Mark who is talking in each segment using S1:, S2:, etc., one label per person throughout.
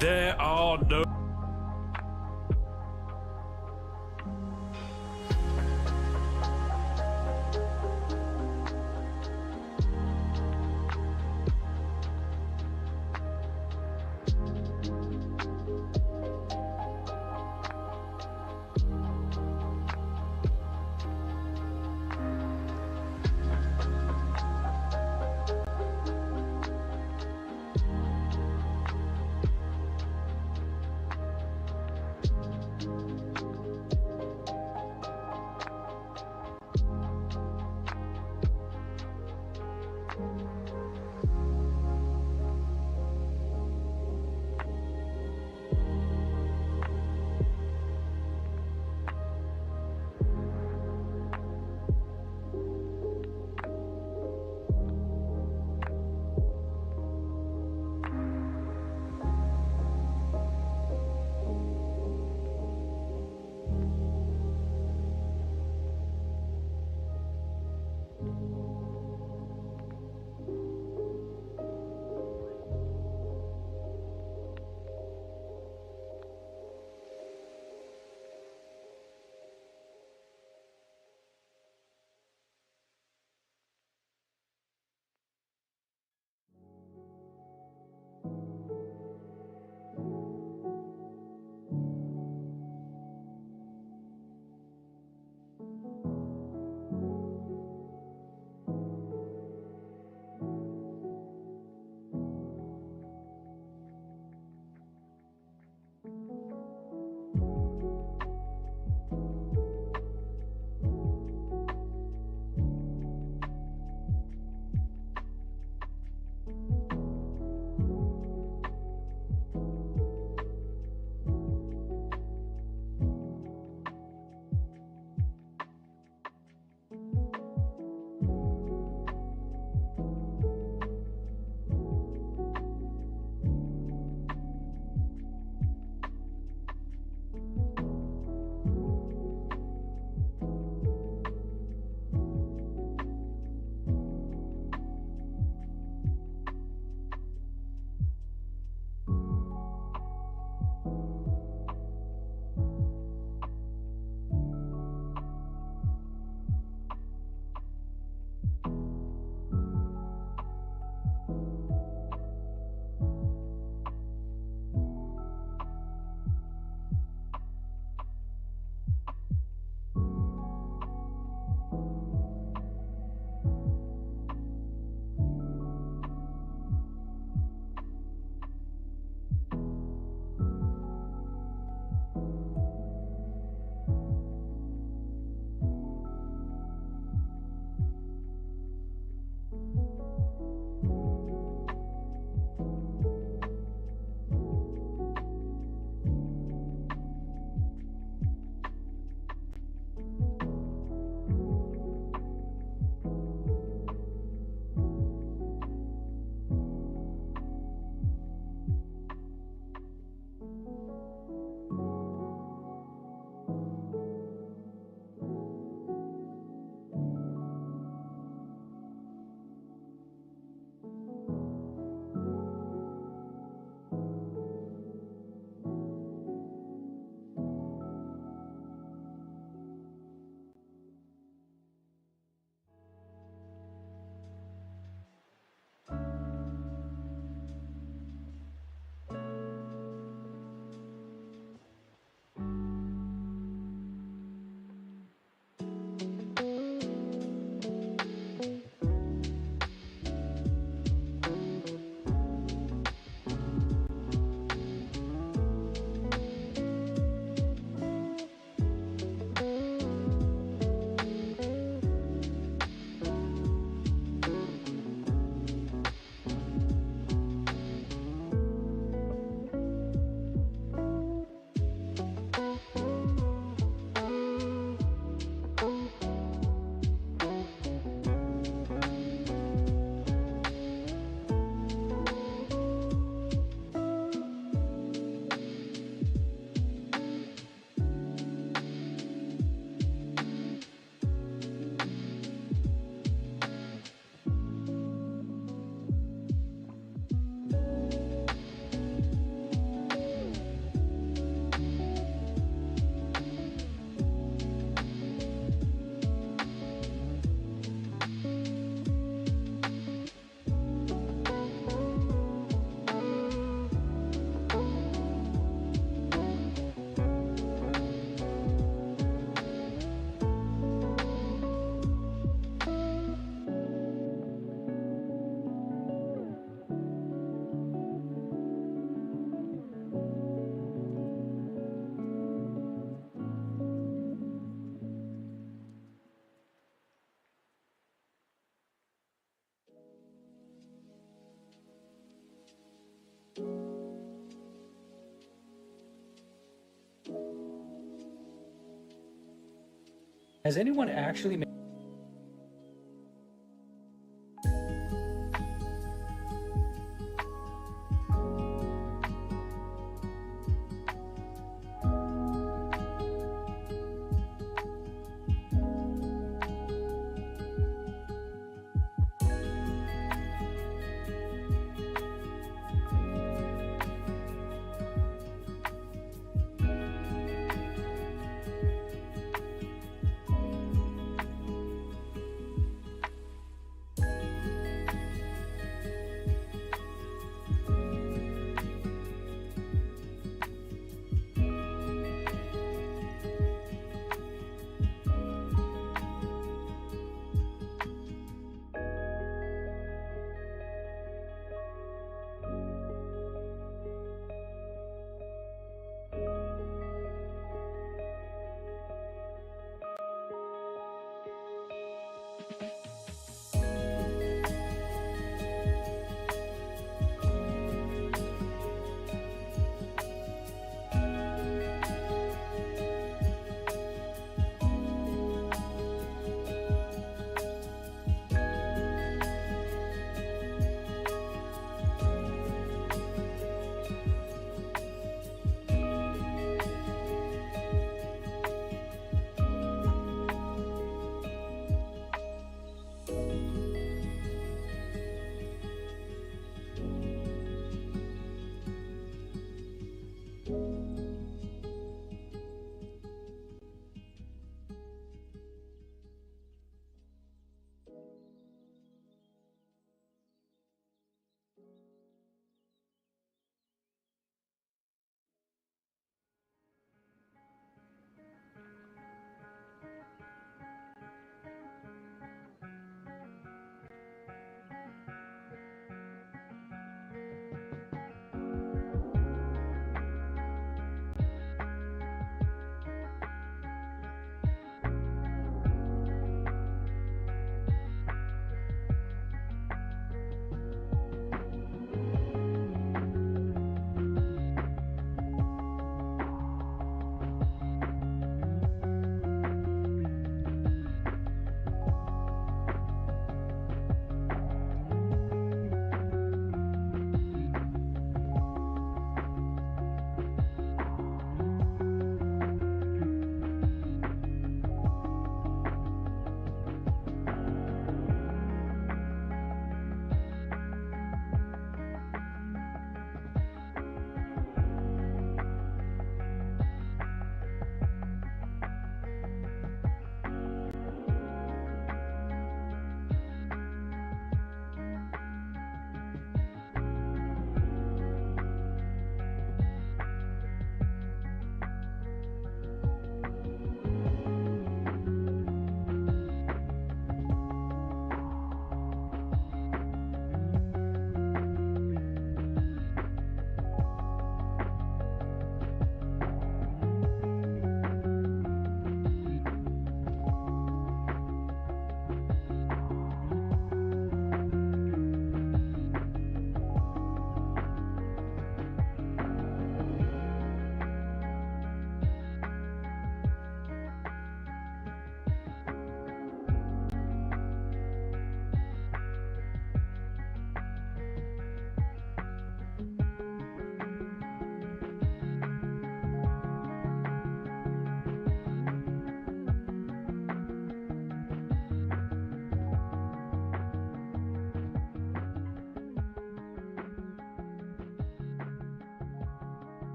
S1: There are no...
S2: Has anyone actually made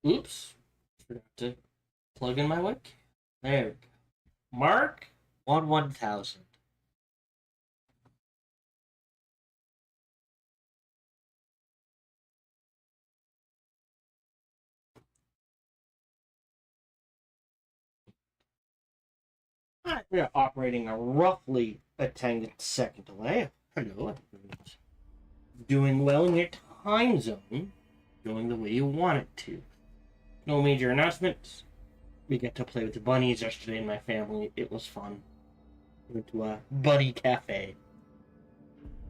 S2: Oops. Forgot to plug in my webcam. There we go. Mark 1000. Alright, we are operating a roughly a 10-second delay. Hello, everyone's doing well in your time zone, going the way you want it to. No major announcements. We got to play with the bunnies yesterday in my family. It was fun. We went to a bunny cafe.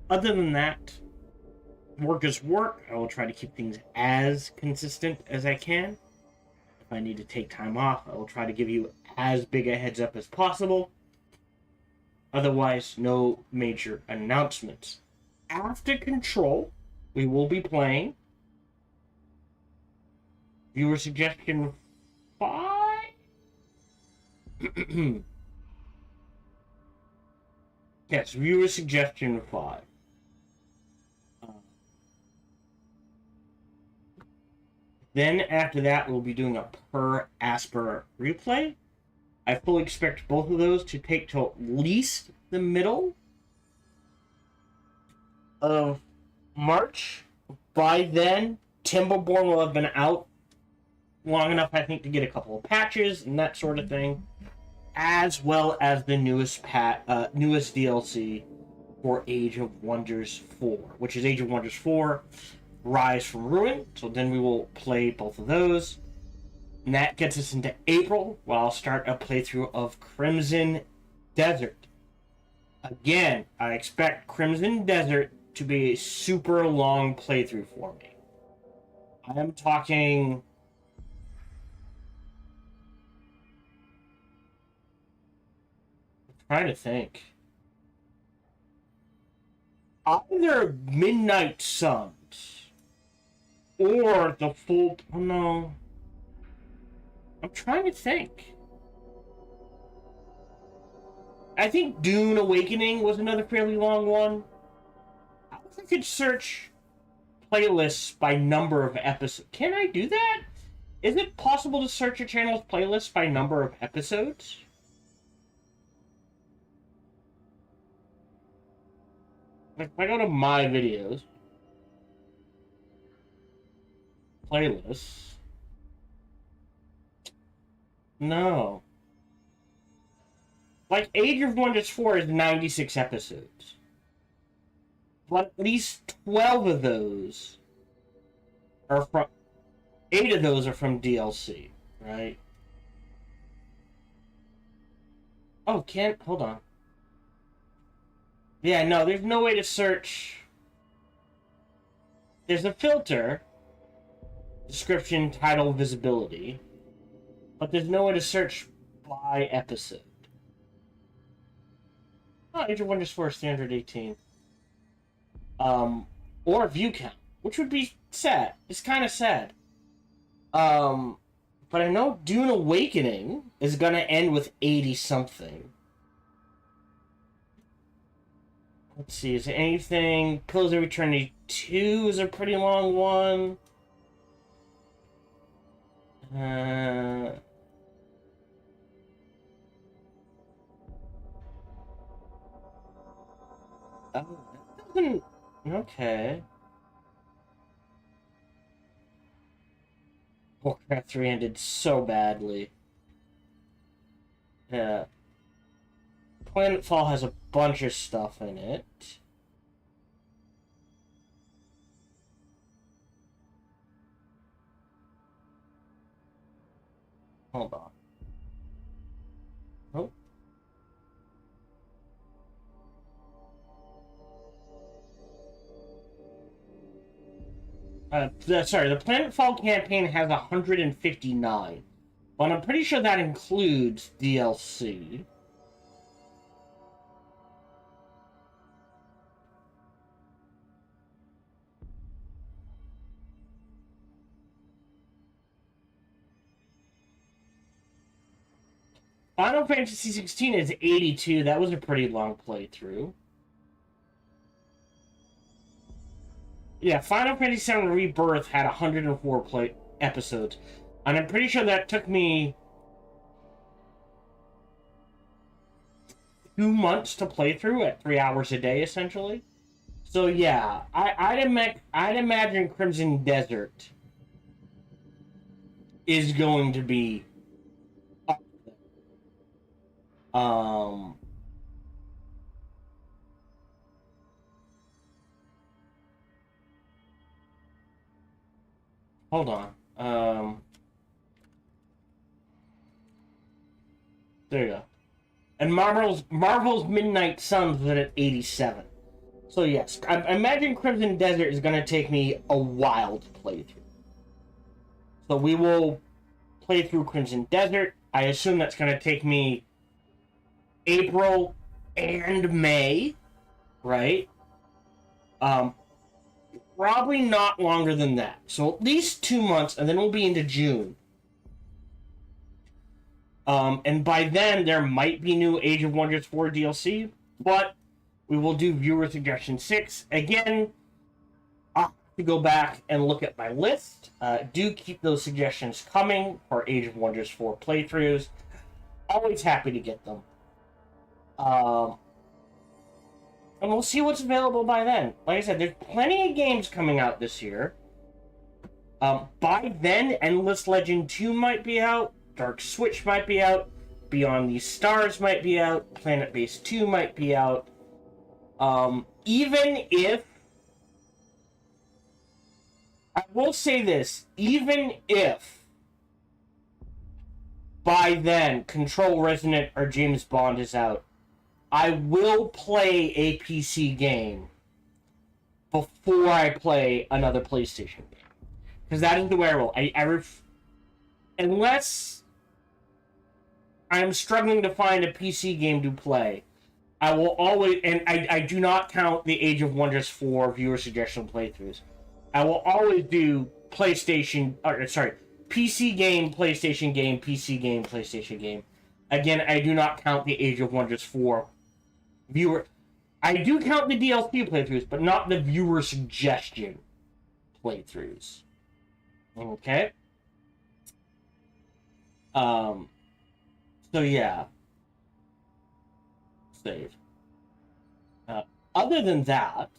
S2: Other than that, work is work. I will try to keep things as consistent as I can. If I need to take time off, I will try to give you as big a heads up as possible. Otherwise, no major announcements. After Control, we will be playing viewer suggestion 5. Yes, viewer suggestion 5. Then after that, we'll be doing a per Asper replay. I fully expect both of those to take till at least the middle of March. By then, Timberborn will have been out long enough, I think, to get a couple of patches and that sort of thing, as well as the newest DLC for Age of Wonders 4, which is Age of Wonders 4 Rise from Ruin. So then we will play both of those. And that gets us into April, where I'll start a playthrough of Crimson Desert. Again, I expect Crimson Desert to be a super long playthrough for me. I am talking... I'm trying to think. Either Midnight Suns or the full... Oh, no. I'm trying to think. I think Dune Awakening was another fairly long one. I could search playlists by number of episodes. Can I do that? Is it possible to search a channel's playlist by number of episodes? If I go to my videos, playlists, no. Like, Age of Wonders 4 is 96 episodes. But at least 12 of those are from... 8 of those are from DLC, right? Oh, can't... Hold on. Yeah, no, there's no way to search... There's a filter. Description, title, visibility. But there's no way to search by episode. Oh, Age of Wonders 4 standard 18. Or view count, which would be sad. It's kind of sad. But I know Dune Awakening is gonna end with 80-something. Let's see, is there anything... Pillars of Eternity 2 is a pretty long one. Oh, that doesn't... Okay. Warcraft 3 ended so badly. Yeah. Planetfall has a bunch of stuff in it. Hold on. Oh. Sorry, the Planetfall campaign has 159. But I'm pretty sure that includes DLC. Final Fantasy 16 is 82. That was a pretty long playthrough. Yeah, Final Fantasy VII Rebirth had 104 episodes. And I'm pretty sure that took me 2 months to play through at 3 hours a day, essentially. So yeah, I'd imagine Crimson Desert is going to be um hold on. There you go. And Marvel's Midnight Suns was at 87. So yes, I imagine Crimson Desert is going to take me a while to play through. So we will play through Crimson Desert. I assume that's going to take me April and May, right? Um, Probably not longer than that. So at least 2 months, and then we'll be into June. And by then, there might be new Age of Wonders 4 DLC, but we will do Viewer Suggestion 6. Again, I'll have to go back and look at my list. Do keep those suggestions coming for Age of Wonders 4 playthroughs. Always happy to get them. And we'll see what's available by then. Like I said, there's plenty of games coming out this year. By then, Endless Legend 2 might be out. Dark Switch might be out. Beyond These Stars might be out. Planet Base 2 might be out. Even if... I will say this. Even if by then Control Resonant or James Bond is out, I will play a PC game before I play another PlayStation game. Because that is the way I roll. Unless I'm struggling to find a PC game to play, I will always... And I do not count the Age of Wonders 4 viewer suggestion playthroughs. I will always do PC game, PlayStation game, PC game, PlayStation game. Again, I do not count the Age of Wonders 4 viewer. I do count the DLC playthroughs, but not the viewer suggestion playthroughs. Okay. So yeah. Save. Other than that,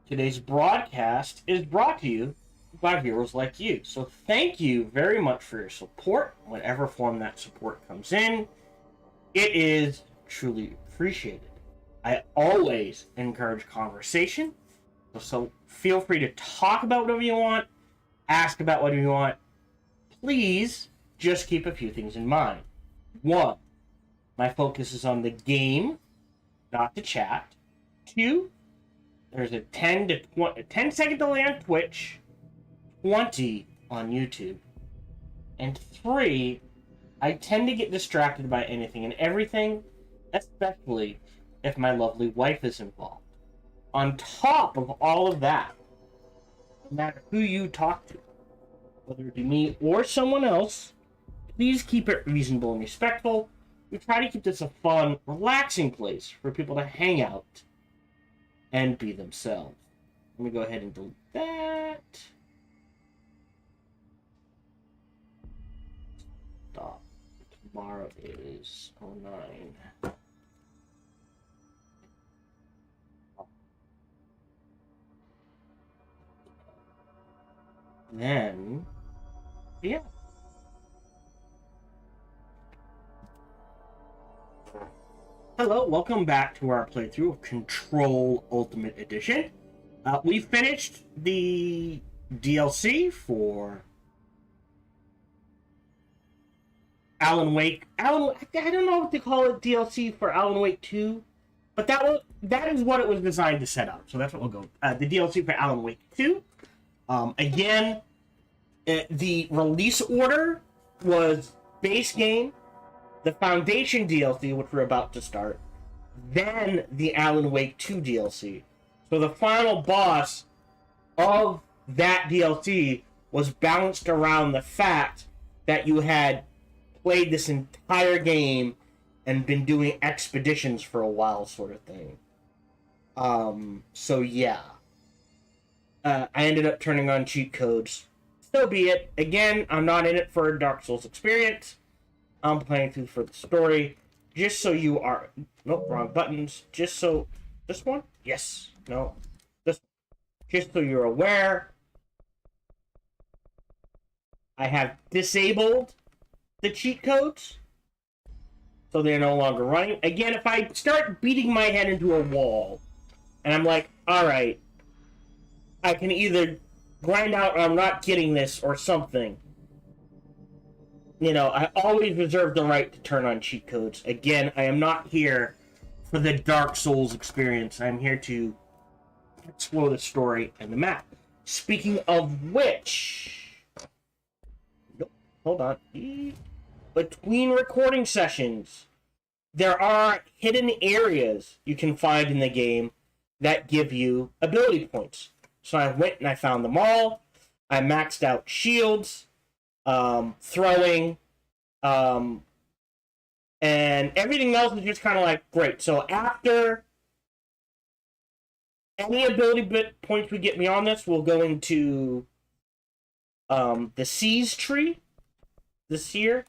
S2: today's broadcast is brought to you by viewers like you. So thank you very much for your support, whatever form that support comes in. It is truly appreciated. I always encourage conversation, so feel free to talk about whatever you want, ask about whatever you want. Please just keep a few things in mind. 1, my focus is on the game, not the chat. 2, there's a 10-second delay on Twitch, 20 on YouTube. And 3, I tend to get distracted by anything and everything, especially if my lovely wife is involved. On top of all of that, no matter who you talk to, whether it be me or someone else, please keep it reasonable and respectful. We try to keep this a fun, relaxing place for people to hang out and be themselves. Let me go ahead and delete that. Stop. Tomorrow is 09. Then, yeah. Hello, welcome back to our playthrough of Control Ultimate Edition. We finished the DLC for Alan Wake. I don't know what to call it, DLC for Alan Wake 2, but that is what it was designed to set up. So that's what we'll go. The DLC for Alan Wake 2. Again, the release order was base game, the Foundation DLC, which we're about to start, then the Alan Wake 2 DLC. So the final boss of that DLC was balanced around the fact that you had played this entire game and been doing expeditions for a while, sort of thing. So yeah. I ended up turning on cheat codes. So be it. Again, I'm not in it for a Dark Souls experience. I'm playing through for the story. Just so you are... Nope, wrong buttons. Just so... This one? Yes. No. This one. Just so you're aware, I have disabled the cheat codes. So they're no longer running. Again, if I start beating my head into a wall, and I'm like, alright, I can either grind out I'm not getting this or something. You know, I always reserve the right to turn on cheat codes. Again, I am not here for the Dark Souls experience. I'm here to explore the story and the map. Speaking of which... Nope, hold on. Between recording sessions, there are hidden areas you can find in the game that give you ability points. So I went and I found them all. I maxed out shields, throwing, and everything else is just kind of like, great. So after any ability bit points we get beyond this, we'll go into the Seas tree this year.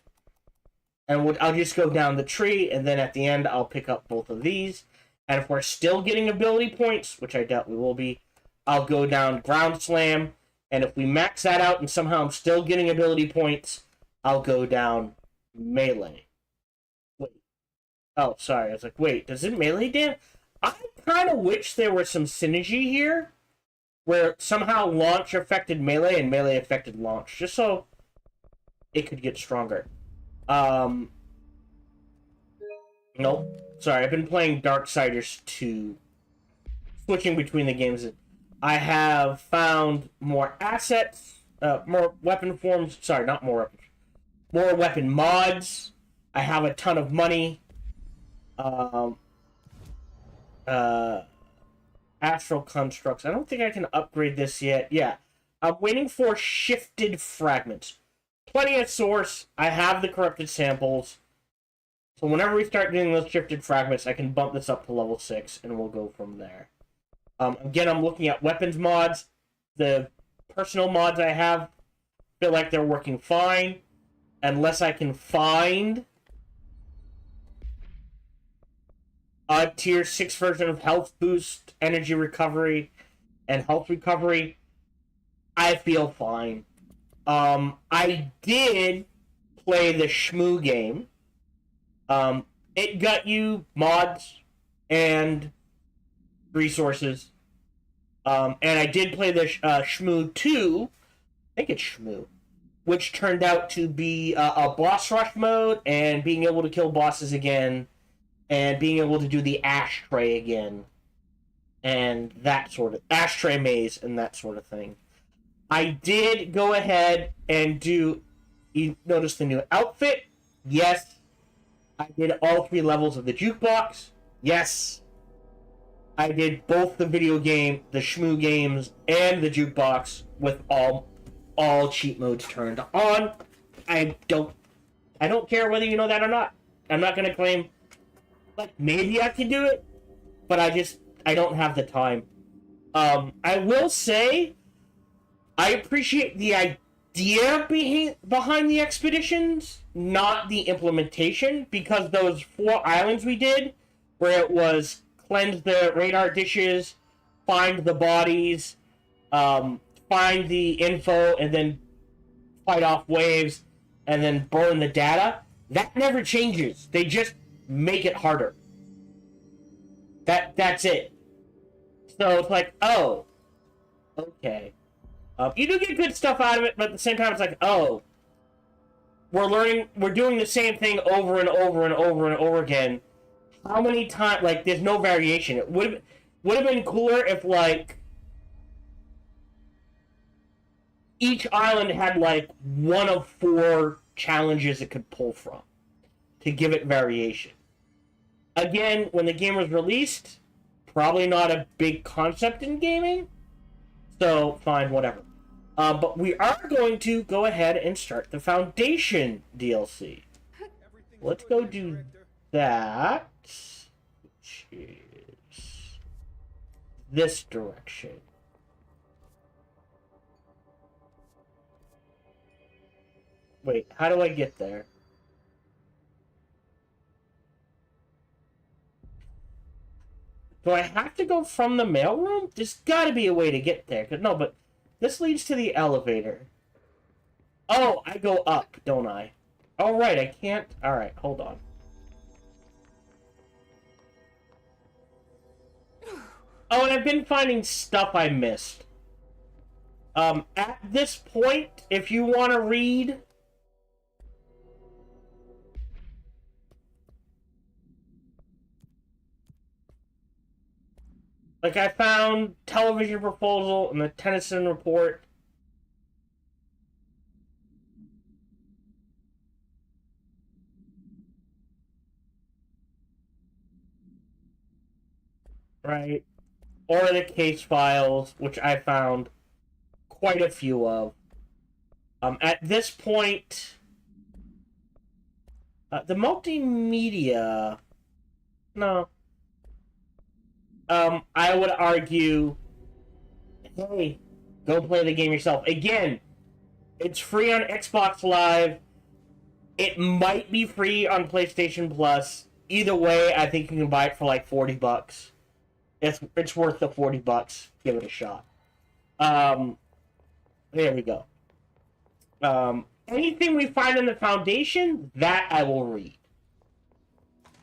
S2: And I'll just go down the tree, and then at the end, I'll pick up both of these. And if we're still getting ability points, which I doubt we will be, I'll go down Ground Slam. And if we max that out and somehow I'm still getting ability points, I'll go down Melee. Wait. Oh, sorry. I was like, wait, does it Melee damage? I kind of wish there was some synergy here, where somehow Launch affected Melee and Melee affected Launch, just so it could get stronger. Nope. Sorry, I've been playing Darksiders 2. Switching between the games. I have found more assets, more weapon forms. Sorry, not more weapons. More weapon mods. I have a ton of money. Astral constructs. I don't think I can upgrade this yet. Yeah. I'm waiting for shifted fragments. Plenty of source. I have the corrupted samples. So whenever we start getting those shifted fragments, I can bump this up to level 6, and we'll go from there. Again, I'm looking at weapons mods. The personal mods I have feel like they're working fine, unless I can find a tier 6 version of health boost, energy recovery, and health recovery. I feel fine. I did play the Shmoo game. It got you mods and resources. And I did play the Shmoo 2, I think it's Shmoo, which turned out to be a boss rush mode and being able to kill bosses again and being able to do the ashtray again and that sort of ashtray maze and that sort of thing. I did go ahead and do, you notice the new outfit? Yes. I did all 3 levels of the jukebox? Yes. I did both the video game, the Shmoo games, and the jukebox with all cheat modes turned on. I don't care whether you know that or not. I'm not gonna claim, like, maybe I can do it, but I don't have the time. I will say, I appreciate the idea behind the expeditions, not the implementation, because those 4 islands we did, where it was cleanse the radar dishes, find the bodies, find the info, and then fight off waves, and then burn the data, that never changes. They just make it harder. That's it. So it's like, oh, okay. You do get good stuff out of it, but at the same time, it's like, oh, we're doing the same thing over and over and over and over again. How many times, like, there's no variation. It would have been cooler if, like, each island had, like, 1 of 4 challenges it could pull from to give it variation. Again, when the game was released, probably not a big concept in gaming, so fine, whatever. But we are going to go ahead and start the Foundation DLC. Let's go do that, which is this direction. Wait, how do I get there? Do I have to go from the mailroom? There's gotta be a way to get there. No, but this leads to the elevator. Oh, I go up, don't I? Oh, right, I can't. Alright, hold on. Oh, and I've been finding stuff I missed. At this point, if you want to read... Like, I found television proposal and the Tennyson report. Right? Or the case files, which I found quite a few of. At this point, the multimedia... No. I would argue, hey, go play the game yourself. Again, it's free on Xbox Live. It might be free on PlayStation Plus. Either way, I think you can buy it for like $40. It's worth the $40. Give it a shot. There we go. Anything we find in the Foundation, that I will read.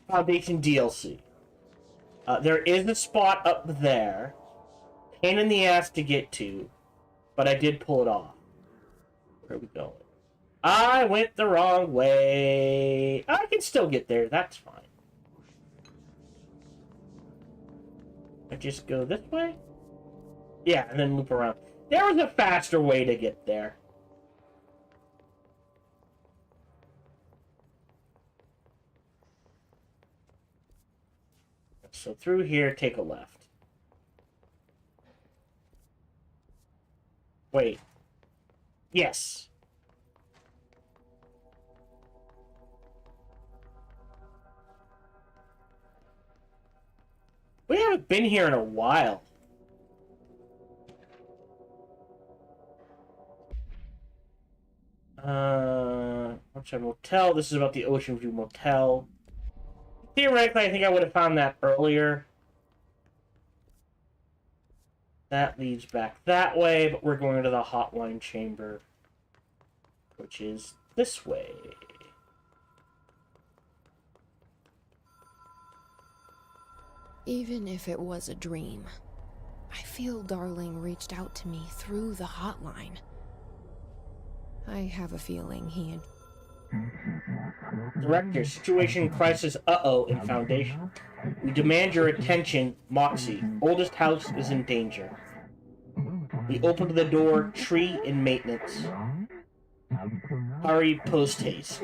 S2: Foundation DLC. There is a spot up there. Pain in the ass to get to. But I did pull it off. Where are we going? I went the wrong way. I can still get there. That's fine. I just go this way? Yeah, and then loop around. There was a faster way to get there. So through here, take a left. Wait. Yes. We haven't been here in a while. Ocean Motel. This is about the Ocean View Motel. Theoretically, I think I would have found that earlier. That leads back that way, but we're going to the hotline chamber, which is this way.
S3: Even if it was a dream, I feel Darling reached out to me through the hotline. I have a feeling he had...
S2: Director, situation crisis uh-oh in Foundation. We demand your attention, Moxie. Oldest house is in danger. We opened the door, tree in maintenance. Hurry, post haste.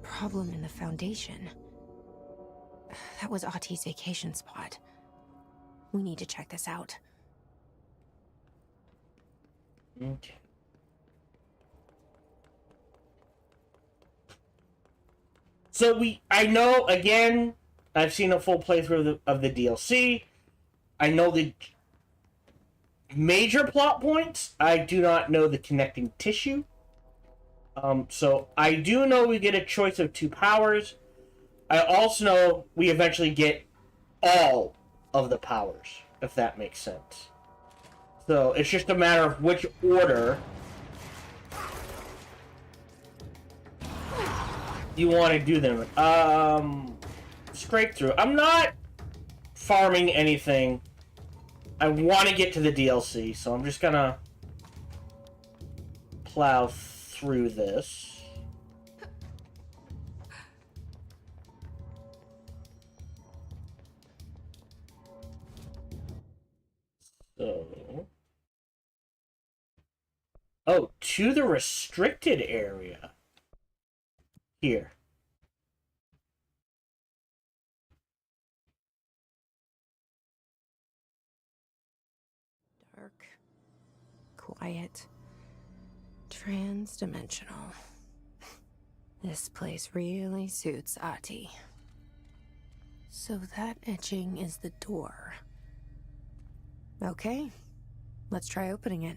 S3: Problem in the Foundation. That was Ahti's vacation spot. We need to check this out.
S2: Okay. So I know, again, I've seen a full playthrough of the DLC. I know the major plot points. I do not know the connecting tissue. So I do know we get a choice of 2 powers. I also know we eventually get all of the powers, if that makes sense. So it's just a matter of which order you want to do them. Scrape through. I'm not farming anything. I want to get to the DLC, so I'm just gonna plow through this. So... Oh, to the restricted area. Here.
S3: Dark, quiet, trans-dimensional. This place really suits Ahti. So that etching is the door. Okay, let's try opening it.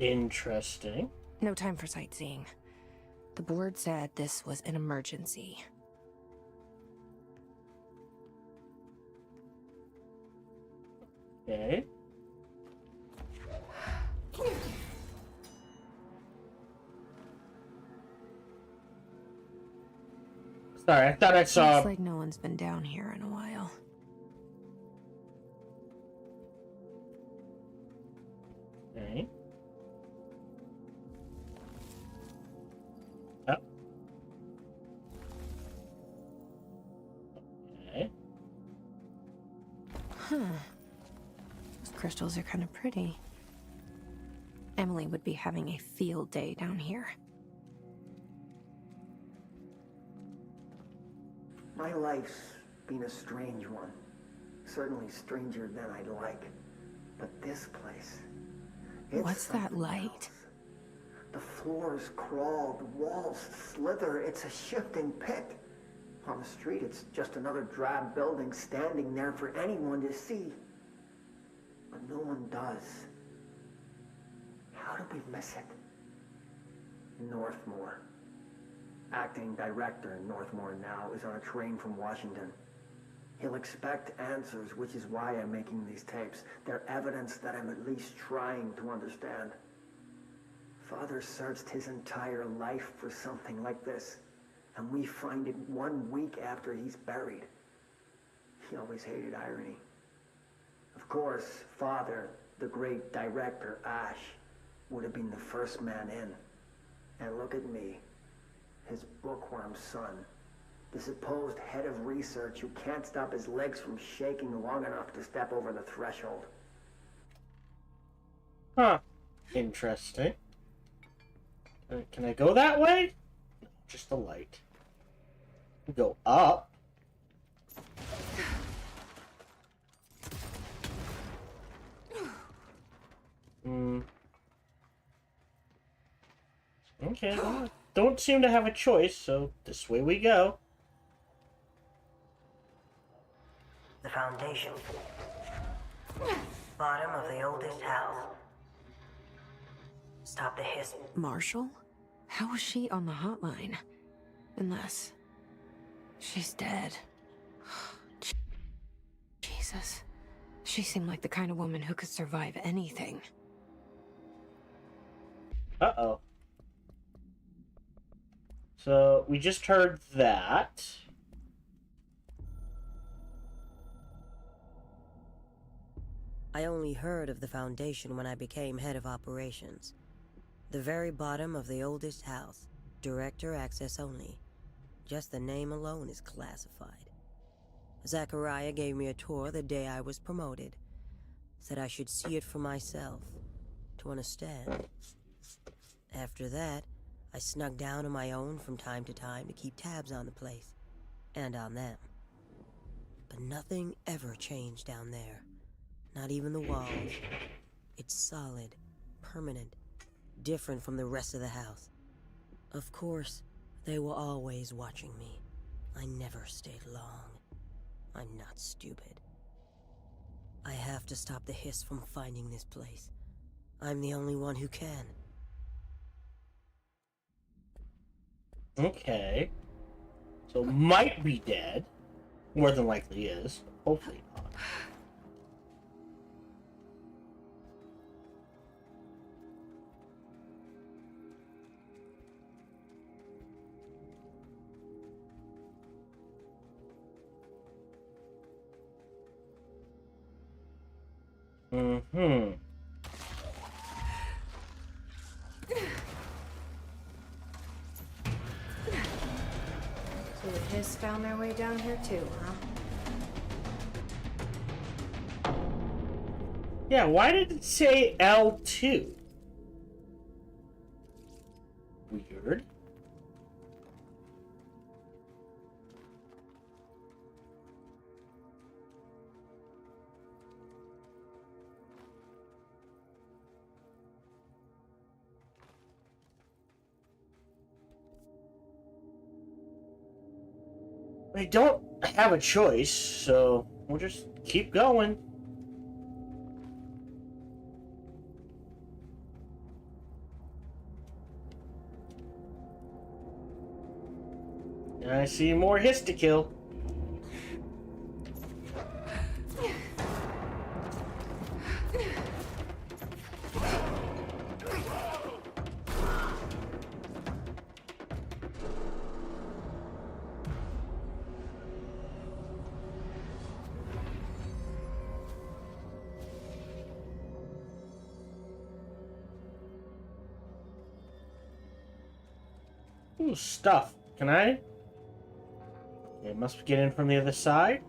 S2: Interesting.
S3: No time for sightseeing. The board said this was an emergency.
S2: Okay. Sorry, I thought I saw...
S3: Looks like no one's been down here in a while.
S2: Okay. Oh. Okay.
S3: Huh. Those crystals are kind of pretty. Emily would be having a field day down here.
S4: My life's been a strange one. Certainly stranger than I'd like. But this place...
S3: What's that light?
S4: Else. The floors crawl, the walls slither. It's a shifting pit. On the street, it's just another drab building standing there for anyone to see. But no one does. How do we miss it? Northmore. Acting director in Northmore now is on a train from Washington. He'll expect answers, which is why I'm making these tapes. They're evidence that I'm at least trying to understand. Father searched his entire life for something like this, and we find it 1 week after he's buried. He always hated irony. Of course, Father, the great director, Ash, would have been the first man in. And look at me, his bookworm son. The supposed head of research who can't stop his legs from shaking long enough to step over the threshold.
S2: Huh. Interesting. Can I go that way? No, just the light. Go up. Okay, well, don't seem to have a choice, so this way we go.
S5: The foundation. Bottom of the oldest house. Stop the hiss.
S3: Marshall? How was she on the hotline? Unless... she's dead. Jesus. She seemed like the kind of woman who could survive anything.
S2: Uh-oh. So, we just heard that.
S5: I only heard of the Foundation when I became head of operations. The very bottom of the oldest house. Director access only. Just the name alone is classified. Zachariah gave me a tour the day I was promoted. Said I should see it for myself. To understand. After that, I snuck down on my own from time to time to keep tabs on the place. And on them. But nothing ever changed down there. Not even the walls. It's solid, permanent, different from the rest of the house. Of course, they were always watching me. I never stayed long. I'm not stupid. I have to stop the hiss from finding this place. I'm the only one who can.
S2: Okay. So, might be dead. More than likely is. Hopefully not. Mm-hmm.
S3: So the hiss found their way down here too, huh?
S2: Yeah, why did it say L2? Weird. I don't have a choice, so we'll just keep going. I see more hiss to kill. Ooh, stuff. Can I? Okay, must get in from the other side.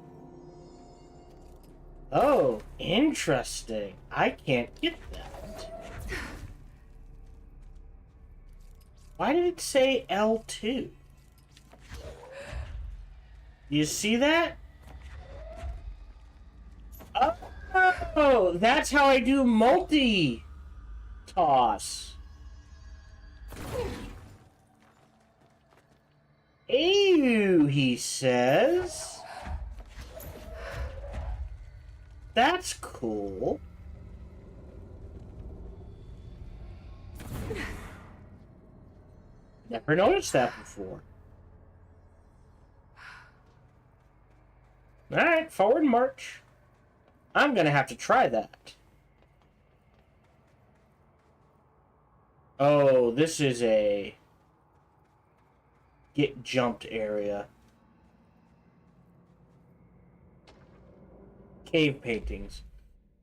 S2: Oh, interesting. I can't get that. Why did it say L2? You see that? Oh, that's how I do multi-toss. Ew, he says. That's cool. Never noticed that before. Alright, forward march. I'm gonna have to try that. Oh, this is a get jumped area. Cave paintings.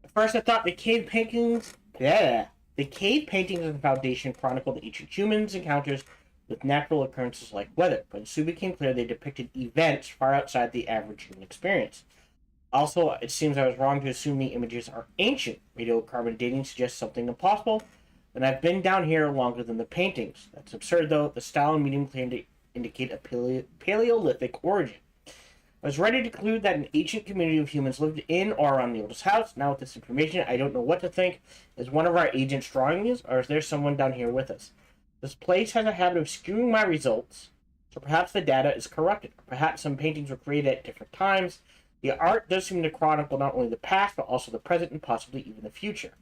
S2: At first I thought the cave paintings... Yeah. The cave paintings of the Foundation chronicled ancient humans' encounters with natural occurrences like weather, but it soon became clear they depicted events far outside the average human experience. Also, it seems I was wrong to assume the images are ancient. Radiocarbon dating suggests something impossible, and I've been down here longer than the paintings. That's absurd, though. The style and medium claim to indicate a Paleolithic origin. I was ready to conclude that an ancient community of humans lived in or around the oldest house. Now with this information, I don't know what to think. Is one of our agents drawing these, or is there someone down here with us? This place has a habit of skewing my results, so perhaps the data is corrupted. Or perhaps some paintings were created at different times. The art does seem to chronicle not only the past, but also the present and possibly even the future.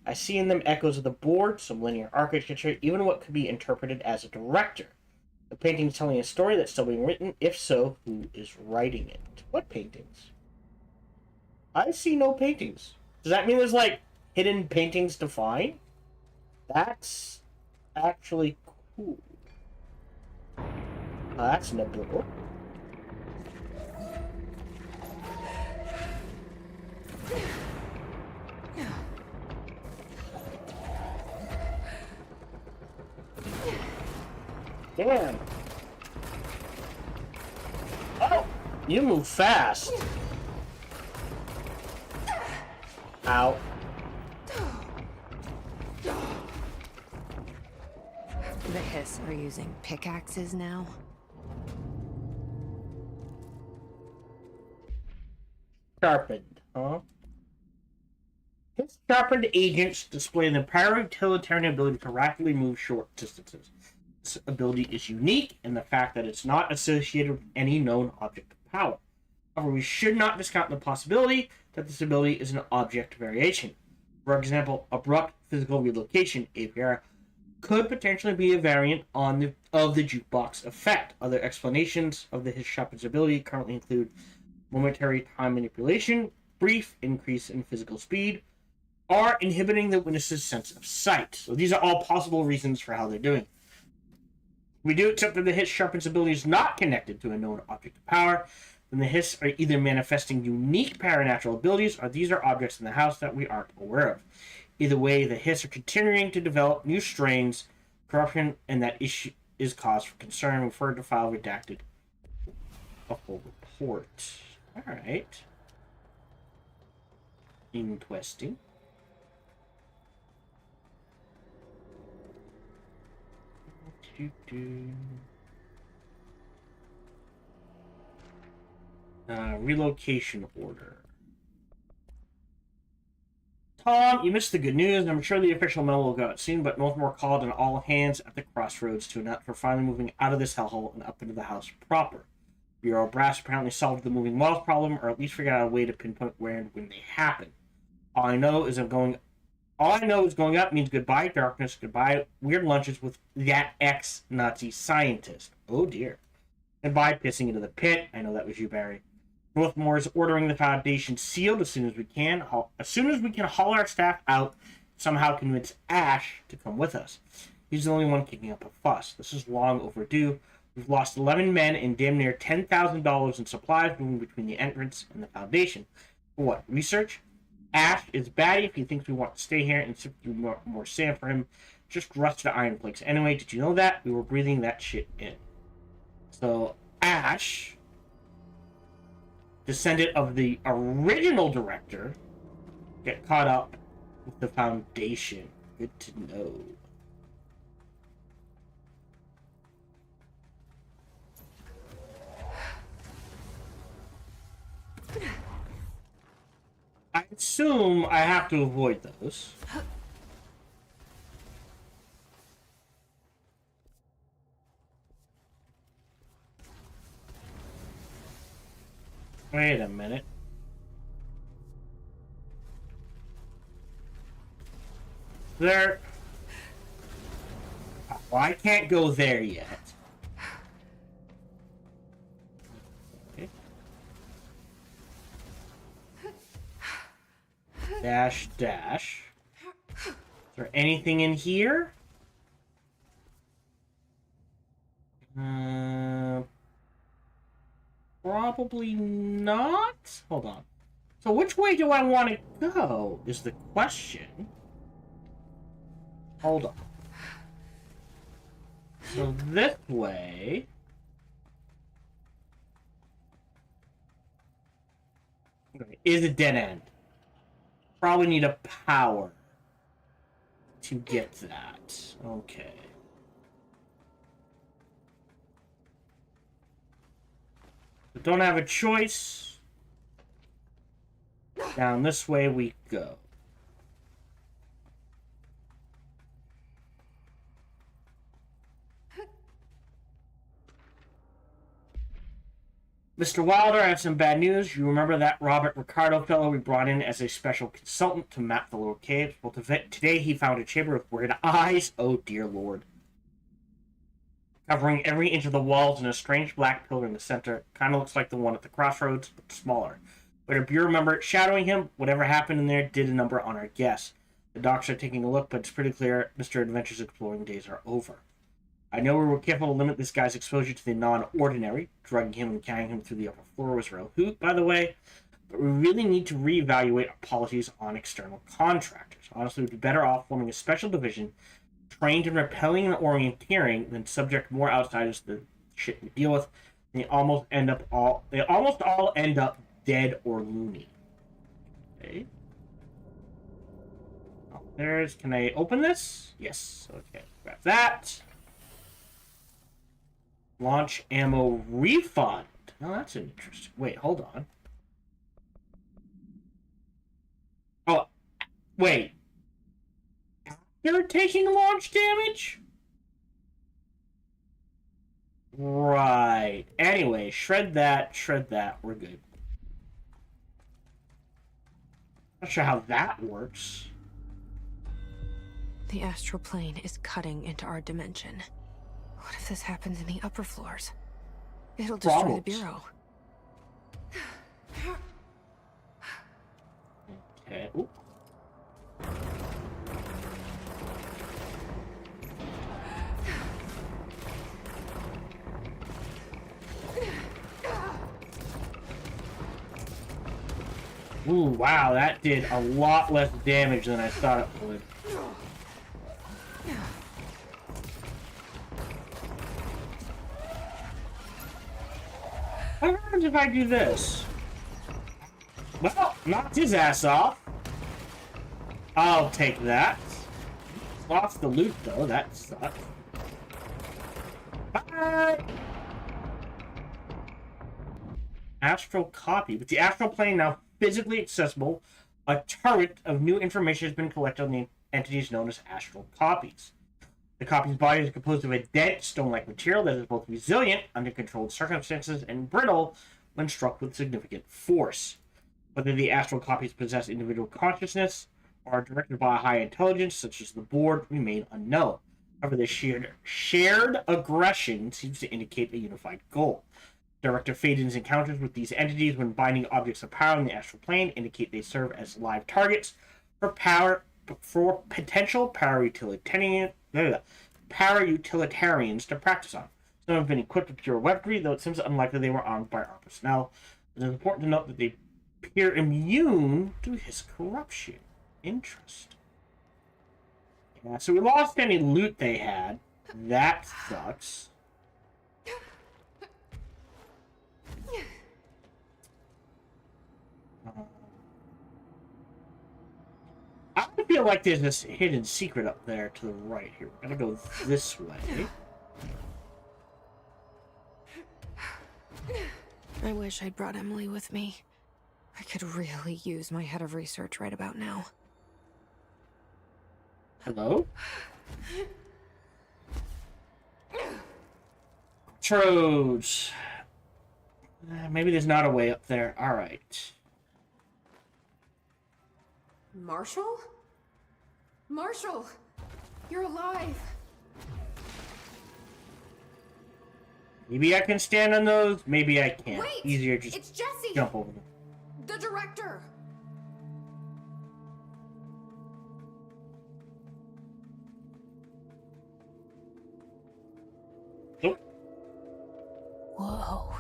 S2: I see in them echoes of the board, some linear architecture, even what could be interpreted as a director. The painting is telling a story that's still being written. If so, who is writing it? What paintings? I see no paintings. Does that mean there's, like, hidden paintings to find? That's actually cool. That's Nebula. Damn. Oh, you move fast. Ow.
S3: The Hiss are using pickaxes now?
S2: Sharpened, huh? His sharpened agents display the para-utilitarian ability to rapidly move short distances. This ability is unique in the fact that it's not associated with any known object of power. However, we should not discount the possibility that this ability is an object variation. For example, abrupt physical relocation, APR, could potentially be a variant of the jukebox effect. Other explanations of his sharpened ability currently include momentary time manipulation, brief increase in physical speed, or inhibiting the witness's sense of sight. So these are all possible reasons for how they're doing it. We do accept that the Hiss sharpens ability is not connected to a known object of power, then the Hiss are either manifesting unique paranatural abilities, or these are objects in the house that we aren't aware of. Either way, the Hiss are continuing to develop new strains, corruption, and that issue is cause for concern. Refer to file redacted. A full report. Alright. Interesting. Relocation order. Tom, you missed the good news. I'm sure the official memo will go out soon, but Northmore called on all hands at the crossroads to announce we're finally moving out of this hellhole and up into the house proper. Bureau Brass apparently solved the moving walls problem, or at least figured out a way to pinpoint where and when they happen. All I know is going up means goodbye darkness, goodbye weird lunches with that ex-Nazi scientist. Oh dear. Goodbye, pissing into the pit. I know that was you, Barry. Northmore is ordering the Foundation sealed as soon as we can. As soon as we can haul our staff out, somehow convince Ash to come with us. He's the only one kicking up a fuss. This is long overdue. We've lost 11 men and damn near $10,000 in supplies moving between the entrance and the Foundation. For what? Research? Ash is batty if he thinks we want to stay here and sift through more sand for him. Just rusted iron flakes. Anyway, did you know that? We were breathing that shit in. So, Ash, descendant of the original director, get caught up with the Foundation. Good to know. I assume I have to avoid those. Wait a minute. There... Well, I can't go there yet. Okay. Dash, dash. Is there anything in here? Probably not. Hold on. So which way do I want to go is the question. Hold on. So this way... is a dead end. Probably need a power to get that. Okay. But don't have a choice. Down this way we go. Mr. Wilder, I have some bad news. You remember that Robert Ricardo fellow we brought in as a special consultant to map the little caves? Well, today he found a chamber with weird eyes. Oh, dear Lord. Covering every inch of the walls and a strange black pillar in the center. Kind of looks like the one at the crossroads, but smaller. But a bureau member shadowing him, whatever happened in there did a number on our guess. The docs are taking a look, but it's pretty clear Mr. Adventure's exploring days are over. I know we were careful to limit this guy's exposure to the non-ordinary. Drugging him and carrying him through the upper floor was a real hoot, by the way. But we really need to reevaluate our policies on external contractors. Honestly, we'd be better off forming a special division trained in repelling and orienteering than subject more outsiders to the shit we deal with. They almost all end up dead or loony. Okay. Oh, can I open this? Yes. Okay. Grab that. Launch ammo refund. Oh, that's interesting. Wait, hold on. Oh, wait. After taking launch damage? Right. Anyway, shred that, we're good. Not sure how that works.
S3: The astral plane is cutting into our dimension. What if this happens in the upper floors? It'll destroy the bureau.
S2: Okay. Ooh. Ooh, wow, that did a lot less damage than I thought it would. What happens if I do this? Well, knocked his ass off. I'll take that. Lost the loot, though. That sucks. Bye! Astral copy. With the astral plane now physically accessible, a turret of new information has been collected on the entities known as astral copies. The copy's body is composed of a dense, stone-like material that is both resilient under controlled circumstances and brittle when struck with significant force. Whether the astral copies possess individual consciousness or are directed by a high intelligence, such as the board, remain unknown. However, their shared aggression seems to indicate a unified goal. Director Faden's encounters with these entities when binding objects of power in the astral plane indicate they serve as live targets for potential para-utilitarians to practice on. Some have been equipped with pure weaponry, though it seems unlikely they were armed by our personnel. It is important to note that they appear immune to his corruption. Interesting. Yeah, so we lost any loot they had. That sucks. I feel like there's this hidden secret up there to the right here. We're gonna go this way.
S3: I wish I'd brought Emily with me. I could really use my head of research right about now.
S2: Hello? Trodes. Maybe there's not a way up there. Alright.
S3: Marshall? Marshall! You're alive!
S2: Maybe I can stand on those. Maybe I can't.
S3: Wait!
S2: Easier just
S3: It's Jesse!
S2: jump over them.
S3: The director!
S2: Nope.
S3: Whoa.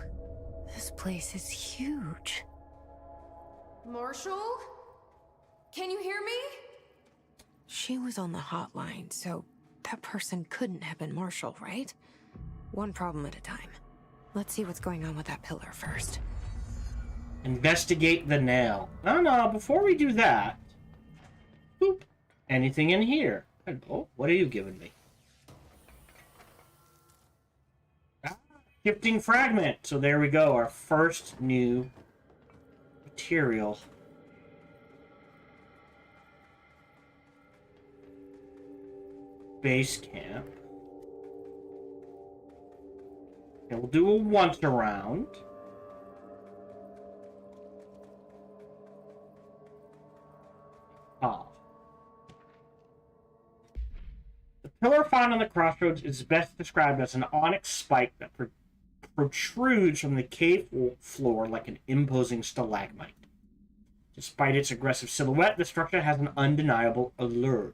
S3: This place is huge. Marshall? Can you hear me? She was on the hotline, so that person couldn't have been Marshall, right? One problem at a time. Let's see what's going on with that pillar first.
S2: Investigate the nail. No, before we do that... Boop. Anything in here? Oh, what are you giving me? Shifting fragment. So there we go. Our first new material. Base camp. Okay, we'll do a once around. The pillar found on the crossroads is best described as an onyx spike that protrudes from the cave floor like an imposing stalagmite. Despite its aggressive silhouette, the structure has an undeniable allure.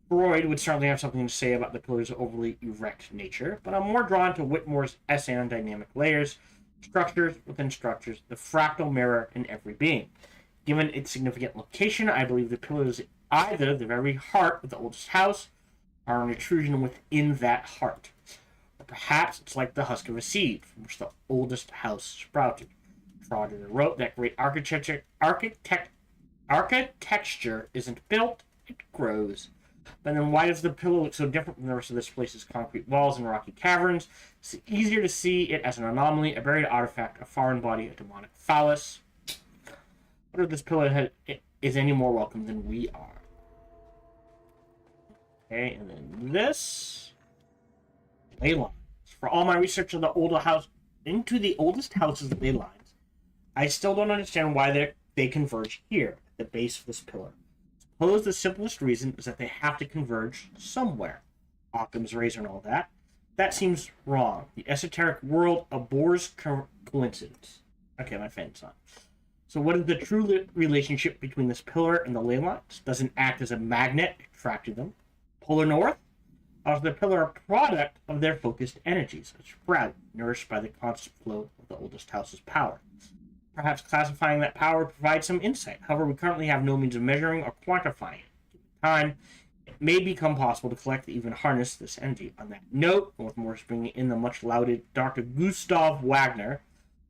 S2: Freud would certainly have something to say about the pillar's overly erect nature, but I'm more drawn to Whitmore's essay on dynamic layers, structures within structures, the fractal mirror in every being. Given its significant location, I believe the pillar is either the very heart of the oldest house, or an intrusion within that heart. Or perhaps it's like the husk of a seed, from which the oldest house sprouted. Trotter wrote that great architecture isn't built, it grows. But then why does the pillar look so different from the rest of this place's concrete walls and rocky caverns? It's easier to see it as an anomaly, a buried artifact, a foreign body, a demonic phallus. What if this pillar is any more welcome than we are? Okay, and then this. Ley lines. For all my research of the oldest house's ley lines, I still don't understand why they converge here, at the base of this pillar. Suppose the simplest reason is that they have to converge somewhere. Occam's razor and all that. That seems wrong. The esoteric world abhors coincidence. Okay, my fan's on. So what is the true relationship between this pillar and the ley lines? Does it act as a magnet, attracting them? Polar north? Or is the pillar a product of their focused energies, a sprout nourished by the constant flow of the oldest house's power? Perhaps classifying that power provides some insight. However, we currently have no means of measuring or quantifying it. Given time, it may become possible to collect and even harness this energy. On that note, Northmore is bringing in the much lauded Dr. Gustav Wagner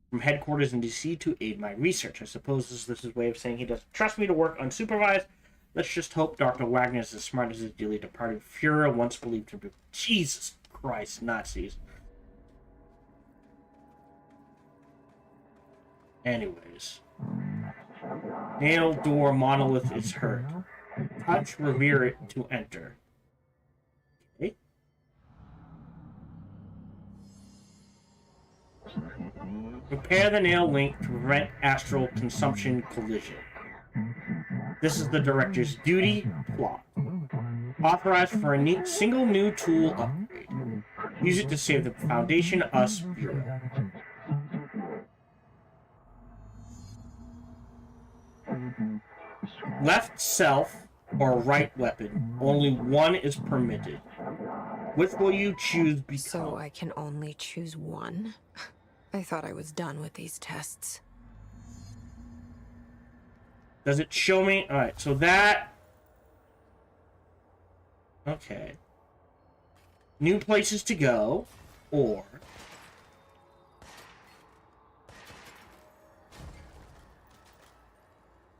S2: from headquarters in DC to aid my research. I suppose this is his way of saying he doesn't trust me to work unsupervised. Let's just hope Dr. Wagner is as smart as his dearly departed Fuhrer once believed him to be. Jesus Christ, Nazis. Anyways. Nail door monolith is hurt. Touch revere it to enter. Okay. Repair the nail link to prevent astral consumption collision. This is the director's duty plot. Authorized for a single new tool upgrade. Use it to save the Foundation Us Bureau. Left self or right weapon. Only one is permitted. Which will you choose become?
S3: So I can only choose one? I thought I was done with these tests.
S2: Does it show me? Alright, so that... Okay. New places to go, or...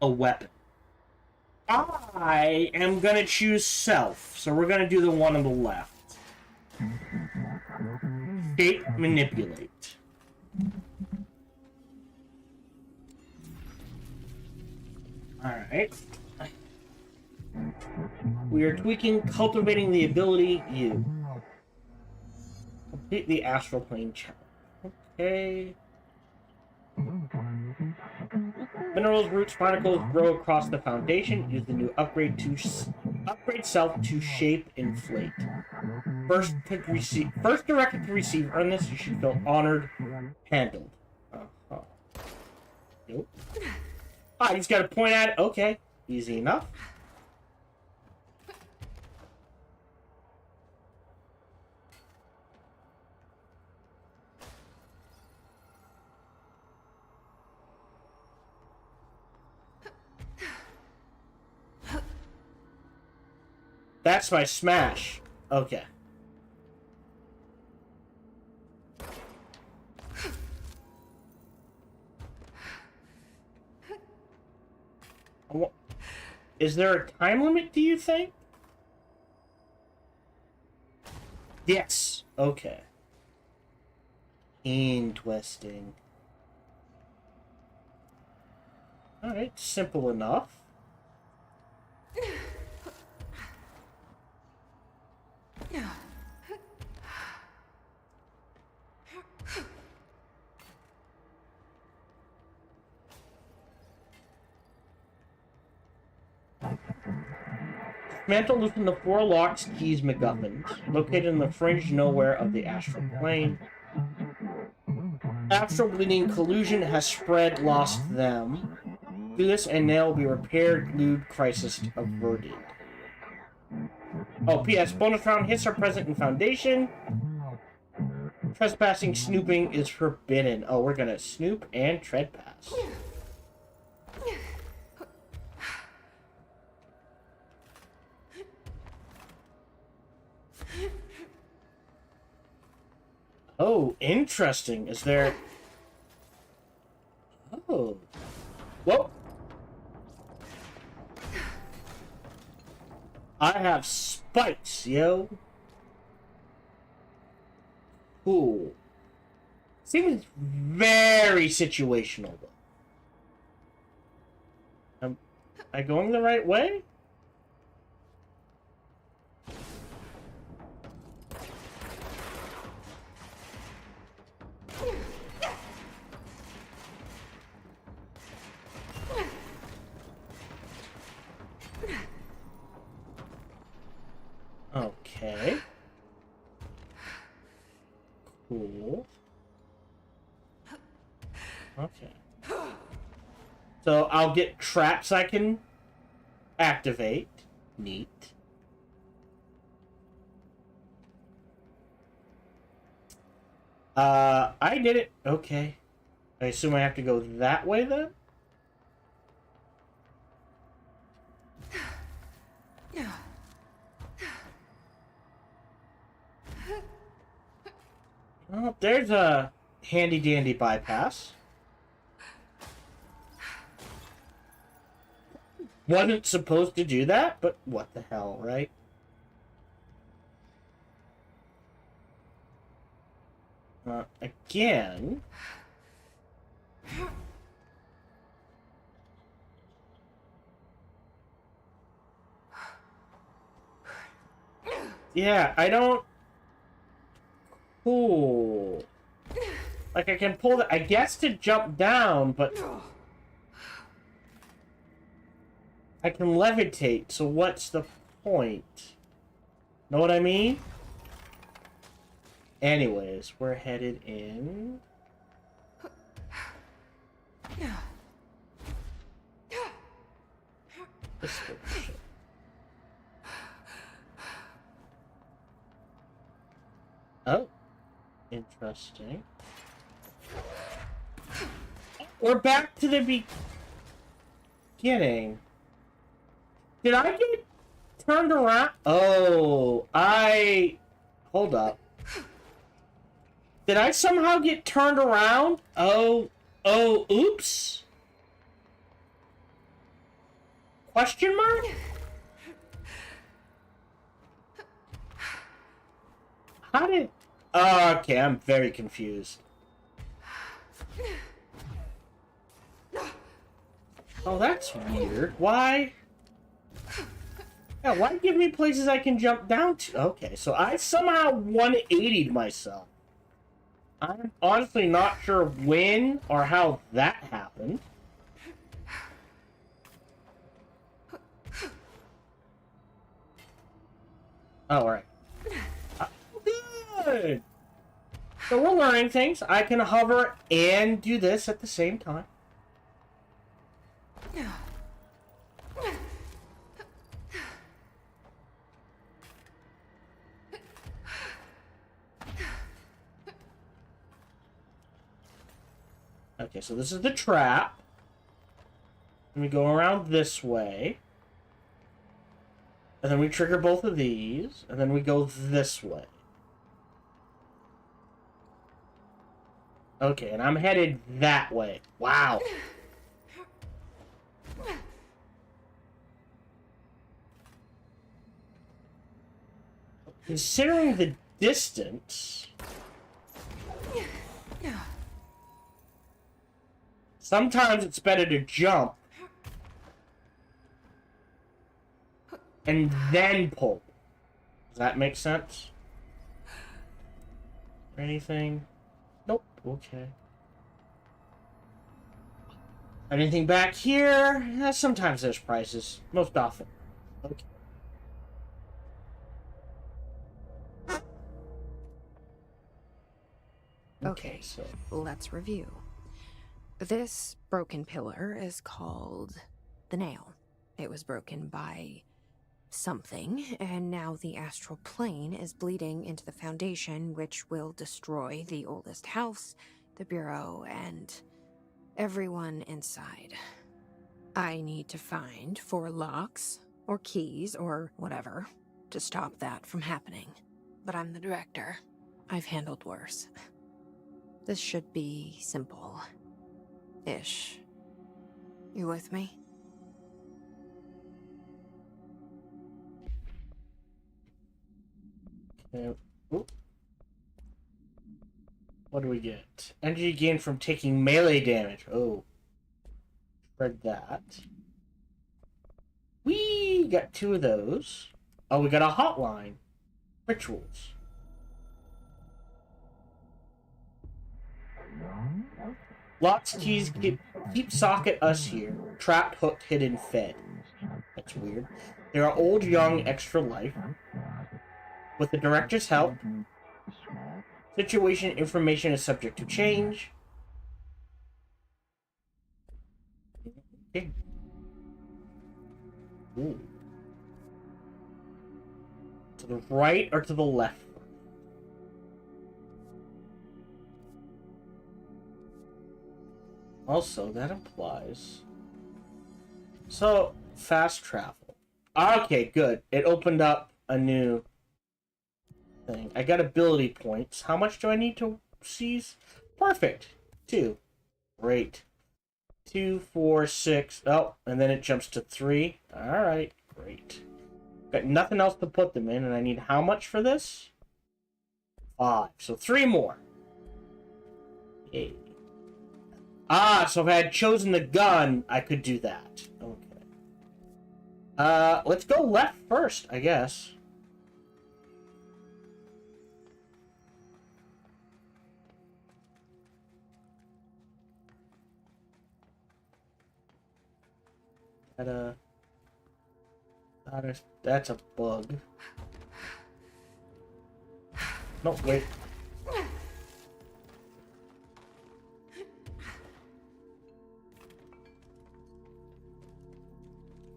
S2: a weapon. I am gonna choose self, so we're gonna do the one on the left. Shape, manipulate. Alright. We are tweaking, cultivating the ability, you. Complete the astral plane challenge. Okay. Minerals, roots, particles grow across the foundation. Use the new upgrade self to shape inflate. First directed to receive. Earn this. You should feel honored. Handled. Nope. I just gotta point at it. Okay, easy enough. That's my smash. Okay. Is there a time limit, do you think? Yes. Okay. Interesting. Alright, simple enough. Mantle loosen the 4 locked keys MacGuffins, located in the fringe nowhere of the astral plane. Astral bleeding collusion has spread, lost them. Do this and they'll be repaired, glued, crisis averted. Oh, P.S. Bonus round hits are present in Foundation. Trespassing, snooping is forbidden. Oh, we're gonna snoop and trespass. Oh, interesting. Is there... Oh. Whoa. I have spikes, yo. Cool. Seems very situational, though. Am I going the right way? Okay. Cool. Okay. So I'll get traps I can activate. Neat. I did it. Okay. I assume I have to go that way then? Well, there's a handy-dandy bypass. Wasn't supposed to do that, but what the hell, right? Again... Yeah, I don't... Cool. Like, I can pull the... I guess to jump down, but... I can levitate, so what's the point? Know what I mean? Anyways, we're headed in. This direction. Oh, interesting. We're back to the beginning. Did I get turned around? Oh, hold up. Did I somehow get turned around? Oh, oops. Question mark? How did... okay, I'm very confused. Oh, that's weird. Why? Yeah, why give me places I can jump down to? Okay, so I somehow 180'd myself. I'm honestly not sure when or how that happened. Oh, alright. Good! So we're learning things. I can hover and do this at the same time. Okay, so this is the trap. And we go around this way. And then we trigger both of these. And then we go this way. Okay, and I'm headed that way. Wow. Considering the distance... Sometimes it's better to jump and then pull. Does that make sense? Or anything? Nope. Okay. Anything back here? Sometimes there's prizes. Most often. Okay.
S3: Okay,
S2: so
S3: let's review. This broken pillar is called the Nail. It was broken by something, and now the astral plane is bleeding into the foundation, which will destroy the oldest house, the bureau, and everyone inside. I need to find 4 locks, or keys, or whatever, to stop that from happening. But I'm the director. I've handled worse. This should be simple. Ish. You with me?
S2: Okay. Oop. What do we get? Energy gained from taking melee damage. Oh. Read that. We got 2 of those. Oh, we got a hotline. Rituals. Lots of keys keep socket us here. Trapped, hooked, hidden, fed. That's weird. There are old, young, extra life. With the director's help, situation information is subject to change. Okay. Ooh. To the right or to the left? Also, that implies... So, fast travel. Okay, good. It opened up a new thing. I got ability points. How much do I need to seize? Perfect. 2. Great. 2, 4, 6. Oh, and then it jumps to 3. Alright, great. Got nothing else to put them in, and I need how much for this? 5. So 3 more. Yay. Ah, so if I had chosen the gun, I could do that. Okay. Let's go left first, I guess. That's a bug. No, wait.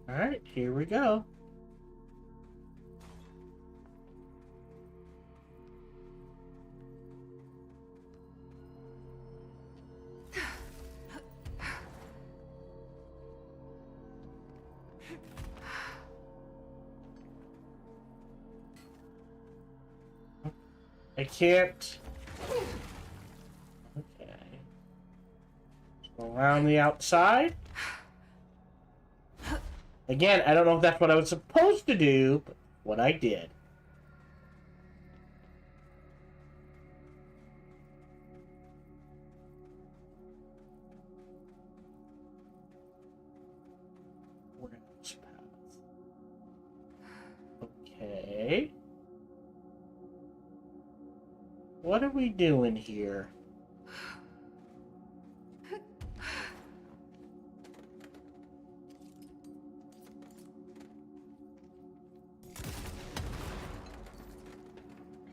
S2: Alright, here we go. I can't. Okay. Around the outside. Again, I don't know if that's what I was supposed to do, but what I did. Warehouse path. Okay. What are we doing here?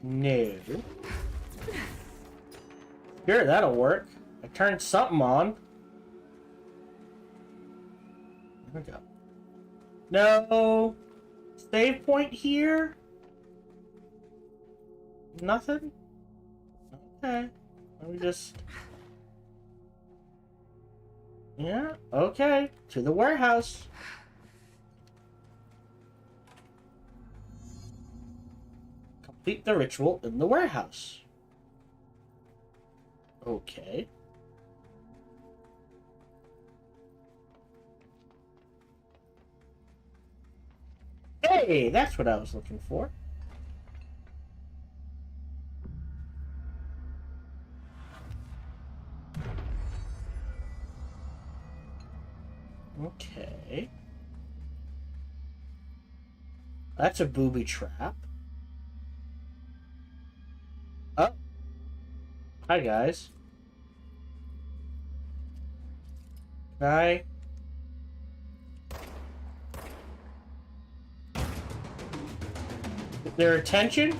S2: No. Sure, that'll work. I turned something on. There we go. No. Save point here? Nothing? Okay. Let me just... Yeah, okay. To the warehouse. Complete the ritual in the warehouse. Okay. Hey, that's what I was looking for. Okay. That's a booby trap. Oh. Hi, guys. Hi. Get their attention?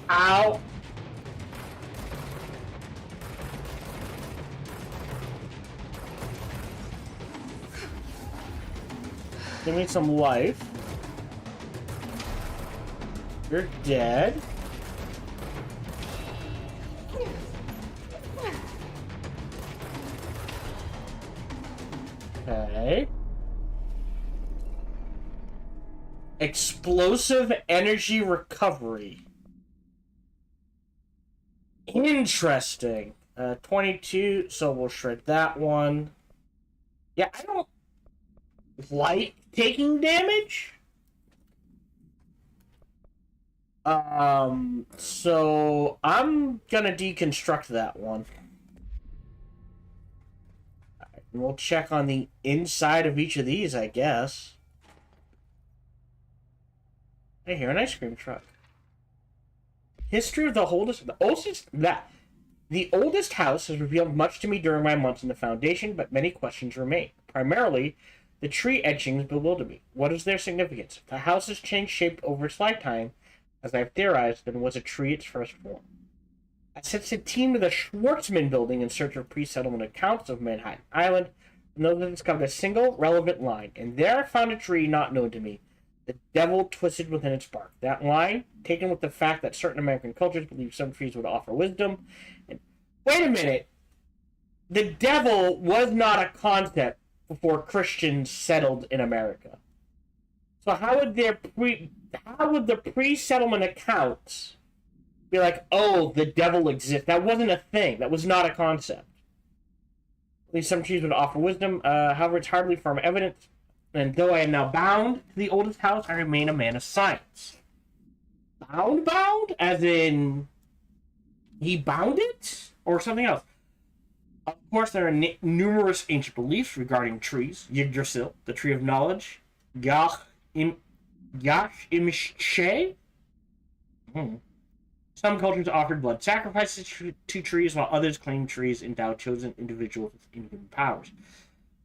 S2: Ow. Give me some life. You're dead. Okay. Explosive energy recovery. Interesting. 22, so we'll shred that one. Yeah, I don't like taking damage. So I'm gonna deconstruct that one. Alright, and we'll check on the inside of each of these, I guess. I hear an ice cream truck. History of the oldest house has revealed much to me during my months in the Foundation, but many questions remain. Primarily, the tree etchings bewilder me. What is their significance? If the house has changed shape over its lifetime, as I've theorized, then was a tree its first form? I sent a team to the Schwartzman building in search of pre-settlement accounts of Manhattan Island, and those that discovered a single relevant line, and there I found a tree not known to me. The devil twisted within its bark. That line, taken with the fact that certain American cultures believe some trees would offer wisdom. And wait a minute! The devil was not a concept before Christians settled in America. So how would the pre-settlement accounts be like, oh, the devil exists? That wasn't a thing. That was not a concept. At least some trees would offer wisdom. However, it's hardly firm evidence. And though I am now bound to the oldest house, I remain a man of science. Bound? As in, he bound it? Or something else? Of course, there are numerous ancient beliefs regarding trees. Yggdrasil, the tree of knowledge. Yash Imshe. Some cultures offered blood sacrifices to trees, while others claimed trees endowed chosen individuals with inhuman powers.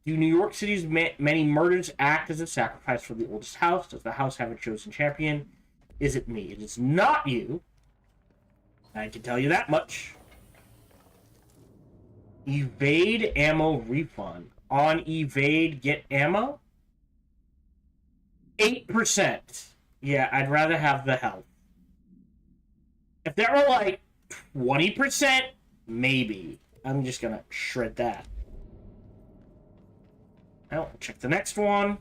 S2: Do New York City's many murders act as a sacrifice for the oldest house? Does the house have a chosen champion? Is it me? It is not you. I can tell you that much. Evade ammo refund. On evade, get ammo? 8%. Yeah, I'd rather have the health. If there were like 20%, maybe. I'm just gonna shred that. Well, check the next one.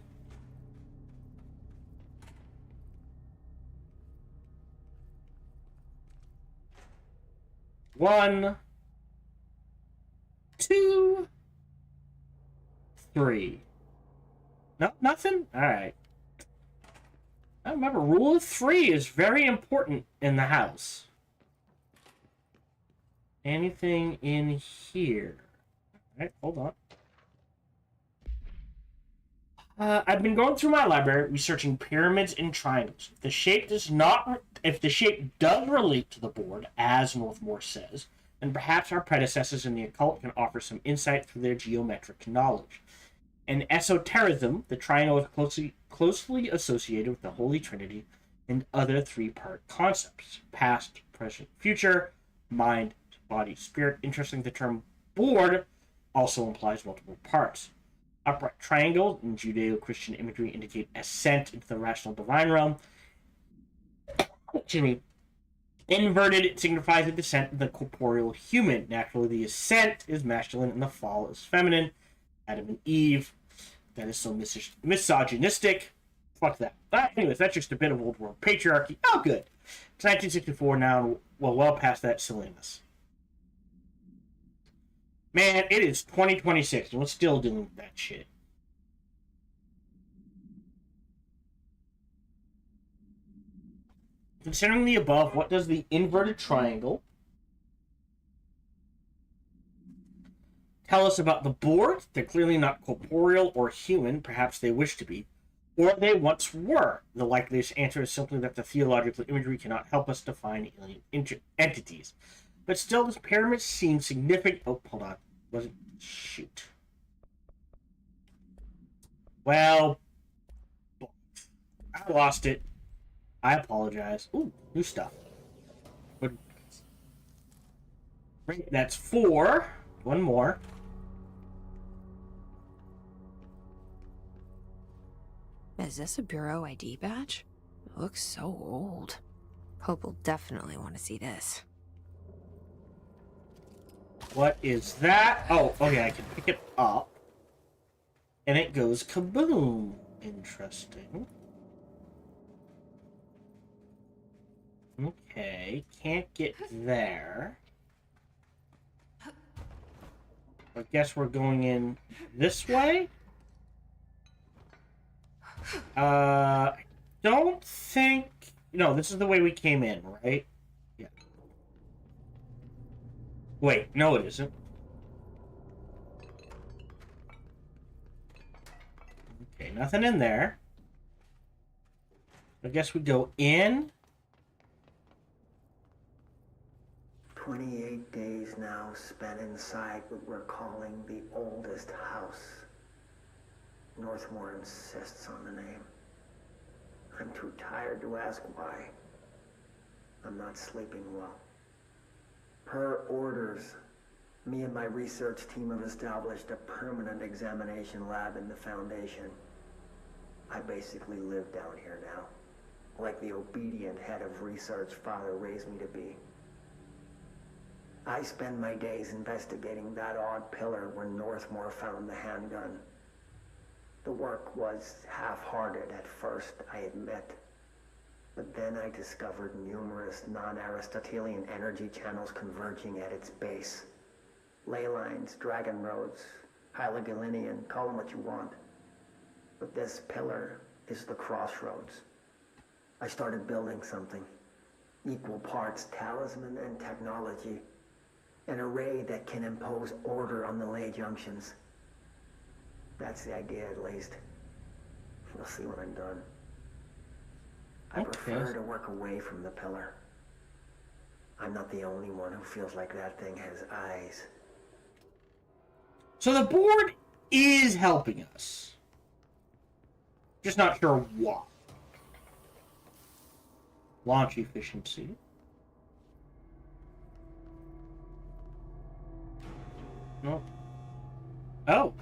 S2: One, two, three. No, nothing? Alright. I remember, rule of 3 is very important in the house. Anything in here? Alright, hold on. I've been going through my library researching pyramids and triangles. If the shape does relate to the board, as Northmore says, then perhaps our predecessors in the occult can offer some insight through their geometric knowledge. In esotericism, the triangle is closely associated with the Holy Trinity and other three-part concepts: past, present, future, mind, body, spirit. Interesting, the term board also implies multiple parts. Upright triangles in Judeo-Christian imagery indicate ascent into the rational divine realm. Excuse me. Inverted, it signifies a descent of the corporeal human. Naturally, the ascent is masculine and the fall is feminine. Adam and Eve. That is so misogynistic. Fuck that. Anyways, that's just a bit of old world patriarchy. Oh, good. It's 1964 now, well past that silliness. Man, it is 2026 and we're still doing that shit. Considering the above, what does the inverted triangle tell us about the board? They're clearly not corporeal or human. Perhaps they wish to be. Or they once were. The likeliest answer is simply that the theological imagery cannot help us define alien entities. But still, this pyramid seems significant. Oh, hold on. Wasn't. Shoot. Well, I lost it. I apologize. Ooh, new stuff. But that's 4. One more.
S3: Is this a Bureau ID badge? It looks so old. Hope will definitely want to see this.
S2: What is that? Oh, okay, I can pick it up. And it goes kaboom. Interesting. Okay, can't get there. I guess we're going in this way? I don't think... No, this is the way we came in, right? Yeah. Wait, no it isn't. Okay, nothing in there. I guess we go in.
S4: 28 days now spent inside what we're calling the oldest house. Northmore insists on the name. I'm too tired to ask why. I'm not sleeping well. Per orders, me and my research team have established a permanent examination lab in the Foundation. I basically live down here now, like the obedient head of research Father raised me to be. I spend my days investigating that odd pillar where Northmore found the handgun. The work was half-hearted at first, I admit. But then I discovered numerous non-Aristotelian energy channels converging at its base. Ley lines, dragon roads, Hylogalinian, call them what you want. But this pillar is the crossroads. I started building something. Equal parts talisman and technology. An array that can impose order on the ley junctions. That's the idea, at least. We'll see when I'm done. I prefer to work away from the pillar. I'm not the only one who feels like that thing has eyes.
S2: So the board is helping us. Just not sure what. Launch efficiency. No. Oh.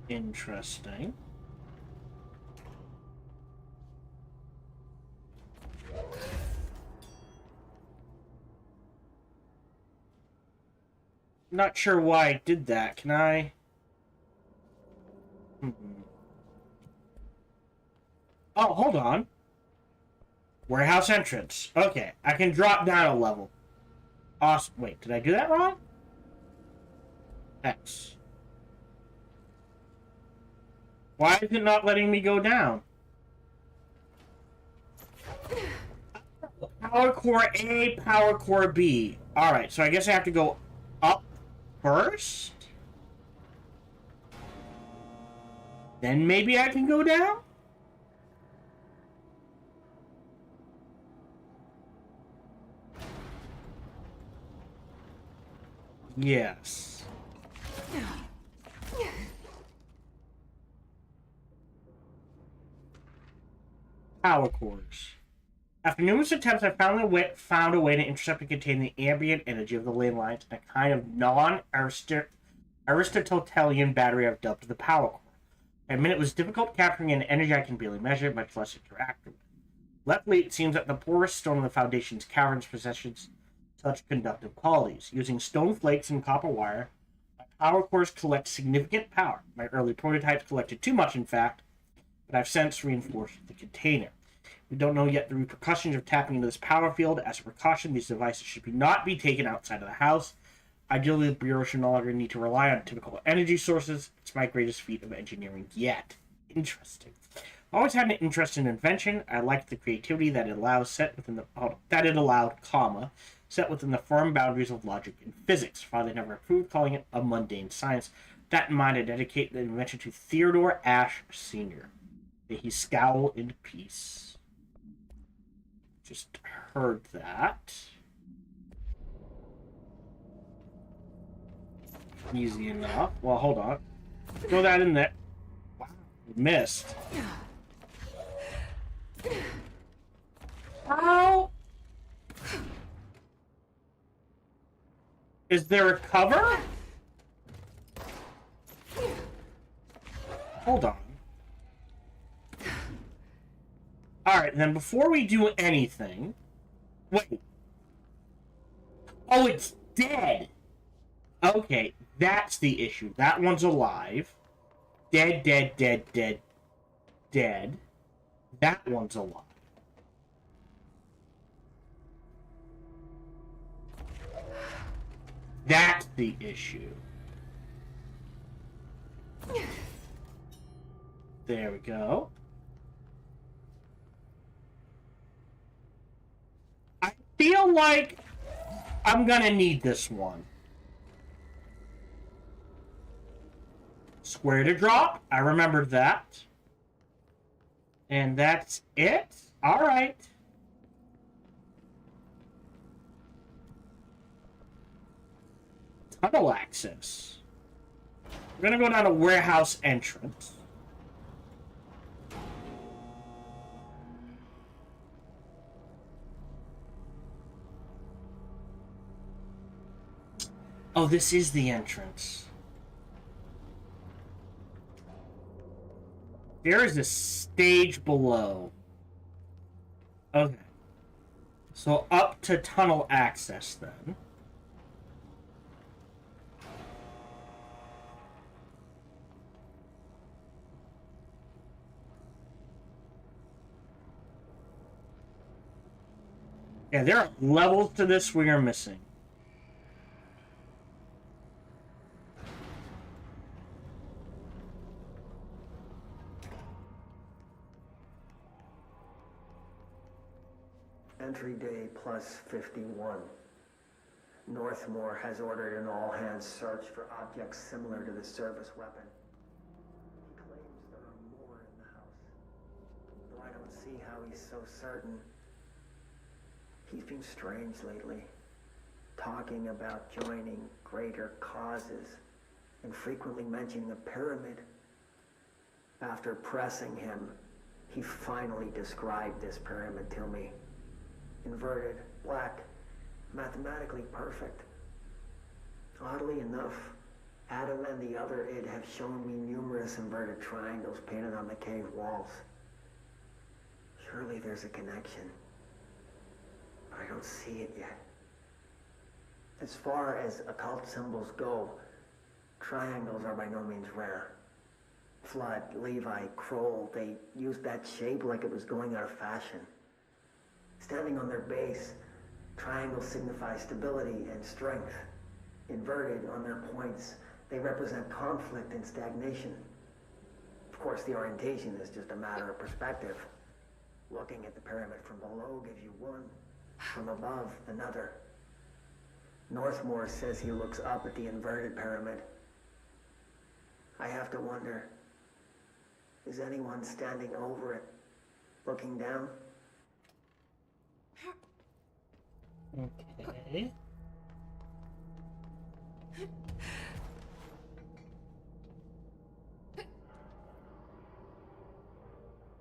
S2: Interesting. Not sure why I did that. Can I? Oh, hold on. Warehouse entrance. Okay, I can drop down a level. Awesome. Wait, did I do that wrong? X. Why is it not letting me go down? Power core A, power core B. Alright, so I guess I have to go up first? Then maybe I can go down? Yes. Power cores. After numerous attempts, I found a way to intercept and contain the ambient energy of the ley lines in a kind of non-Aristotelian battery I've dubbed the power core. I admit it was difficult capturing an energy I can barely measure, much less interact with. Luckily, it seems that the porous stone of the Foundation's caverns possesses such conductive qualities. Using stone flakes and copper wire, my power cores collect significant power. My early prototypes collected too much, in fact, but I've since reinforced the container. We don't know yet the repercussions of tapping into this power field. As a precaution, these devices should not be taken outside of the house. Ideally, the Bureau should no longer need to rely on typical energy sources. It's my greatest feat of engineering yet. Interesting. I've always had an interest in invention. I liked the creativity that it allowed, set within the firm boundaries of logic and physics. Father never approved calling it a mundane science. With that in mind, I dedicate the invention to Theodore Ashe Sr. May he scowl in peace. Just heard that. Easy enough. Well, hold on. Throw that in there. Wow, missed. How? Is there a cover? Hold on. Alright, then before we do anything... Wait. Oh, it's dead! Okay, that's the issue. That one's alive. Dead, dead, dead, dead, dead. That one's alive. That's the issue. There we go. I feel like I'm gonna need this one. Square to drop. I remembered that. And that's it? Alright. Tunnel access. We're gonna go down a warehouse entrance. Oh, this is the entrance. There is a stage below. Okay. So up to tunnel access then. Yeah, there are levels to this we are missing.
S4: Entry day plus 51. Northmore has ordered an all-hands search for objects similar to the service weapon. He claims there are more in the house, though I don't see how he's so certain. He's been strange lately, talking about joining greater causes and frequently mentioning a pyramid. After pressing him, he finally described this pyramid to me. Inverted, black, mathematically perfect. Oddly enough, Adam and the other id have shown me numerous inverted triangles painted on the cave walls. Surely there's a connection, but I don't see it yet. As far as occult symbols go, triangles are by no means rare. Flood, Levi, Kroll, they used that shape like it was going out of fashion. Standing on their base, triangles signify stability and strength. Inverted on their points, they represent conflict and stagnation. Of course, the orientation is just a matter of perspective. Looking at the pyramid from below gives you one, from above another. Northmore says he looks up at the inverted pyramid. I have to wonder, is anyone standing over it, looking down?
S2: Okay.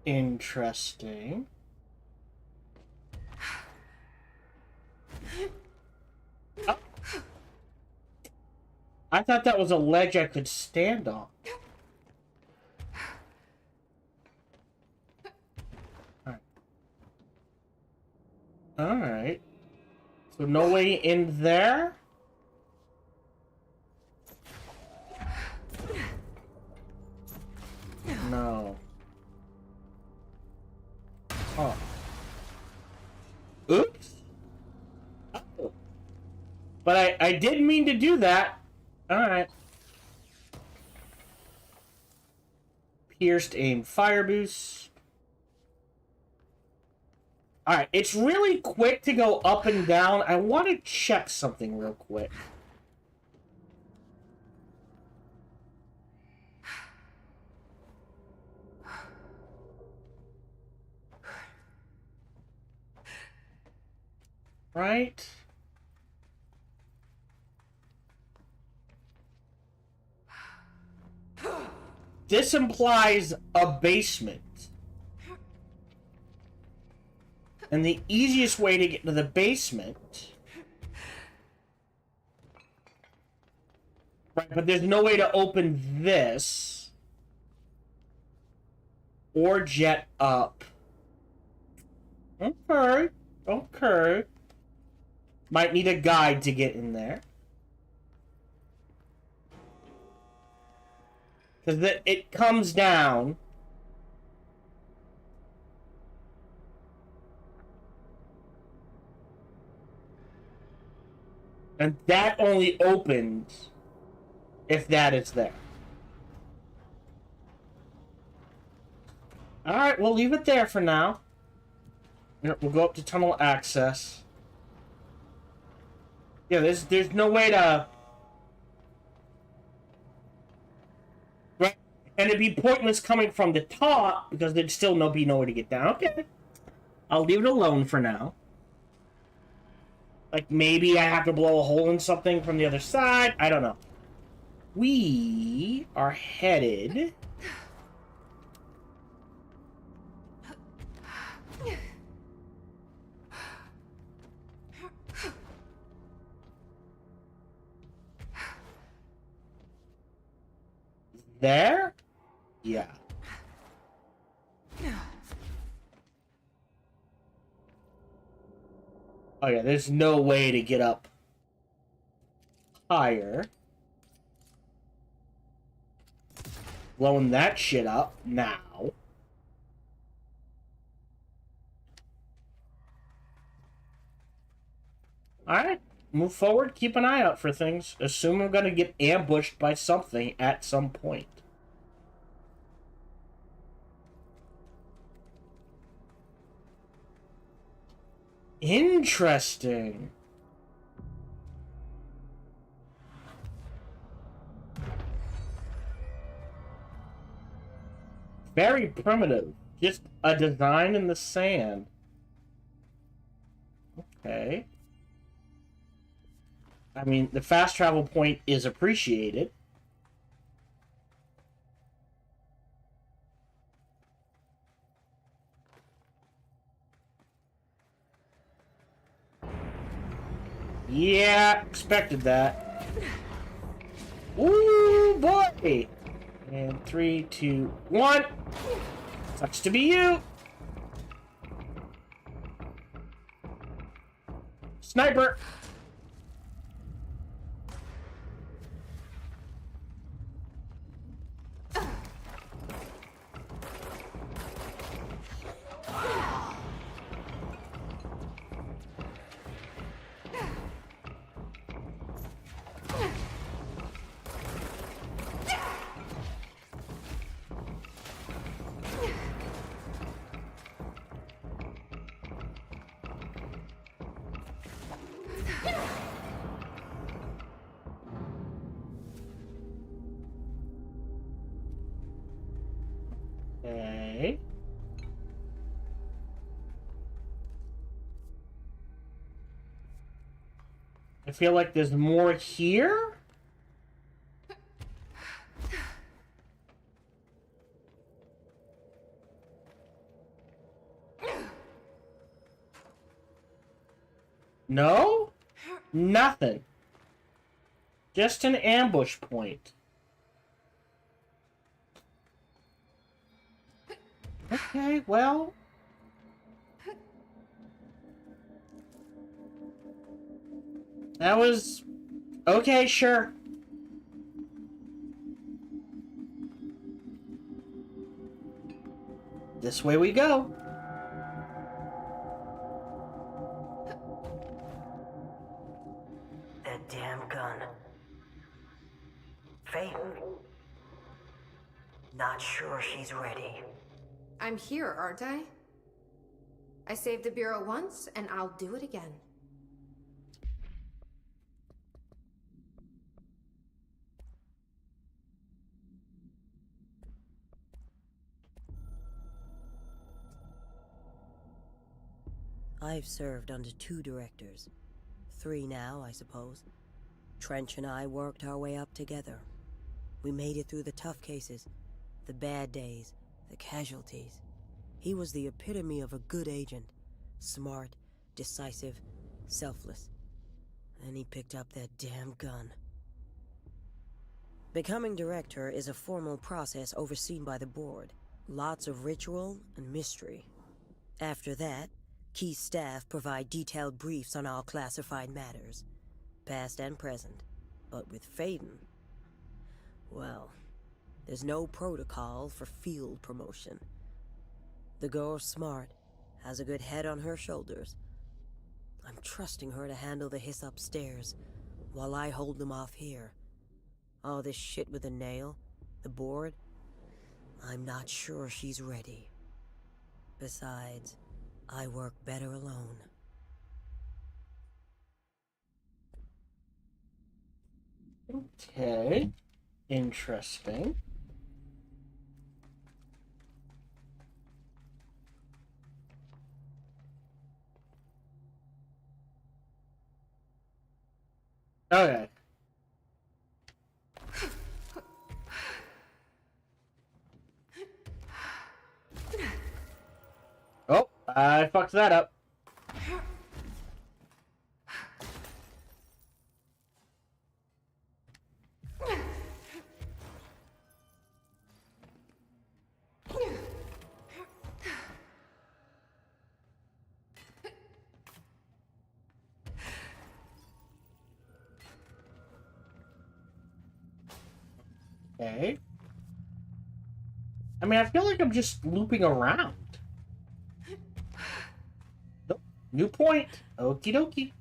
S2: Interesting. Oh. I thought that was a ledge I could stand on. Alright. So no way in there? No. Oh. Oops. Oh. But I didn't mean to do that. Alright. Pierced aim fire boost. Alright, it's really quick to go up and down. I want to check something real quick. Right? This implies a basement. And the easiest way to get to the basement... Right, but there's no way to open this. Or jet up. Okay. Okay. Might need a guide to get in there. Because it comes down. And that only opens if that is there. Alright, we'll leave it there for now. We'll go up to tunnel access. Yeah, there's no way to... Right? And it'd be pointless coming from the top, because there'd still be no way to get down. Okay. I'll leave it alone for now. Like, maybe I have to blow a hole in something from the other side. I don't know. We are headed... There? Yeah. Oh yeah, there's no way to get up higher. Blowing that shit up now. Alright, move forward, keep an eye out for things. Assume I'm gonna get ambushed by something at some point. Interesting. Very primitive. Just a design in the sand. Okay. I mean, the fast travel point is appreciated. Yeah, expected that. Ooh, boy! And 3, 2, 1. Sucks to be you. Sniper! Okay. I feel like there's more here. No? Nothing. Just an ambush point. Okay, well... That was... Okay, sure. This way we go.
S5: That damn gun. Phaeton. Not sure she's ready.
S3: I'm here, aren't I? I saved the Bureau once, and I'll do it again.
S5: I've served under 2 directors. 3 now, I suppose. Trench and I worked our way up together. We made it through the tough cases, the bad days, the casualties. He was the epitome of a good agent. Smart, decisive, selfless. And he picked up that damn gun. Becoming director is a formal process overseen by the board. Lots of ritual and mystery. After that, key staff provide detailed briefs on all classified matters, past and present. But with Phaeton, well, there's no protocol for field promotion. The girl's smart, has a good head on her shoulders. I'm trusting her to handle the hiss upstairs, while I hold them off here. All this shit with the nail, the board, I'm not sure she's ready. Besides, I work better alone.
S2: Okay. Interesting. Okay. Oh, I fucked that up. Okay. I mean, I feel like I'm just looping around. Nope. New point. Okie dokie.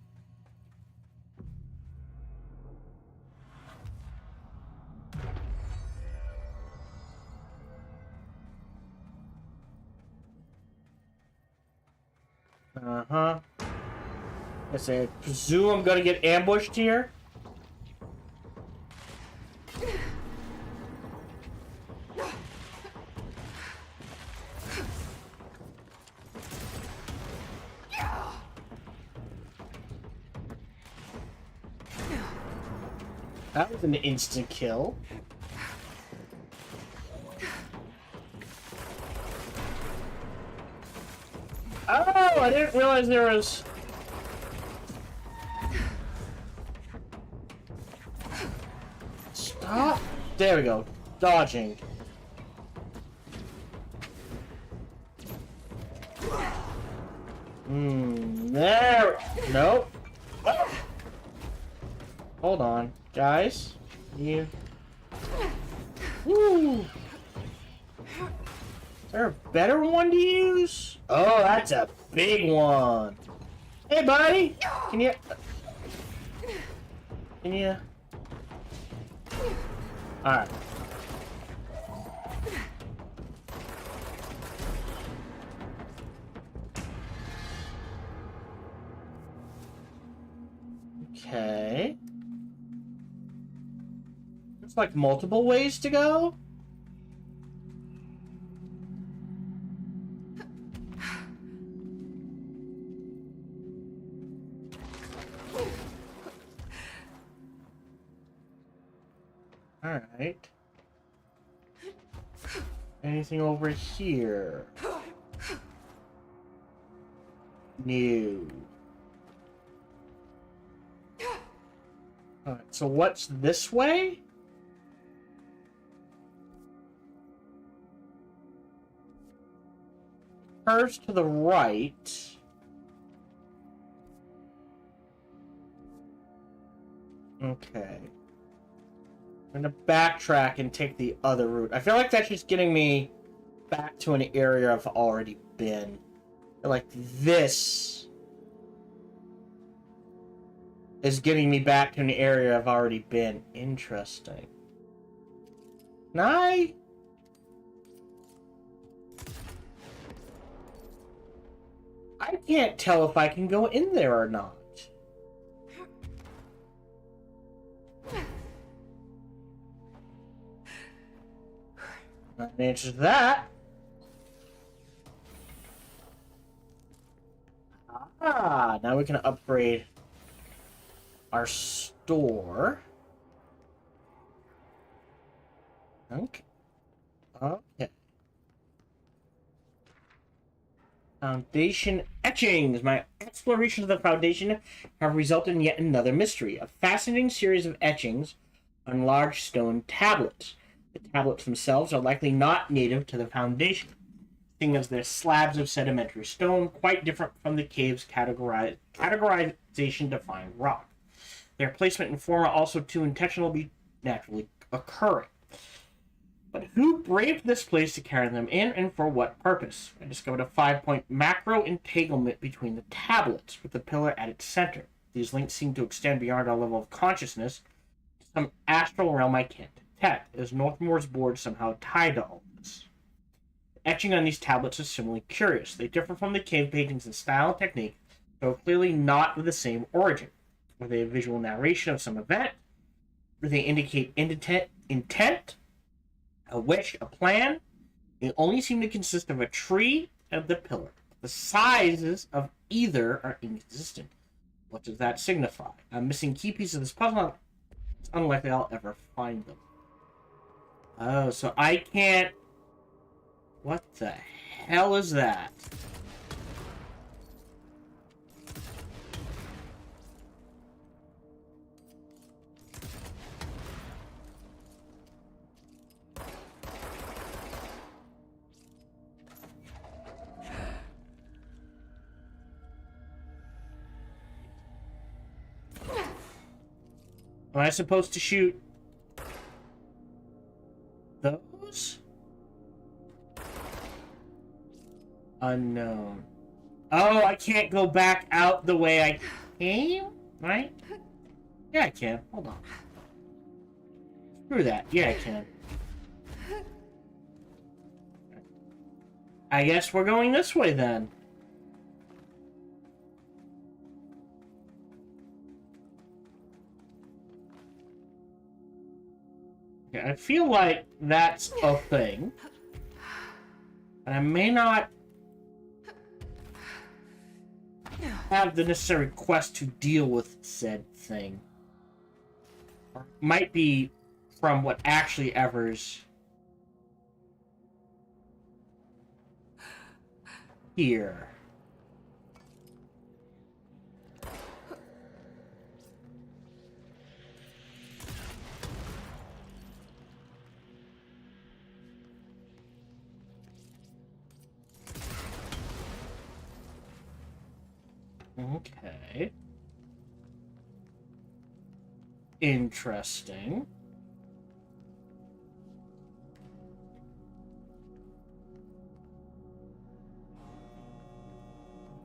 S2: Uh-huh. I presume I'm gonna get ambushed here. That was an instant kill. Oh, I didn't realize there was... Stop. There we go. Dodging. There. Nope. Hold on, guys. You. Woo. Is there a better one to use? Oh, that's a big one. Hey, buddy. Can you? All right. Okay. There's like multiple ways to go. All right. Anything over here? No. Alright, so what's this way? Curves to the right. Okay. I'm gonna backtrack and take the other route. I feel like that's just getting me back to an area I've already been. Like this is getting me back to an area I've already been. Interesting. I can't tell if I can go in there or not. That answers that. Ah, now we can upgrade our store. Okay. Okay. Foundation etchings. My explorations of the Foundation have resulted in yet another mystery. A fascinating series of etchings on large stone tablets. The tablets themselves are likely not native to the Foundation, seeing as they're slabs of sedimentary stone, quite different from the cave's categorization-defined rock. Their placement and form are also too intentionally naturally occurring. But who braved this place to carry them in, and for what purpose? I discovered a 5-point macro entanglement between the tablets, with the pillar at its center. These links seem to extend beyond our level of consciousness to some astral realm I can't detect. Is Northmore's board somehow tied to all this? The etching on these tablets is similarly curious. They differ from the cave paintings in style and technique, though clearly not of the same origin. Are they a visual narration of some event? Do they indicate intent? A wish? A plan? They only seem to consist of a tree and the pillar. The sizes of either are inconsistent. What does that signify? I'm missing key pieces of this puzzle. It's unlikely I'll ever find them. Oh, so I can't... What the hell is that? Am I supposed to shoot those? Unknown. Oh, I can't go back out the way I came? Right? Yeah, I can. Hold on. Screw that. Yeah, I can. I guess we're going this way then. Yeah, I feel like that's a thing. And I may not have the necessary quest to deal with said thing. Or might be from what actually ever's here. Okay. Interesting.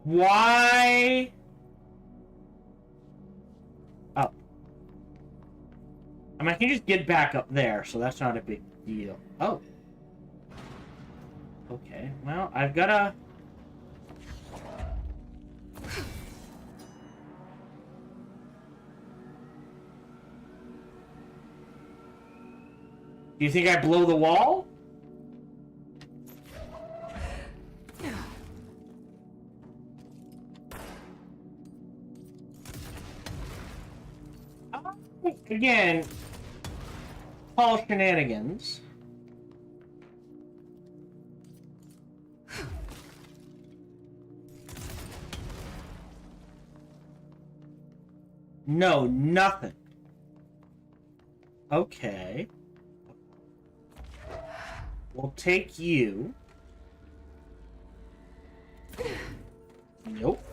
S2: Why? Oh. I mean, I can just get back up there, so that's not a big deal. Oh. Okay, well, I've gotta... Do you think I blow the wall? Again, all shenanigans. No, nothing. Okay. We'll take you. Nope.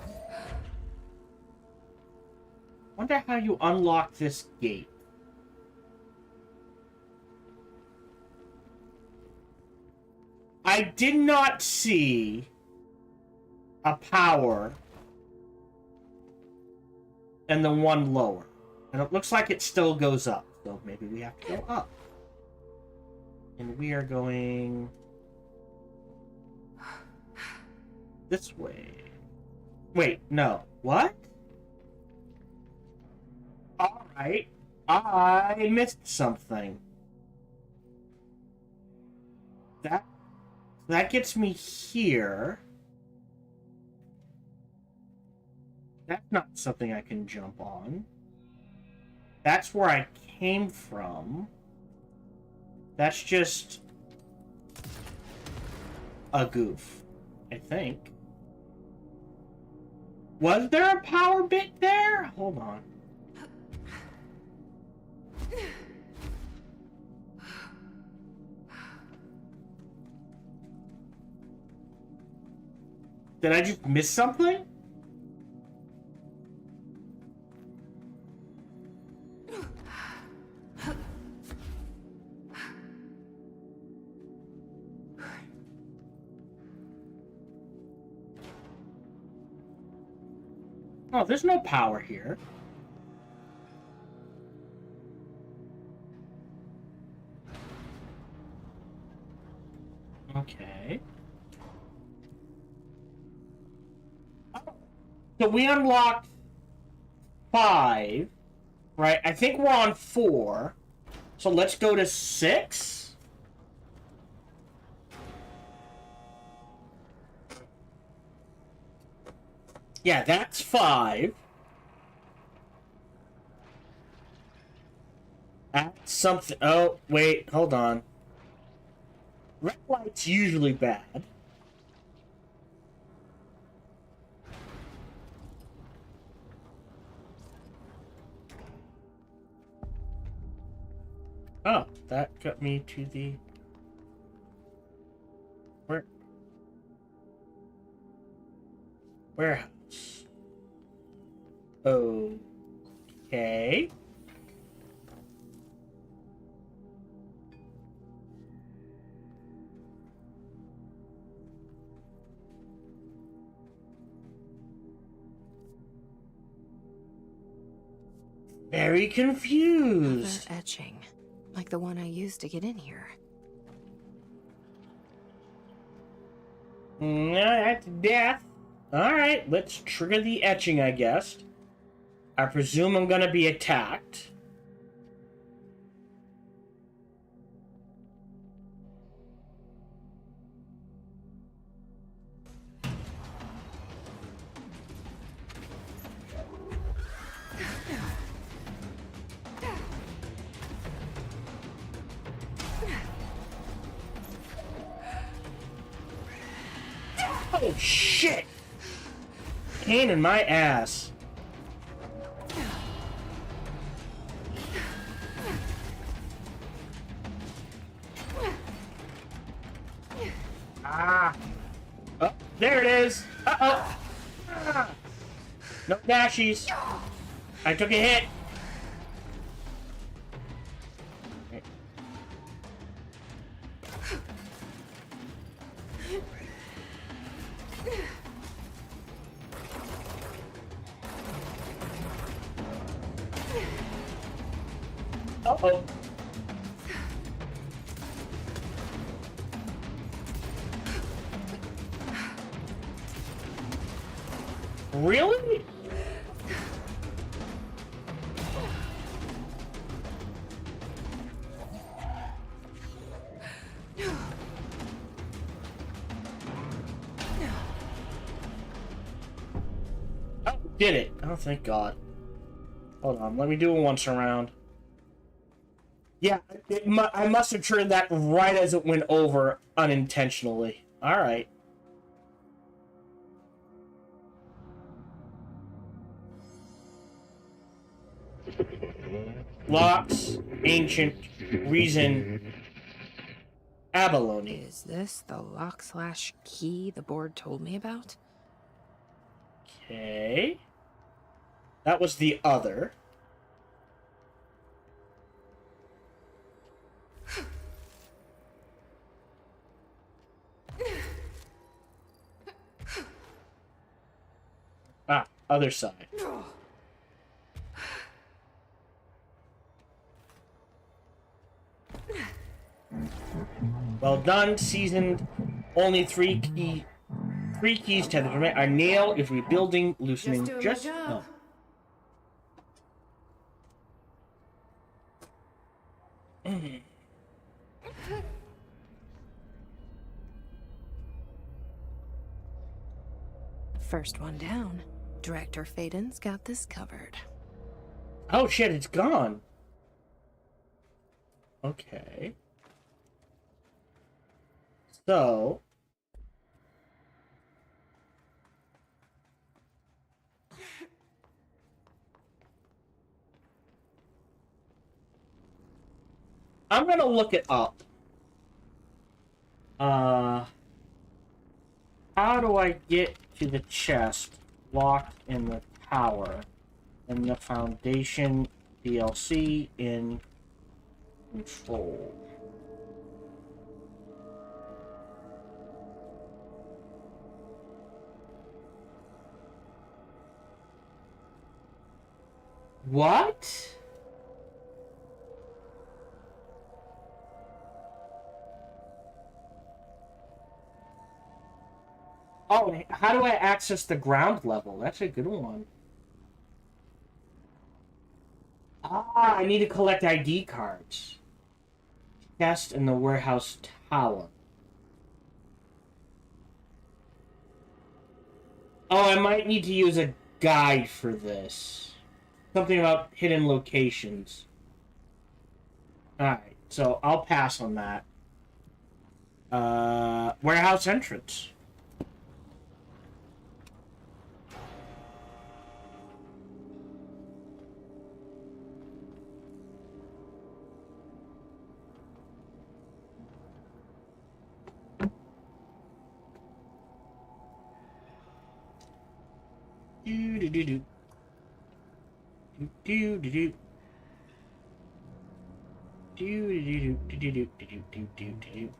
S2: Wonder how you unlock this gate. I did not see a power and the one lower. And it looks like it still goes up. So maybe we have to go up. And we are going this way. Wait, no. What? Alright. I missed something. That gets me here. That's not something I can jump on. That's where I came from. That's just a goof, I think. Was there a power bit there? Hold on. Did I just miss something? Oh, there's no power here. Okay. So we unlocked 5, right? I think we're on 4. So let's go to 6. Yeah, that's 5. That's something. Oh, wait, hold on. Red light's usually bad. Oh, that got me to the... Warehouse. Okay. Very confused.
S3: Another etching, like the one I used to get in here.
S2: No, that's death. Alright, let's trigger the etching, I guess. I presume I'm gonna be attacked. Oh, shit! Pain in my ass. Ah. Oh, there it is. Uh-oh. Ah. No dashies. I took a hit. Uh-oh. Really? Oh, did it. Oh, thank God. Hold on, let me do it once around. Yeah, I must have turned that right as it went over unintentionally. Alright. Locks, ancient, reason, abalone.
S3: Is this the lock/key the board told me about?
S2: Okay. That was the other. Ah, other side. Well done, seasoned. Only three keys to the domain. A nail is rebuilding, loosening.
S3: Just doing my job. First one down. Director Faden's got this covered.
S2: Oh shit, it's gone. Okay. So. I'm gonna look it up. How do I get to the chest locked in the tower and the Foundation DLC in control? What? Oh, how do I access the ground level? That's a good one. Ah, I need to collect ID cards. Chest in the warehouse tower. Oh, I might need to use a guide for this. Something about hidden locations. Alright, so I'll pass on that. Warehouse entrance. Do do do do. Do do do. Do do do do do do do do do do.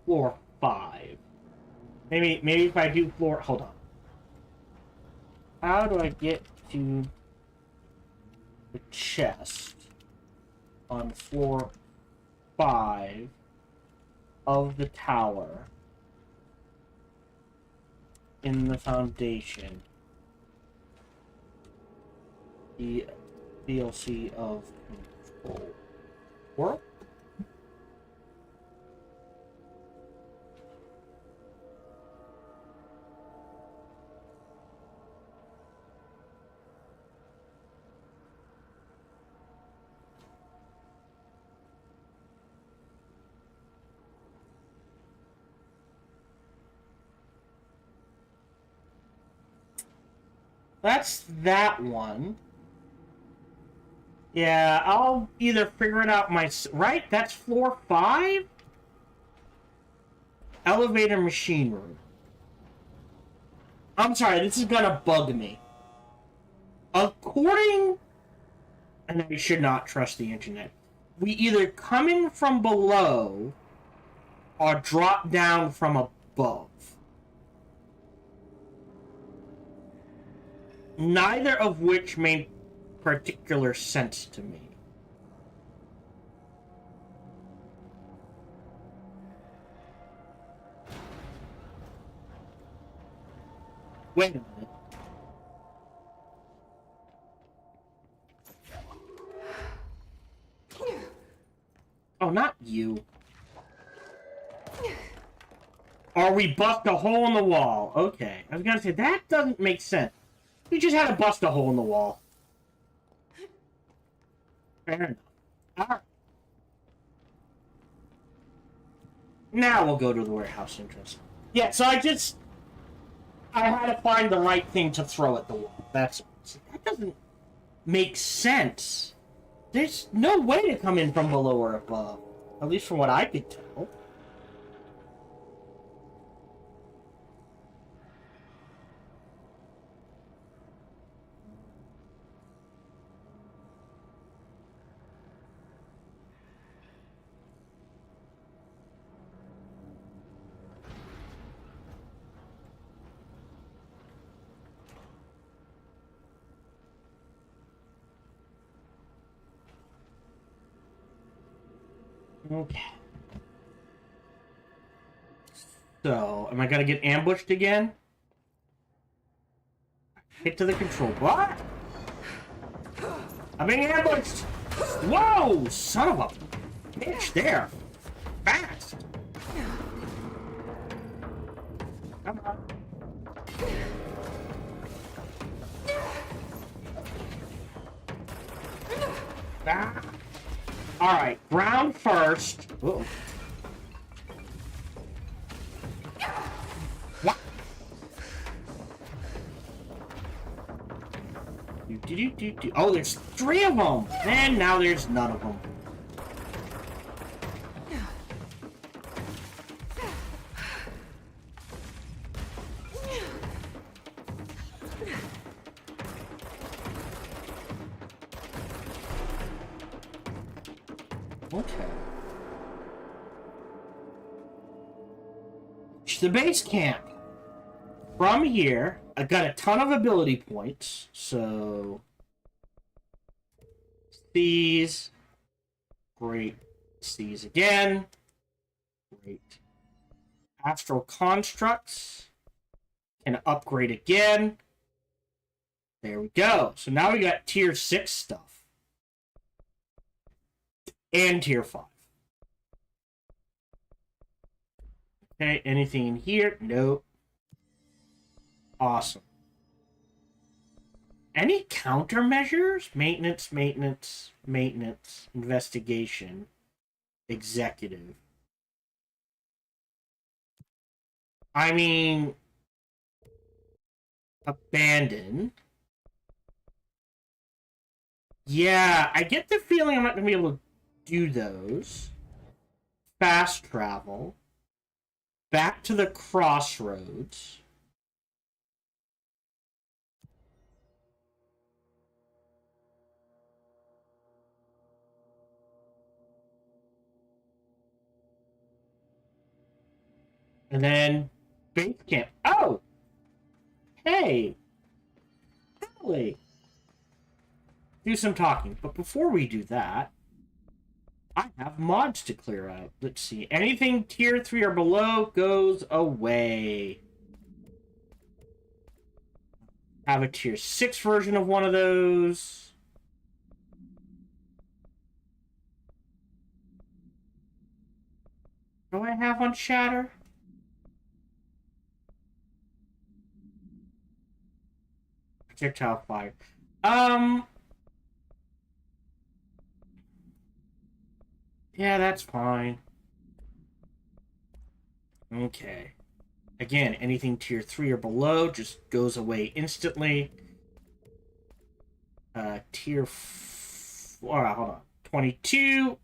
S2: Floor 5. Maybe if I do floor. Hold on. How do I get to the chest on floor 5 of the tower in the Foundation? The DLC of Control. World? that's that one. Yeah, I'll either figure it out right? That's floor 5? Elevator machine room. I'm sorry, this is gonna bug me. According... And I should not trust the internet. We either come in from below or drop down from above. Neither of which made particular sense to me. Wait a minute. Oh, not you. Or we bust a hole in the wall. Okay. I was gonna say, that doesn't make sense. We just had to bust a hole in the wall. Fair enough. Alright. Now we'll go to the warehouse entrance. Yeah, so I had to find the right thing to throw at the wall. That doesn't make sense. There's no way to come in from below or above. At least from what I could tell. Okay. So, am I gonna get ambushed again? Hit to the control. What? I'm being ambushed! Whoa! Son of a bitch there! Fast! Come on. Ah. Alright, ground first. Uh-oh. What? Oh, there's 3 of them! And now there's none of them. Okay. It's the base camp. From here, I've got a ton of ability points, so... These. Great. These again. Great. Astral constructs. Can upgrade again. There we go. So now we got tier 6 stuff. And tier 5. Okay, anything in here? Nope. Awesome. Any countermeasures? Maintenance, maintenance, maintenance, investigation, executive. I mean, abandon. Yeah, I get the feeling I'm not going to be able to do those. Fast travel. Back to the crossroads. And then base camp. Oh! Hey! Ellie! Do some talking. But before we do that, I have mods to clear out. Let's see. Anything tier 3 or below goes away. Have a tier 6 version of one of those. What do I have on Shatter? Projectile fire. Yeah, that's fine. Okay. Again, anything tier 3 or below just goes away instantly. Hold on. 22.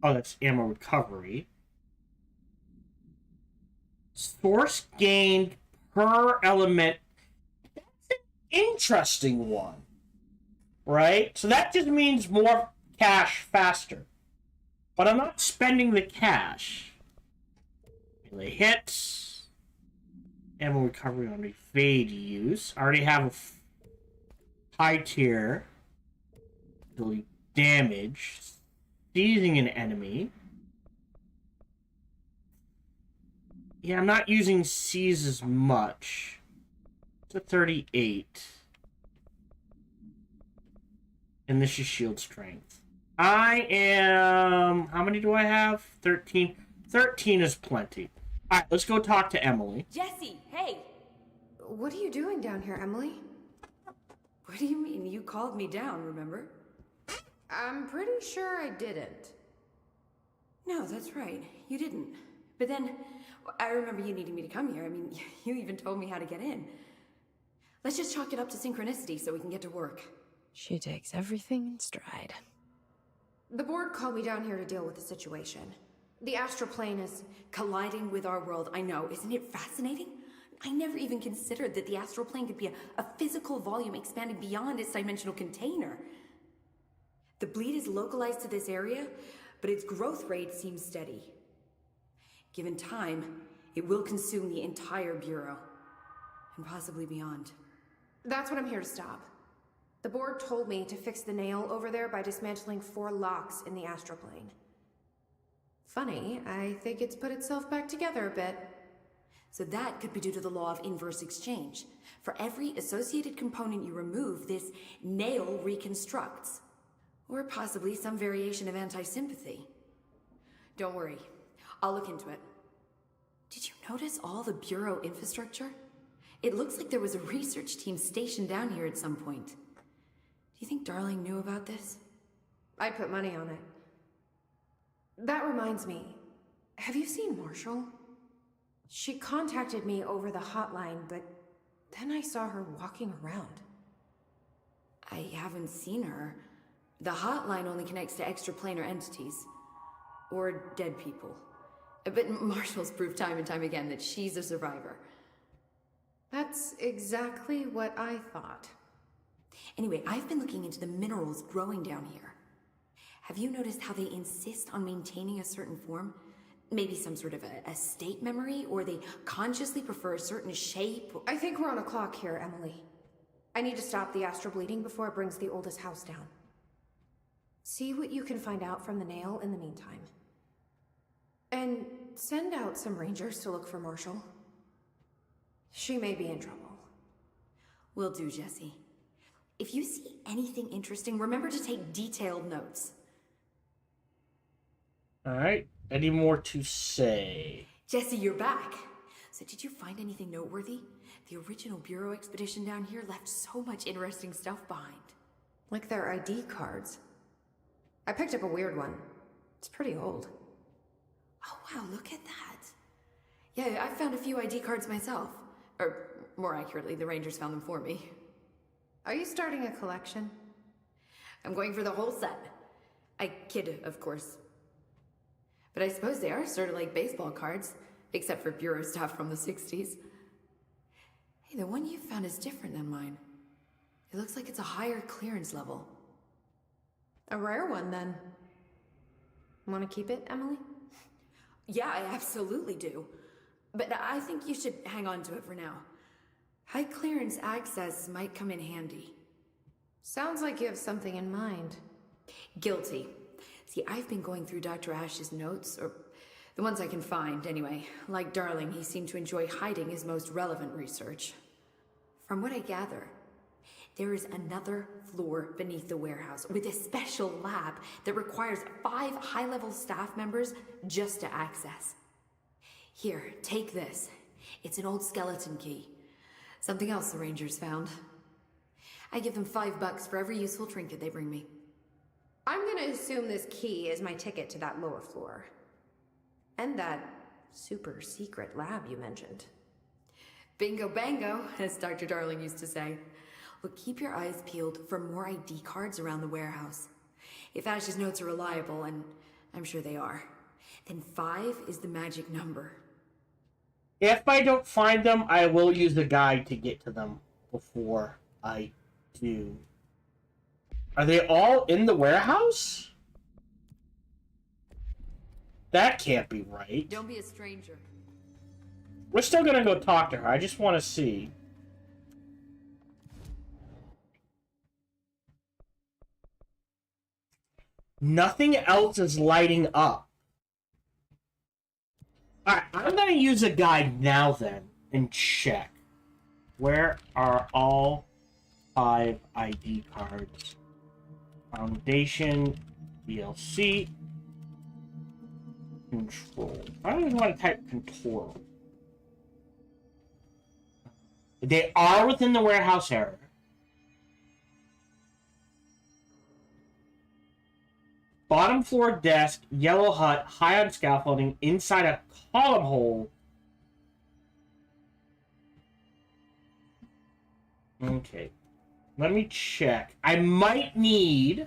S2: Oh, that's ammo recovery. Source gained per element. That's an interesting one. Right? So that just means more cash faster. But I'm not spending the cash. Melee hits. Ammo recovery on evade use. I already have a high tier. Delete damage. Seizing an enemy. Yeah, I'm not using seize as much. It's a 38. And this is shield strength. I am... How many do I have? 13. 13 is plenty. Alright, let's go talk to Emily.
S6: Jesse, hey!
S3: What are you doing down here, Emily?
S6: What do you mean? You called me down, remember?
S3: I'm pretty sure I didn't.
S6: No, that's right. You didn't. But then, I remember you needing me to come here. I mean, you even told me how to get in. Let's just chalk it up to synchronicity so we can get to work.
S3: She takes everything in stride. The board called me down here to deal with the situation. The astral plane is
S6: Colliding with our world, I know. Isn't it fascinating? I never even considered that the astral plane could be a physical volume expanding beyond its dimensional container. The bleed is localized to this area, but its growth rate seems steady. Given time, it will consume the entire Bureau, and possibly beyond.
S3: That's what I'm here to stop. The board told me to fix the nail over there by dismantling 4 locks in the astral plane. Funny, I think it's put itself back together a bit.
S6: So that could be due to the law of inverse exchange. For every associated component you remove, this nail reconstructs. Or possibly some variation of anti-sympathy. Don't worry, I'll look into it. Did you notice all the Bureau infrastructure? It looks like there was a research team stationed down here at some point. Do you think Darling knew about this?
S3: I'd put money on it. That reminds me, have you seen Marshall? She contacted me over the hotline, but then I saw her walking around.
S6: I haven't seen her. The hotline only connects to extraplanar entities. Or dead people. But Marshall's proved time and time again that she's a survivor.
S3: That's exactly what I thought.
S6: Anyway, I've been looking into the minerals growing down here. Have you noticed how they insist on maintaining a certain form? Maybe some sort of a state memory, or they consciously prefer a certain shape?
S3: I think we're on a clock here, Emily. I need to stop the astral bleeding before it brings the oldest house down. See what you can find out from the nail in the meantime. And send out some rangers to look for Marshall. She may be in trouble.
S6: Will do, Jesse. If you see anything interesting, remember to take detailed notes.
S2: Alright, any more to say?
S6: Jesse, you're back. So did you find anything noteworthy? The original Bureau expedition down here left so much interesting stuff behind.
S3: Like their ID cards. I picked up a weird one. It's pretty old.
S6: Oh wow, look at that. Yeah, I found a few ID cards myself. Or, more accurately, the Rangers found them for me.
S3: Are you starting a collection?
S6: I'm going for the whole set. I kid, of course. But I suppose they are sort of like baseball cards, except for Bureau stuff from the 60s. Hey, the one you found is different than mine. It looks like it's a higher clearance level.
S3: A rare one, then. Want to keep it, Emily?
S6: Yeah, I absolutely do. But I think you should hang on to it for now. High clearance access might come in handy.
S3: Sounds like you have something in mind.
S6: Guilty. See, I've been going through Dr. Ash's notes, or the ones I can find, anyway. Like Darling, he seemed to enjoy hiding his most relevant research. From what I gather, there is another floor beneath the warehouse with a special lab that requires 5 high-level staff members just to access. Here, take this. It's an old skeleton key. Something else the Rangers found. I give them $5 for every useful trinket they bring me.
S3: I'm gonna assume this key is my ticket to that lower floor. And that super secret lab you mentioned.
S6: Bingo bango, as Dr. Darling used to say. But keep your eyes peeled for more ID cards around the warehouse. If Ash's notes are reliable, and I'm sure they are, then 5 is the magic number.
S2: If I don't find them, I will use the guide to get to them before I do. Are they all in the warehouse? That can't be right.
S6: Don't be a stranger.
S2: We're still gonna go talk to her. I just want to see. Nothing else is lighting up. Alright, I'm gonna use a guide now then and check. Where are all 5 ID cards? Foundation, DLC, control. I don't even want to type control. They are within the warehouse area. Bottom floor desk, yellow hut, high on scaffolding, inside a column hole. Okay. Let me check. I might need...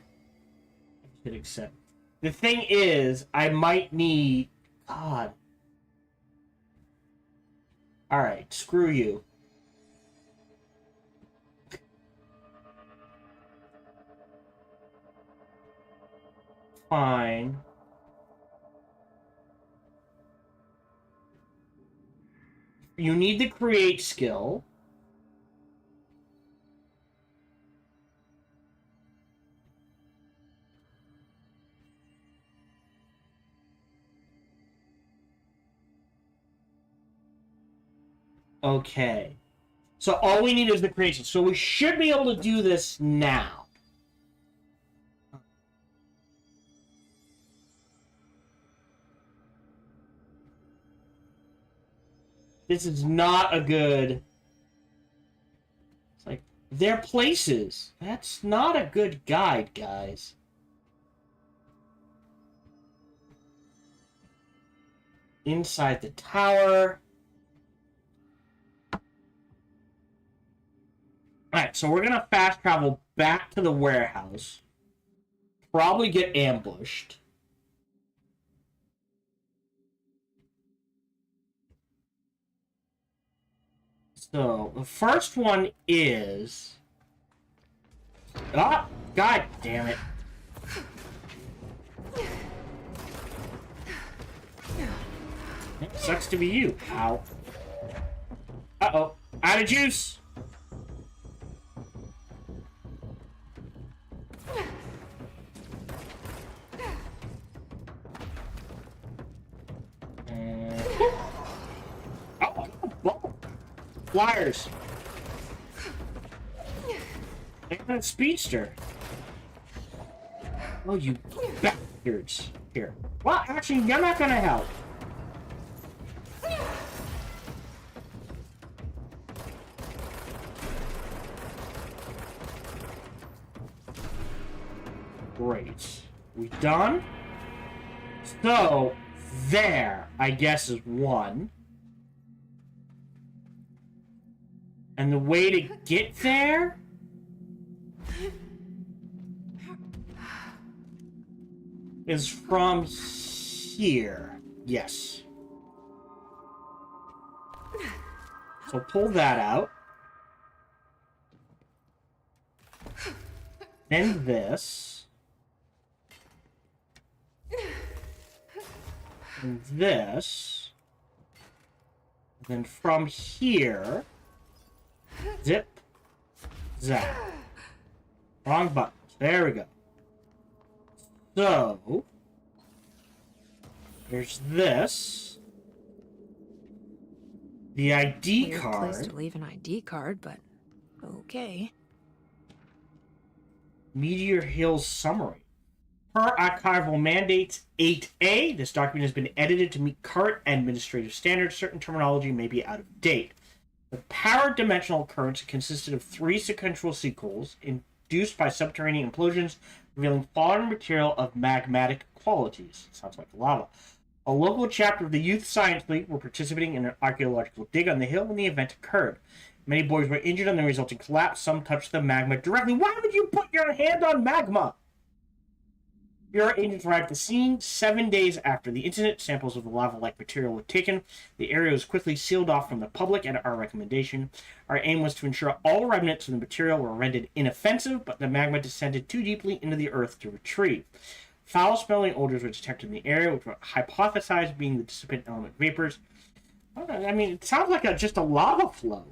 S2: Hit accept. The thing is, I might need... God. Alright, screw you. Fine. You need the create skill. Okay. So all we need is the creation. So we should be able to do this now. This is not a good... It's like, they're places. That's not a good guide, guys. Inside the tower. Alright, so we're gonna fast travel back to the warehouse. Probably get ambushed. So, the first one is... Ah! God damn it. It sucks to be you. Ow. Uh-oh. Out of juice! Flyers. And a speedster. Oh, you bastards. Here. Well, actually, you're not gonna help. Great. We done? So, there, I guess, is one. And the way to get there is from here. Yes. So pull that out. Then this. And this. Then from here. Zip. Zap. Wrong button. There we go. So, there's this. The ID
S3: Weird
S2: card.
S3: Place to leave an ID card, but okay.
S2: Meteor Hills Summary. Per archival mandates 8A, this document has been edited to meet current administrative standards. Certain terminology may be out of date. The power-dimensional occurrence consisted of 3 sequential sequels induced by subterranean implosions, revealing fallen material of magmatic qualities. Sounds like lava. A local chapter of the Youth Science League were participating in an archaeological dig on the hill when the event occurred. Many boys were injured on the resulting collapse. Some touched the magma directly. Why would you put your hand on magma? Bureau agents arrived at the scene 7 days after the incident. Samples of the lava-like material were taken. The area was quickly sealed off from the public at our recommendation. Our aim was to ensure all remnants of the material were rendered inoffensive, but the magma descended too deeply into the earth to retrieve. Foul-smelling odors were detected in the area, which were hypothesized being the dissipant element vapors. I mean, it sounds like just a lava flow.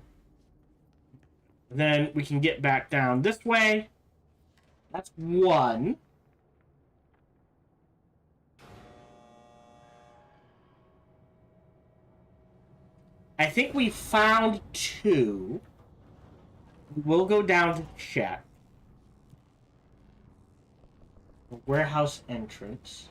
S2: Then we can get back down this way. That's one. I think we found two. We'll go down to check. The warehouse entrance.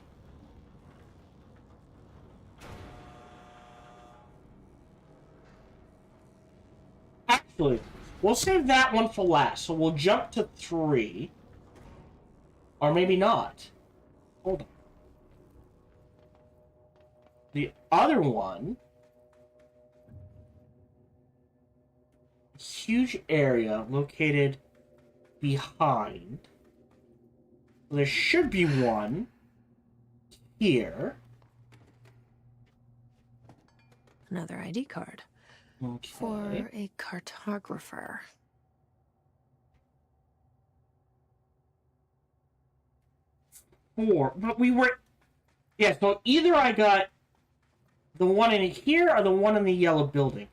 S2: Actually, we'll save that one for last. So we'll jump to 3. Or maybe not. Hold on. The other one... huge area located behind. There should be one here.
S3: Another ID card.
S2: Okay.
S3: For a cartographer.
S2: 4. But we were... yeah, so either I got the one in here or the one in the yellow building.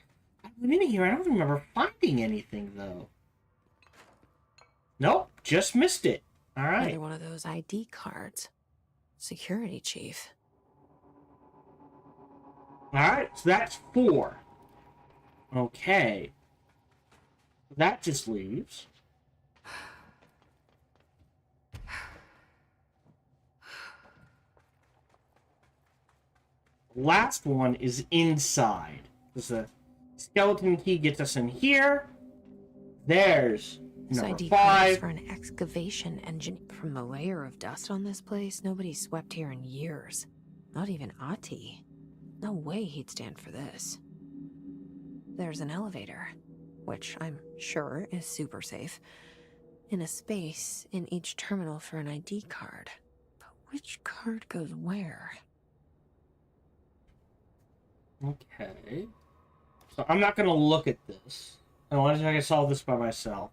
S2: I'm in here. I don't remember finding anything, though. Nope. Just missed it. All right.
S3: Another one of those ID cards. Security chief.
S2: All right. So that's 4. Okay. That just leaves... last one is inside. There's a skeleton key gets us in here. There's number
S3: ID
S2: 5.
S3: for an excavation engine. From the layer of dust on this place, nobody swept here in years. Not even Ati. No way he'd stand for this. There's an elevator, which I'm sure is super safe, in a space in each terminal for an ID card. But which card goes where?
S2: Okay. So I'm not going to look at this. Unless I can solve this by myself.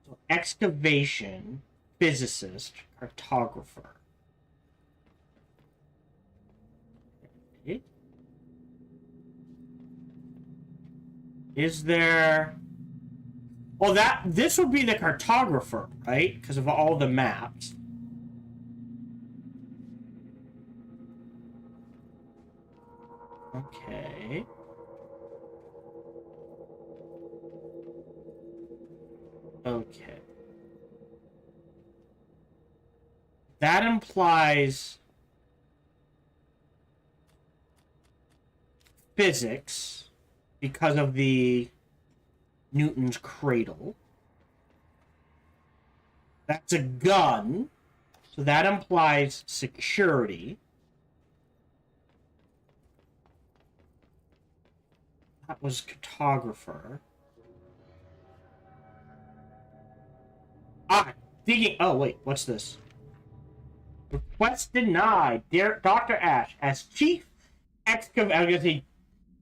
S2: So excavation, physicist, cartographer. Okay. Is there... well, this would be the cartographer, right? Because of all the maps. Okay. Okay. That implies physics because of the Newton's cradle. That's a gun, so that implies security. That was cartographer. Ah, digging. Oh, wait, what's this? Request denied. Dear Dr. Ash, as chief excavation... I was going to say,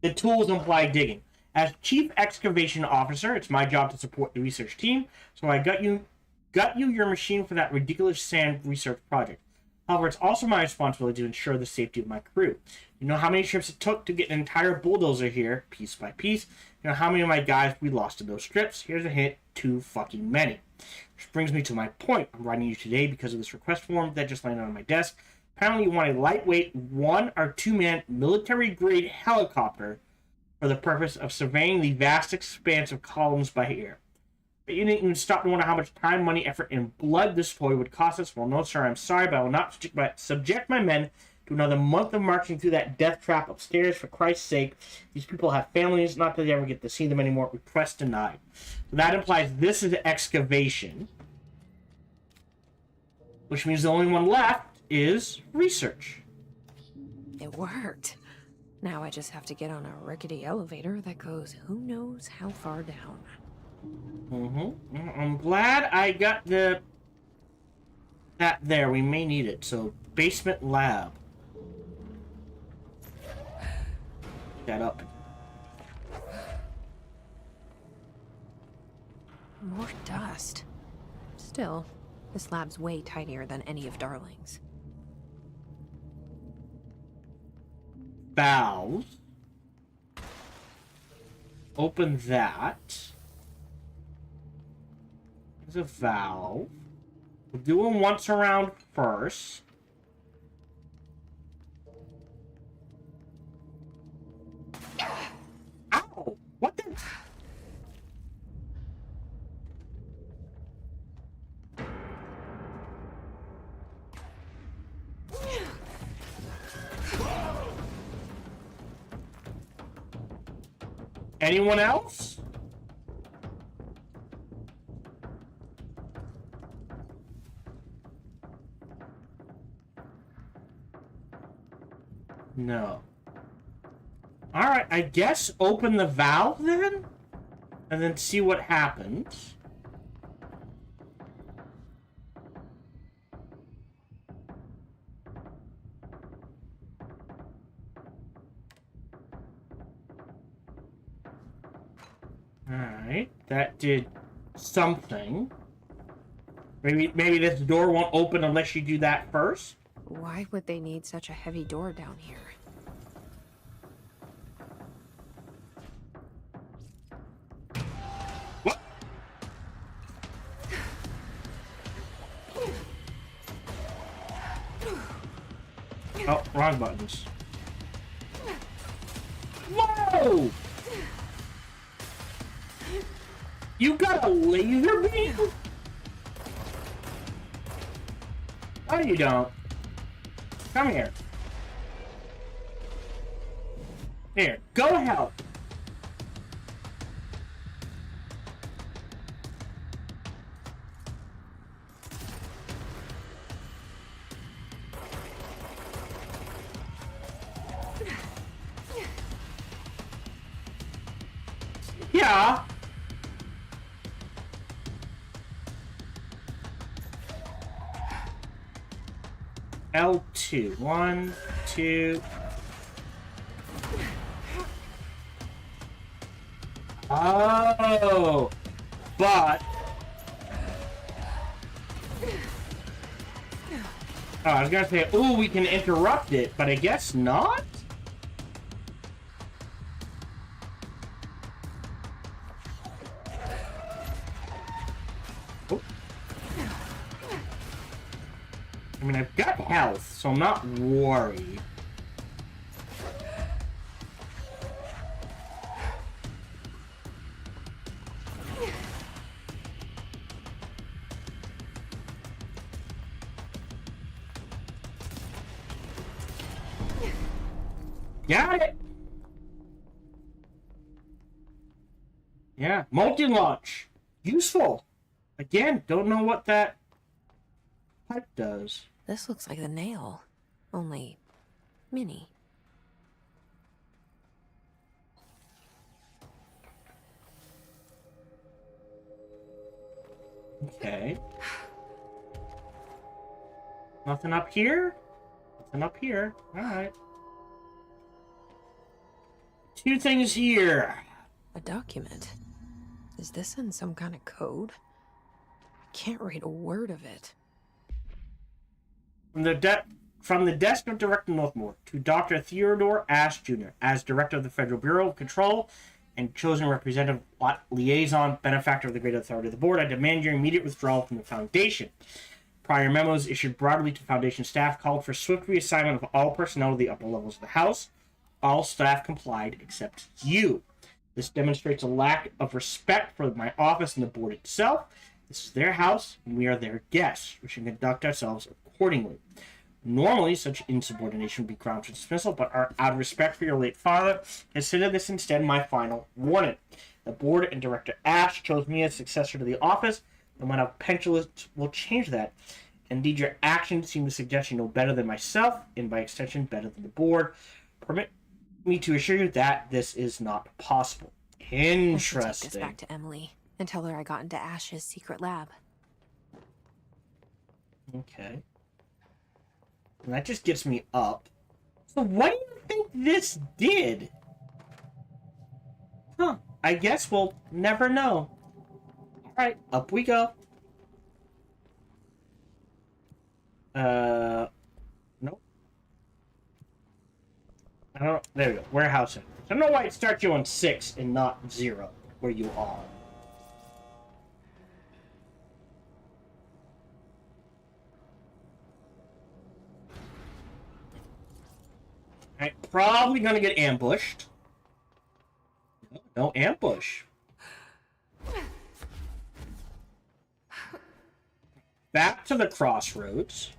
S2: the tools imply digging. As chief excavation officer, it's my job to support the research team, so I got you your machine for that ridiculous sand research project. However, it's also my responsibility to ensure the safety of my crew. You know how many trips it took to get an entire bulldozer here, piece by piece? You know how many of my guys we lost in those trips? Here's a hint, too fucking many. Which brings me to my point. I'm writing you today because of this request form that just landed on my desk. Apparently you want a lightweight 1 or 2-man military-grade helicopter for the purpose of surveying the vast expanse of columns by air. But you didn't even stop to wonder how much time, money, effort, and blood this toy would cost us. Well, no, sir, I'm sorry, but I will not subject my men to another month of marching through that death trap upstairs. For Christ's sake, these people have families, not that they ever get to see them anymore. Request denied. So that implies this is excavation, which means the only one left is research.
S3: It worked. Now I just have to get on a rickety elevator that goes who knows how far down.
S2: I'm glad I got that there. We may need it. So, basement lab. That up.
S3: More dust. Still, this lab's way tinier than any of Darling's.
S2: Valves. Open that. There's a valve. We'll do them once around first. Ow! What the? Anyone else? No. Alright, I guess open the valve then? And then see what happens. Alright, that did something. Maybe this door won't open unless you do that first?
S3: Why would they need such a heavy door down here?
S2: What? Oh, wrong buttons. Whoa! You got a laser beam? No, you don't. Come here. Here, go help. Yeah. L2. 1, 2. Oh, but I was gonna say, ooh, we can interrupt it, but I guess not. Oh. I mean, I've got health, so I'm not worried. Got it! Yeah, multi-launch. Useful. Again, don't know what that pipe does.
S3: This looks like the nail, only mini.
S2: Okay. Nothing up here? Nothing up here. Alright. Two things here.
S3: A document. Is this in some kind of code? I can't read a word of it.
S2: From the desk of Director Northmore to Dr. Theodore Ash Jr. as Director of the Federal Bureau of Control and chosen representative liaison benefactor of the great authority of the board, I demand your immediate withdrawal from the Foundation. Prior memos issued broadly to Foundation staff called for swift reassignment of all personnel to the upper levels of the House. All staff complied except you. This demonstrates a lack of respect for my office and the board itself. This is their house, and we are their guests. We should conduct ourselves accordingly. Normally, such insubordination would be grounds for dismissal, but out of respect for your late father, consider this instead my final warning. The board and Director Ash chose me as successor to the office. No matter how pendulous will change that. Indeed, your actions seem to suggest you know better than myself, and by extension, better than the board. Permit me to assure you that this is not possible.
S3: I should take this
S2: Interesting.
S3: back to Emily and tell her I got into Ash's secret lab.
S2: Okay. And that just gets me up. So what do you think this did? Huh. I guess we'll never know. Alright, up we go. Nope. I don't. There we go. Warehousing. I don't know why it starts you on 6 and not 0, where you are. Alright, probably gonna get ambushed. No ambush. Back to the crossroads.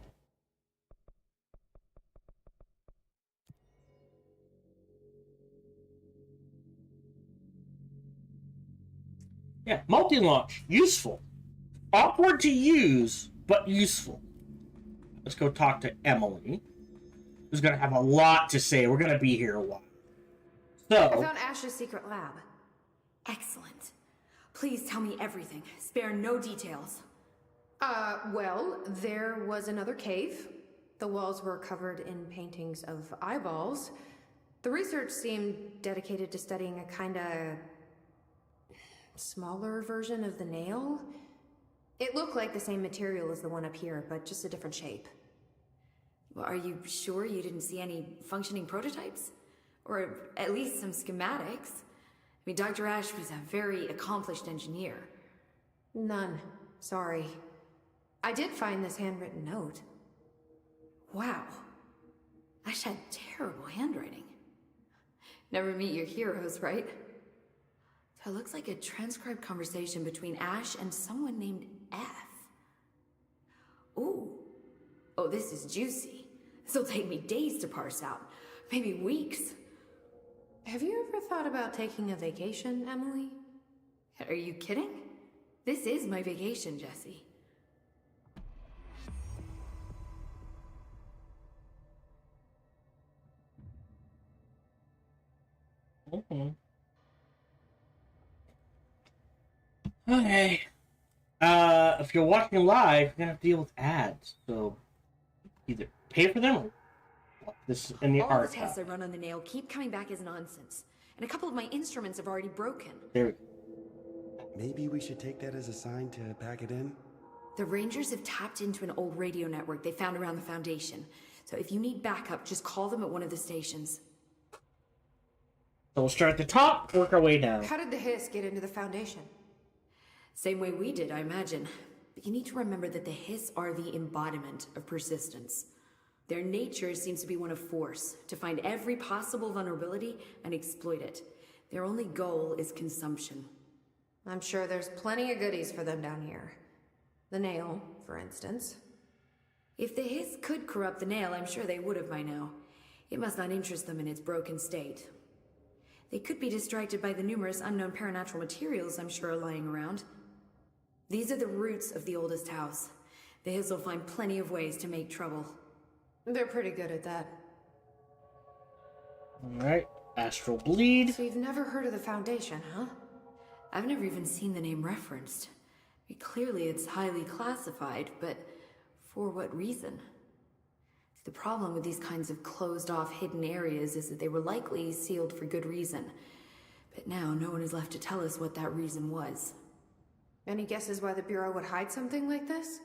S2: Yeah, multi-launch. Useful. Awkward to use, but useful. Let's go talk to Emily, who's going to have a lot to say. We're going to be here a while.
S6: I
S2: So,
S6: found Ash's secret lab. Excellent. Please tell me everything. Spare no details.
S7: Well, there was another cave. The walls were covered in paintings of eyeballs. The research seemed dedicated to studying a kinda smaller version of the nail. It looked like the same material as the one up here, but just a different shape.
S6: Well, are you sure you didn't see any functioning prototypes? Or at least some schematics? I mean, Dr. Ash was a very accomplished engineer.
S7: None. Sorry. I did find this handwritten note.
S6: Wow. Ash had terrible handwriting. Never meet your heroes, right? So it looks like a transcribed conversation between Ash and someone named F. Ooh. Oh, this is juicy. This'll take me days to parse out. Maybe weeks.
S7: Have you ever thought about taking a vacation, Emily?
S6: Are you kidding? This is my vacation, Jesse.
S2: okay. If you're watching live, you're gonna have to deal with ads. So either pay for them or watch this in the
S6: All the
S2: archive.
S6: tests I run on the nail keep coming back as nonsense. And a couple of my instruments have already broken.
S2: There we go.
S8: Maybe we should take that as a sign to pack it in?
S6: The Rangers have tapped into an old radio network they found around the Foundation. So if you need backup, just call them at one of the stations.
S2: So we'll start at the top, work our way down.
S7: How did the Hiss get into the Foundation?
S6: Same way we did, I imagine. But you need to remember that the Hiss are the embodiment of persistence. Their nature seems to be one of force, to find every possible vulnerability and exploit it. Their only goal is consumption.
S7: I'm sure there's plenty of goodies for them down here. The nail, for instance.
S6: If the Hiss could corrupt the nail, I'm sure they would have by now. It must not interest them in its broken state. They could be distracted by the numerous unknown paranatural materials I'm sure are lying around. These are the roots of the oldest house. The Hiss will find plenty of ways to make trouble.
S7: They're pretty good at that.
S2: Alright, Astral Bleed.
S7: So you've never heard of the Foundation, huh?
S6: I've never even seen the name referenced. I mean, clearly it's highly classified, but for what reason? The problem with these kinds of closed-off hidden areas is that they were likely sealed for good reason. But now no one is left to tell us what that reason was.
S7: Any guesses why the Bureau would hide something like this?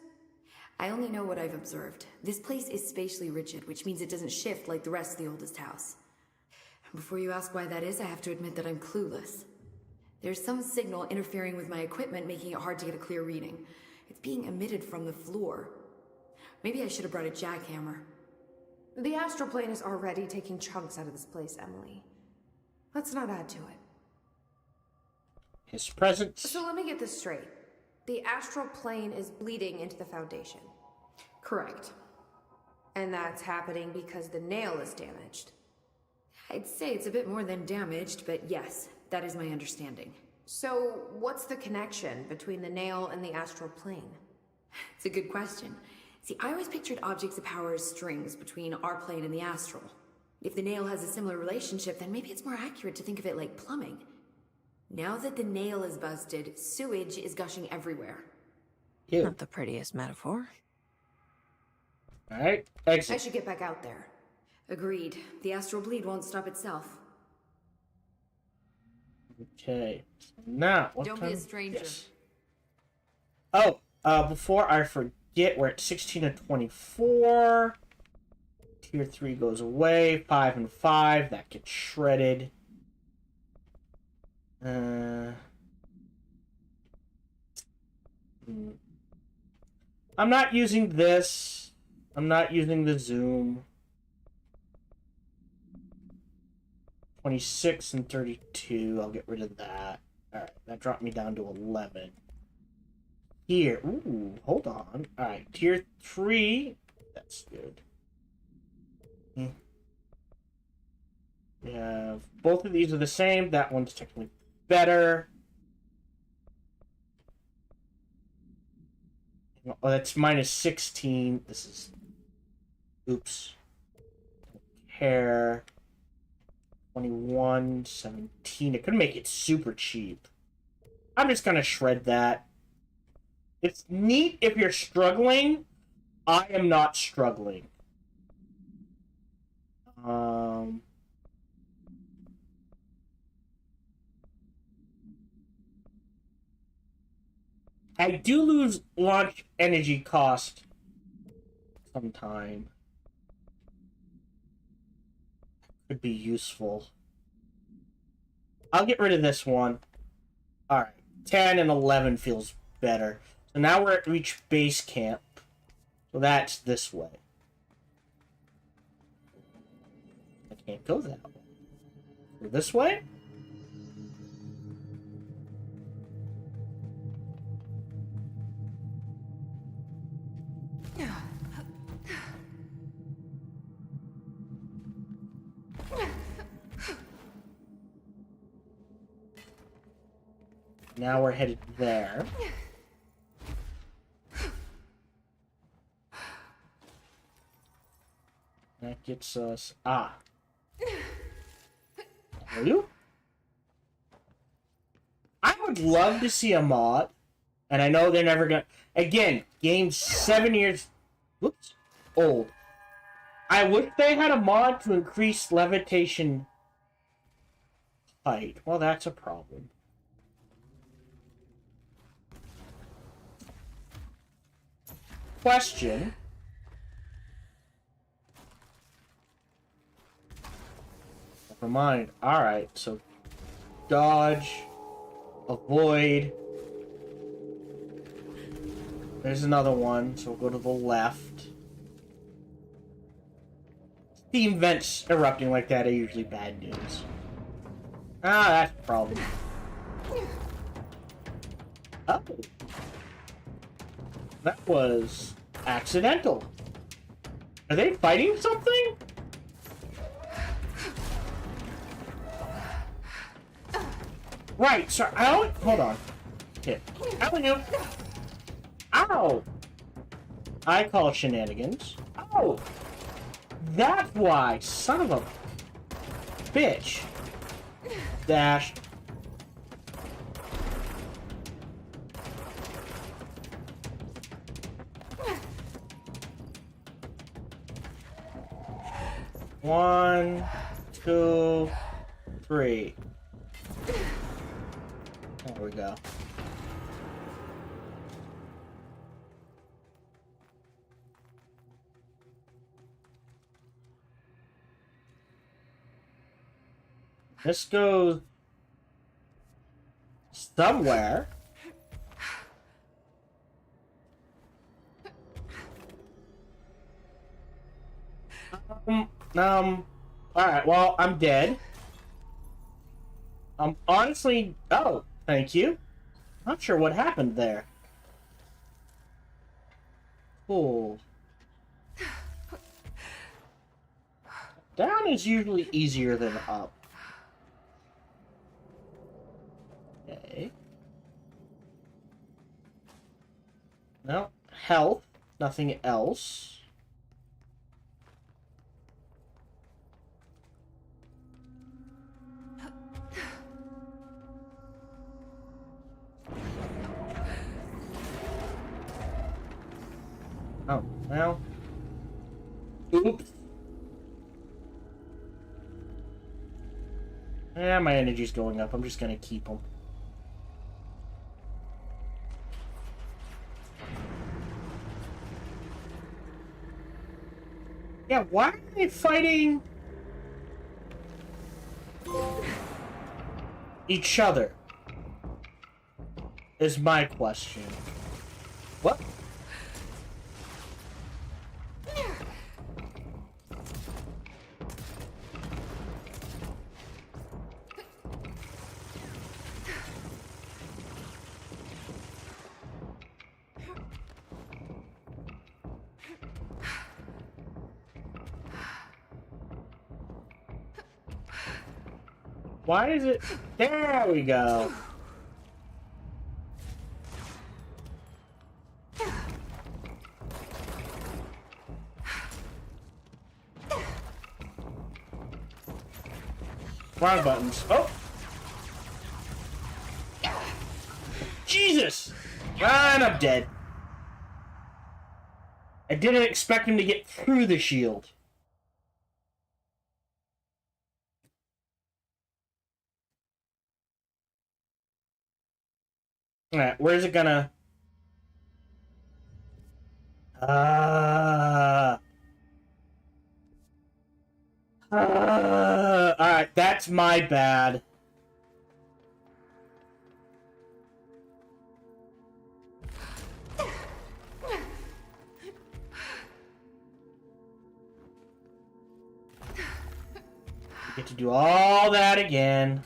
S6: I only know what I've observed. This place is spatially rigid, which means it doesn't shift like the rest of the oldest house. And before you ask why that is, I have to admit that I'm clueless. There's some signal interfering with my equipment, making it hard to get a clear reading. It's being emitted from the floor. Maybe I should have brought a jackhammer.
S7: The astral plane is already taking chunks out of this place, Emily. Let's not add to it.
S2: His presence.
S7: So let me get this straight. The astral plane is bleeding into the Foundation.
S6: Correct.
S7: And that's happening because the nail is damaged.
S6: I'd say it's a bit more than damaged, but yes, that is my understanding.
S7: So what's the connection between the nail and the astral plane?
S6: It's a good question. See, I always pictured objects of power as strings between our plane and the astral. If the nail has a similar relationship, then maybe it's more accurate to think of it like plumbing. Now that the nail is busted, sewage is gushing everywhere.
S2: Ew.
S3: Not the prettiest metaphor.
S2: Alright,
S7: I
S2: exit.
S7: should get back out there.
S6: Agreed. The astral bleed won't stop itself.
S2: Okay. Now, what
S6: Don't
S2: time?
S6: be a stranger.
S2: Yes. Oh, before I forget, we're at 16 and 24. Tier 3 goes away. 5 and 5. That gets shredded. I'm not using this. I'm not using the zoom. 26 and 32. I'll get rid of that. Alright, that dropped me down to 11. Here. Ooh, hold on. Alright, tier 3. That's good. Yeah, both of these are the same. That one's technically better. Oh, that's minus 16. This is... Oops. Hair. 21, 17. It could make it super cheap. I'm just gonna shred that. It's neat if you're struggling. I am not struggling. I do lose launch energy cost sometime. Could be useful. I'll get rid of this one. Alright. 10 and 11 feels better. So now we're at reach base camp. So that's this way. I can't go that way. Go this way? Now we're headed there. That gets us... Ah. Are you? I would love to see a mod, and I know they're never gonna... Again, game's 7 years... Whoops. Old. I wish they had a mod to increase levitation height. Well, that's a problem. Question. Never mind. Alright, so dodge, avoid. There's another one, so we'll go to the left. Steam vents erupting like that are usually bad news. Ah, that's a problem. Oh. That was accidental. Are they fighting something? Right, sorry. Hold on. Hit. Alley-oop. Ow! I call shenanigans. Oh! That's why! Son of a bitch. Dash. One, two, three. There we go. This goes somewhere. Alright, well, I'm dead. Honestly, oh, thank you. Not sure what happened there. Cool. Down is usually easier than up. Okay. No, health, nothing else. Oh, well. Oops. My energy's going up. I'm just gonna keep them. Yeah, why are they fighting each other? Is my question. What? Why is it? There we go. Wrong buttons. Oh! Jesus! And I'm dead. I didn't expect him to get through the shield. Alright, where's it gonna... Alright, that's my bad. Get to do all that again.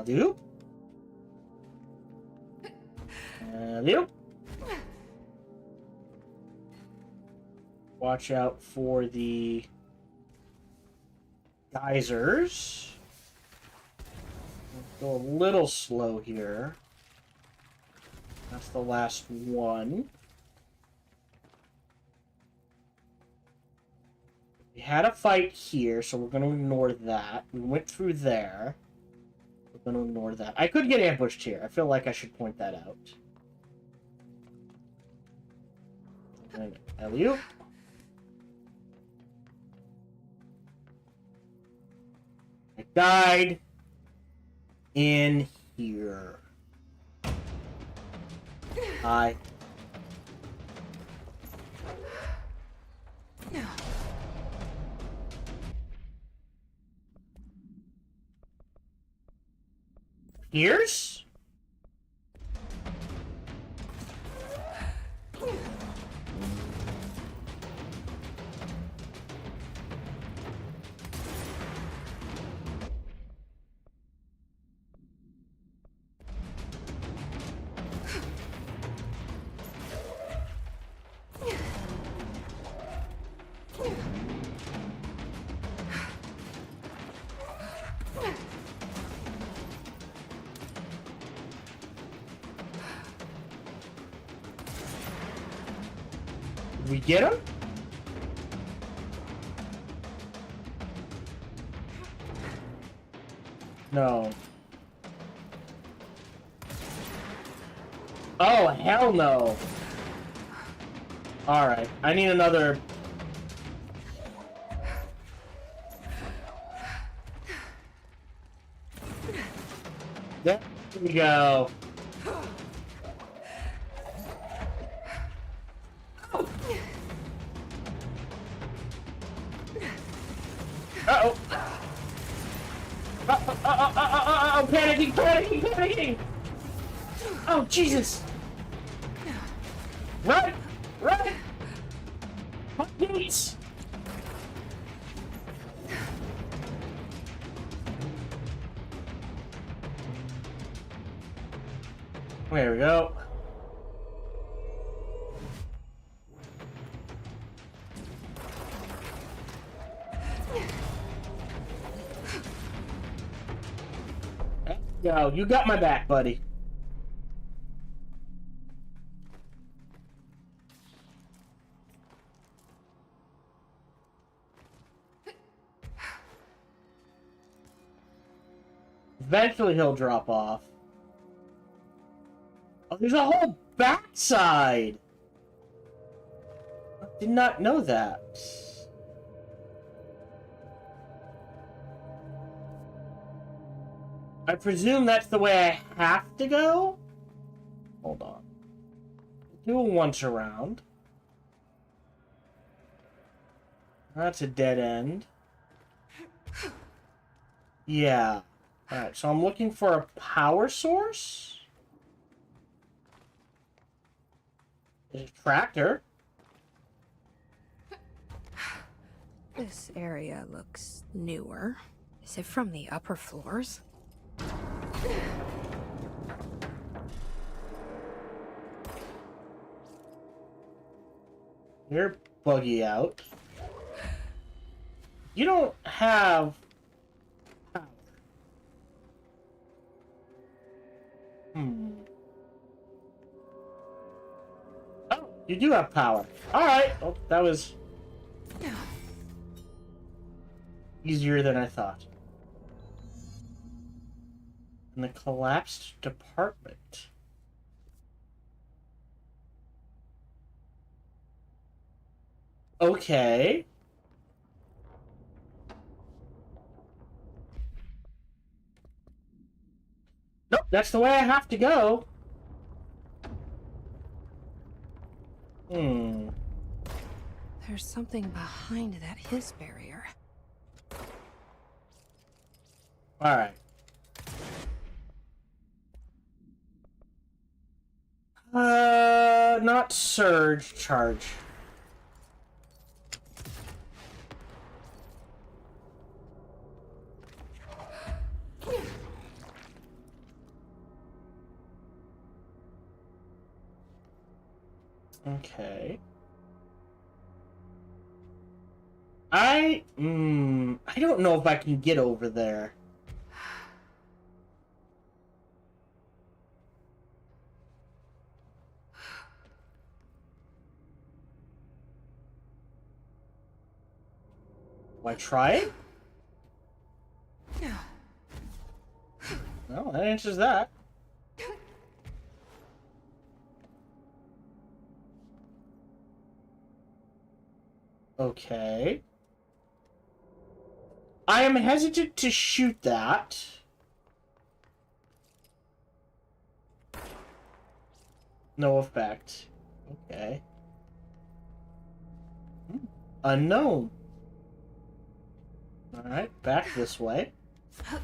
S2: Loop. Loop. Watch out for the geysers. Go a little slow here. That's the last one. We had a fight here, so we're going to ignore that. We went through there. We're going to ignore that. I could get ambushed here. I feel like I should point that out. And Elliot. I died in here. Hi. Here's? We get him? No. Oh, hell no. Alright, I need another... There we go. Uh-oh. I'm panicking. Oh, Jesus. Run. Please. There we go. Yo, you got my back, buddy. Eventually he'll drop off. Oh, there's a whole backside! I did not know that. I presume that's the way I have to go? Hold on. Do a once around. That's a dead end. Yeah. Alright, so I'm looking for a power source. There's a tractor.
S3: This area looks newer. Is it from the upper floors?
S2: You're buggy out. You don't have power. Oh, you do have power. Alright. Oh, that was easier than I thought. In the collapsed department. Okay. Nope, that's the way I have to go.
S3: There's something behind that hiss barrier.
S2: Alright. Not surge charge. Okay. I don't know if I can get over there. Do I try it? Well, that answers that. Okay. I am hesitant to shoot that. No effect. Okay. Unknown. Alright, back this way. Yeah.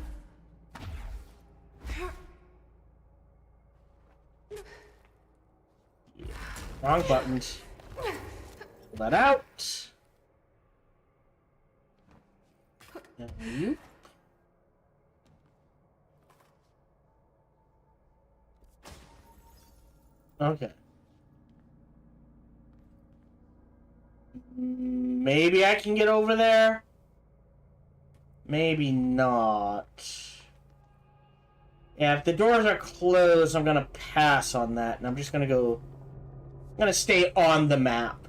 S2: Wrong buttons. Pull that out. And you. Okay. Maybe I can get over there. Maybe not. Yeah, if the doors are closed, I'm gonna pass on that, and I'm just gonna go... I'm gonna stay on the map.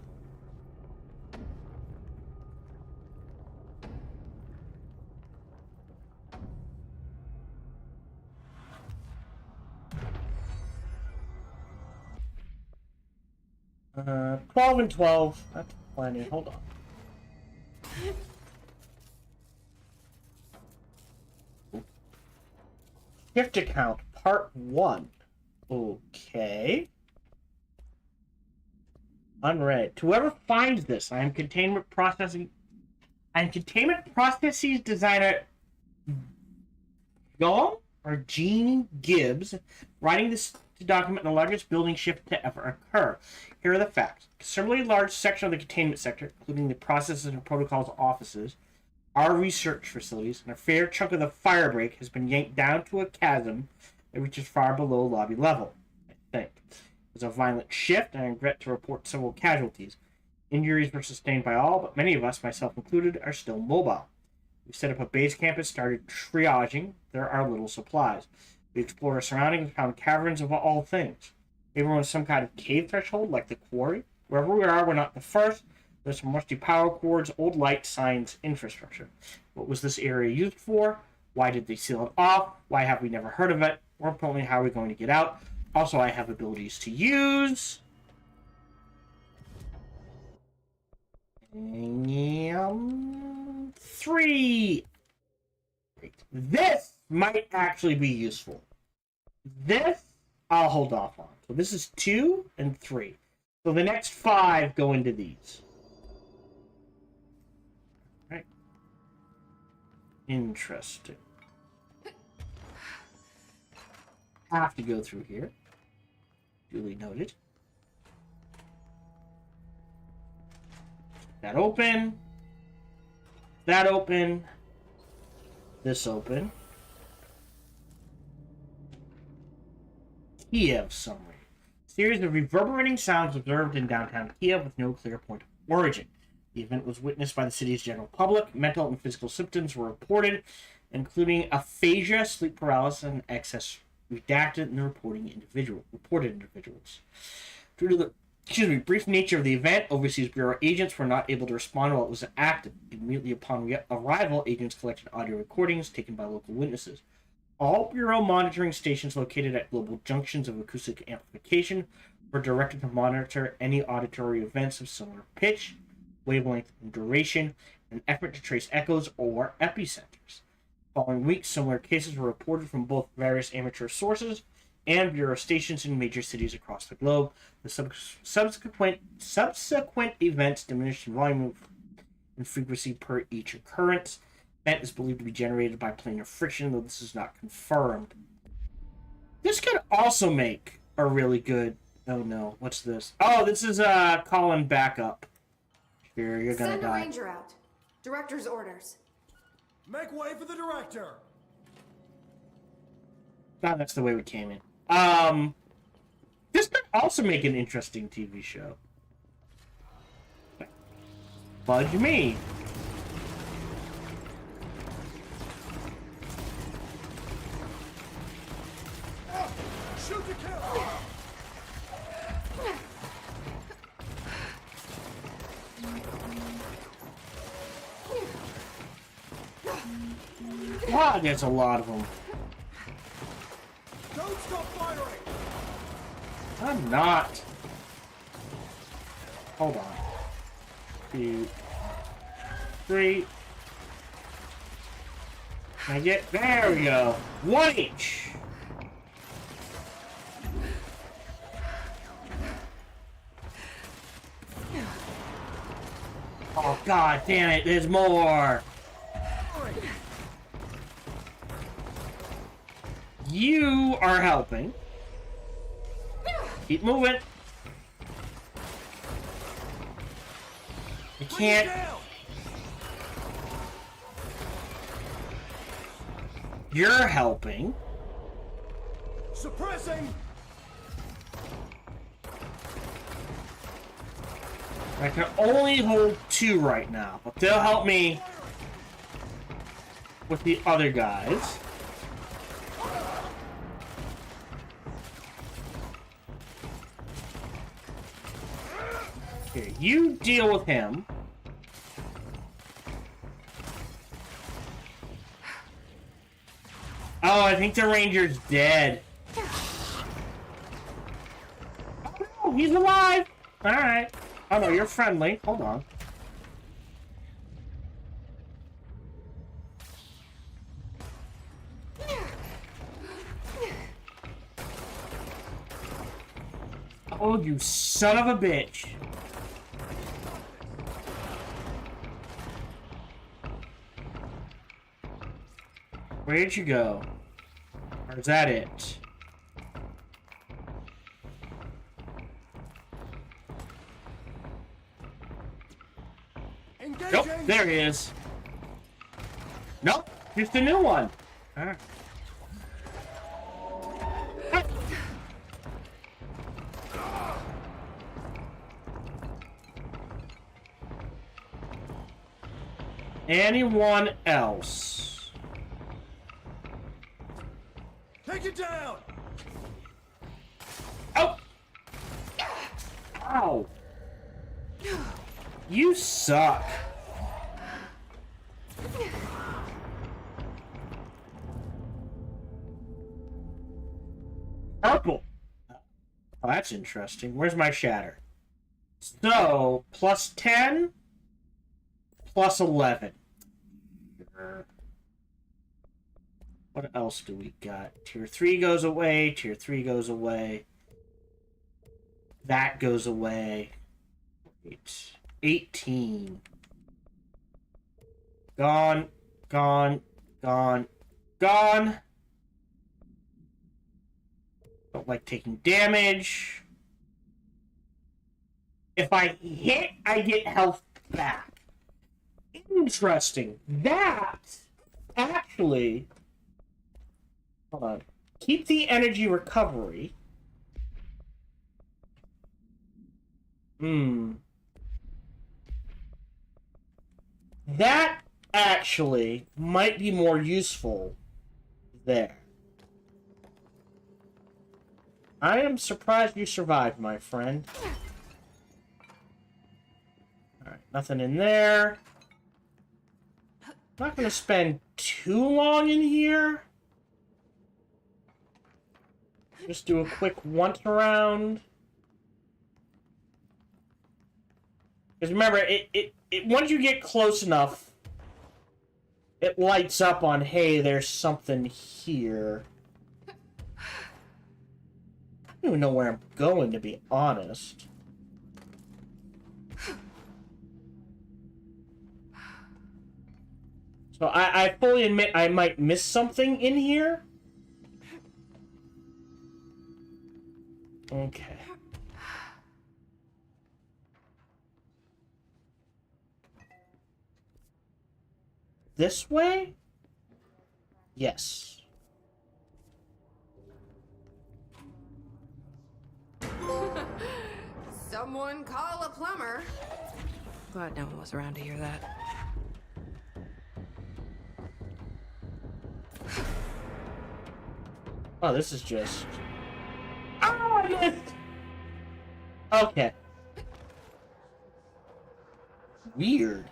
S2: Uh, 12 and 12. That's plenty. Hold on. Shift account, part 1. Okay. Unread. To whoever finds this, I am containment processes designer Gene Gibbs, writing this to document the largest building shift to ever occur. Here are the facts. A considerably large section of the containment sector, including the processes and protocols offices, our research facilities, and a fair chunk of the fire break has been yanked down to a chasm that reaches far below lobby level, I think. It was a violent shift, and I regret to report several casualties. Injuries were sustained by all, but many of us, myself included, are still mobile. We set up a base camp and started triaging our little supplies. We explored our surroundings and found caverns of all things. Maybe we're on some kind of cave threshold, like the quarry. Wherever we are, we're not the first. There's some rusty power cords, old light signs, infrastructure. What was this area used for? Why did they seal it off? Why have we never heard of it? More importantly, how are we going to get out? Also, I have abilities to use. 3. This might actually be useful. This, I'll hold off on. So this is 2 and 3. So the next 5 go into these. Right. Interesting. Have to go through here. Duly noted. That open. That open. This open. Kiev summary. Series of reverberating sounds observed in downtown Kiev with no clear point of origin. The event was witnessed by the city's general public. Mental and physical symptoms were reported, including aphasia, sleep paralysis, and excess redacted in the reported individuals. Due to the brief nature of the event, Overseas Bureau agents were not able to respond while it was active. Immediately upon arrival, agents collected audio recordings taken by local witnesses. All Bureau monitoring stations located at global junctions of acoustic amplification were directed to monitor any auditory events of similar pitch, wavelength, and duration in an effort to trace echoes or epicenters. Following weeks, similar cases were reported from both various amateur sources and Bureau stations in major cities across the globe. The subsequent events diminished in volume and frequency per each occurrence. Event is believed to be generated by planar friction, though this is not confirmed. This could also make a really good... Oh no, what's this? Oh, this is calling backup. Here, you're gonna die.
S7: Send a ranger out. Director's orders.
S1: Make way for the director.
S2: God, that's the way we came in. This could also make an interesting TV show. Fudge me.
S1: Shoot to kill.
S2: Wow, there's a lot of them.
S1: Don't stop firing.
S2: I'm not. Hold on. 2, 3. Can I get... There we go. 1 each. Oh, god damn it. There's more. You are helping. Keep moving. You can't. You're helping.
S1: Suppressing.
S2: I can only hold 2 right now, but they'll help me with the other guys. Here, you deal with him. Oh, I think the ranger's dead. Oh no, he's alive! Alright. Oh no, you're friendly. Hold on. Oh, you son of a bitch. Where'd you go? Or is that it?
S1: Engaging.
S2: Nope, there he is. Nope, just a new one. Alright. Anyone else?
S1: Take it down.
S2: Oh! Ow! You suck. Purple. Oh, that's interesting. Where's my shatter? So, plus 10, plus 11. What else do we got? Tier 3 goes away. Tier 3 goes away. That goes away. 18. Gone. Gone. Gone. Gone. Don't like taking damage. If I hit, I get health back. Interesting. That actually... Hold on. Keep the energy recovery. That actually might be more useful there. I am surprised you survived, my friend. Alright, nothing in there. Not gonna spend too long in here. Just do a quick once around. Because remember, it once you get close enough, it lights up on, hey, there's something here. I don't even know where I'm going, to be honest. So I fully admit I might miss something in here. Okay. This way? Yes.
S7: Someone call a plumber. Glad no one was around to hear that.
S2: Oh, this is just... Oh, I missed! Okay. Weird.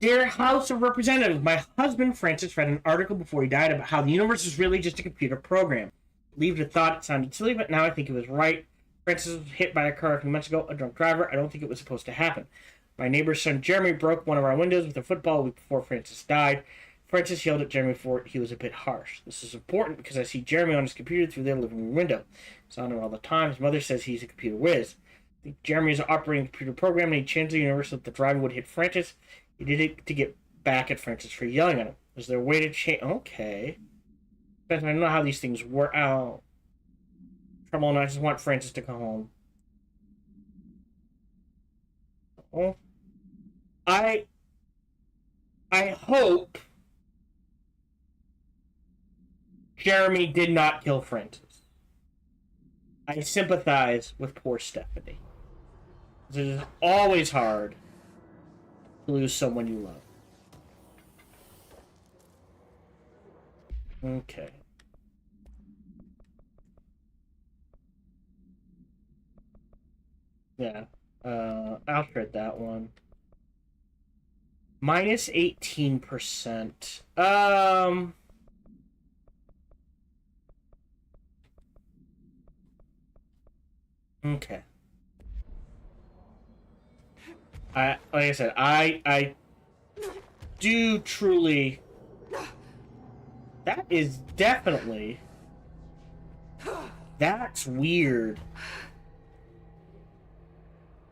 S2: Dear House of Representatives, my husband Francis read an article before he died about how the universe is really just a computer program. I believed a thought it sounded silly, but now I think it was right. Francis was hit by a car a few months ago, a drunk driver. I don't think it was supposed to happen. My neighbor's son Jeremy broke one of our windows with a football a week before Francis died. Francis yelled at Jeremy for it. He was a bit harsh. This is important because I see Jeremy on his computer through their living room window. He's on it all the time. His mother says he's a computer whiz. I think Jeremy is operating a computer program and he changed the universe so that the driver would hit Francis. He did it to get back at Francis for yelling at him. Is there a way to change? Okay. I don't know how these things work out. Trouble, and I just want Francis to come home. Oh. I hope Jeremy did not kill Francis. I sympathize with poor Stephanie. It is always hard to lose someone you love. Okay. Yeah. I'll shred that one. Minus 18%. Okay. Like I said, I do truly... That is definitely... That's weird.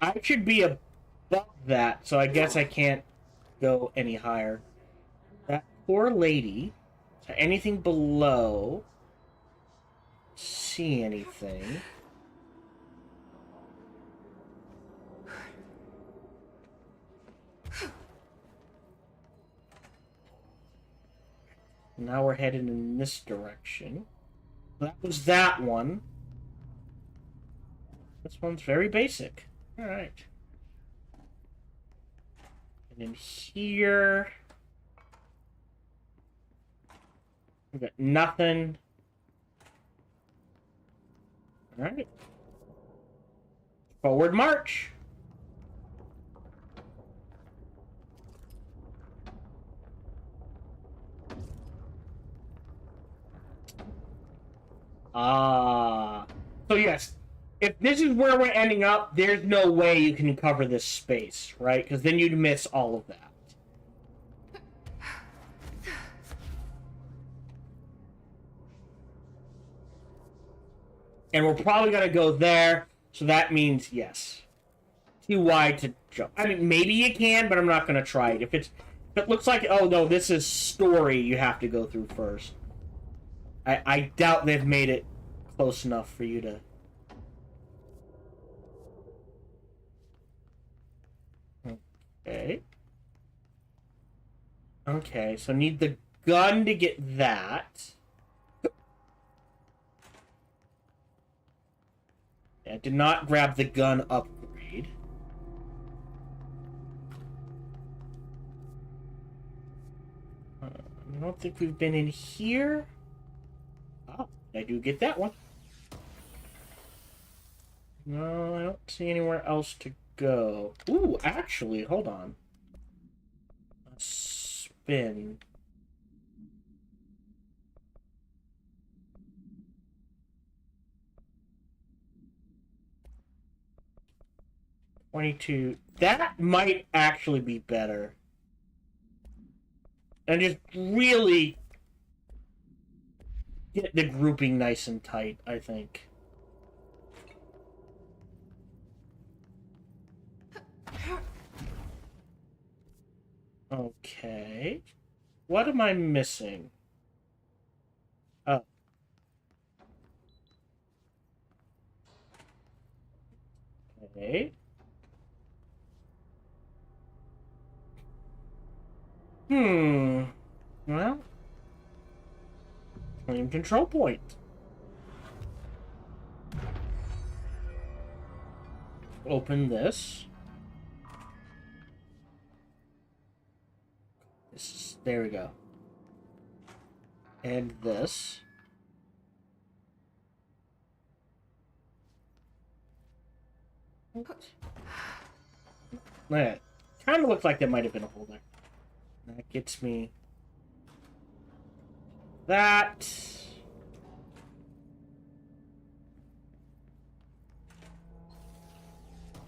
S2: I should be above that, so I guess I can't go any higher. That poor lady. So anything below? See anything? Now we're headed in this direction. That was that one. This one's very basic. Alright. And in here... We got nothing. Alright. Forward march! Ah. So yes, if this is where we're ending up, there's no way you can cover this space, right? Because then you'd miss all of that. And we're probably going to go there, so that means yes. Too wide to jump. I mean, maybe you can, but I'm not going to try it. If it looks like, oh no, this is story you have to go through first. I doubt they've made it close enough for you to... Okay. Okay, so need the gun to get that. I did not grab the gun upgrade. I don't think we've been in here. Oh, I do get that one. No, I don't see anywhere else to go. Ooh, actually, hold on. A spin. $22. That might actually be better. And just really get the grouping nice and tight, I think. Okay. What am I missing? Oh. Okay. Well. Claim control point. Open this. There we go. And this. That kind of looked like there might have been a hole there. That gets me that.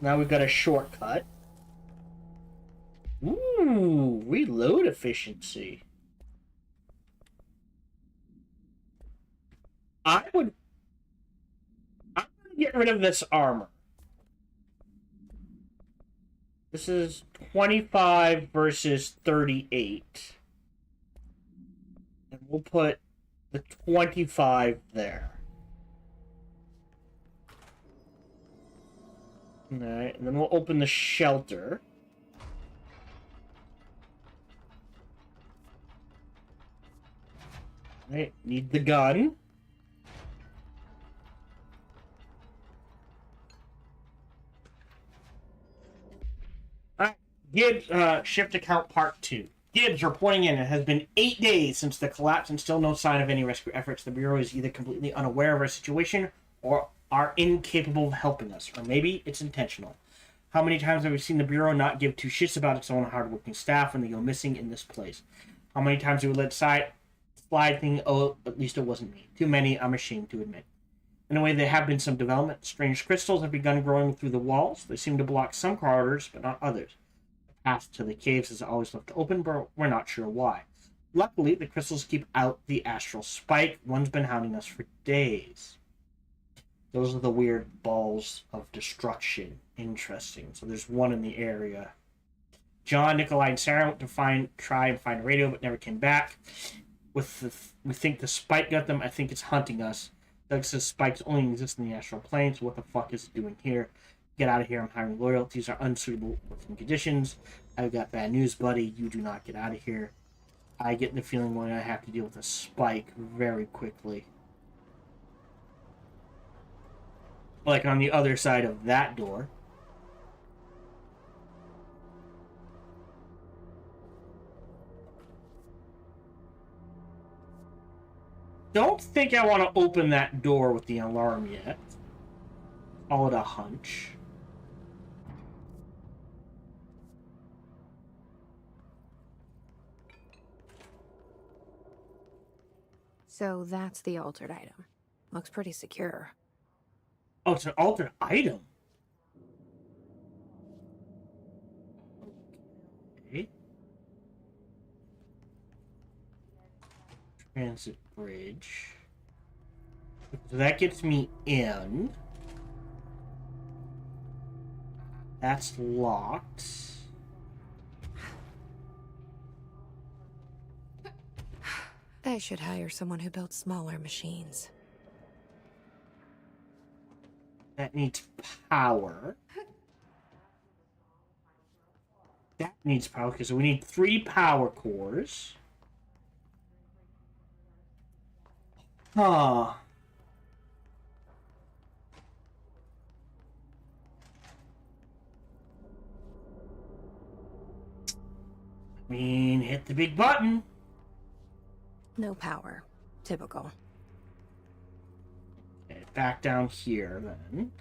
S2: Now we've got a shortcut. Ooh, reload efficiency. I'm gonna get rid of this armor. This is 25 versus 38. And we'll put the 25 there. Alright, and then we'll open the shelter. Alright, need the gun. Alright, Gibbs, shift account part 2. Gibbs reporting in. It has been 8 days since the collapse and still no sign of any rescue efforts. The Bureau is either completely unaware of our situation or are incapable of helping us. Or maybe it's intentional. How many times have we seen the Bureau not give two shits about its own hardworking staff when they go missing in this place? How many times have we let slide thing, oh, at least it wasn't me. Too many, I'm ashamed to admit. In a way, there have been some development. Strange crystals have begun growing through the walls. They seem to block some corridors, but not others. The path to the caves is always left open, but we're not sure why. Luckily, the crystals keep out the astral spike. One's been hounding us for days. Those are the weird balls of destruction. Interesting. So there's one in the area. John, Nikolai, and Sarah went to try and find a radio, but never came back. We think the spike got them. I think it's hunting us. Doug says spikes only exist in the astral plane, so what the fuck is it doing here? Get out of here. I'm hiring loyal. These are unsuitable working conditions. I've got bad news, buddy. You do not get out of here. I get the feeling when I have to deal with a spike very quickly. Like on the other side of that door. Don't think I want to open that door with the alarm yet. Call it a hunch.
S3: So that's the altered item. Looks pretty secure.
S2: Oh, it's an alternate item. Okay. Transit bridge. So that gets me in. That's locked.
S3: They should hire someone who builds smaller machines.
S2: That needs power. That needs power, because we need 3 power cores. Huh. I mean, hit the big button.
S3: No power. Typical.
S2: Okay, back down here, then.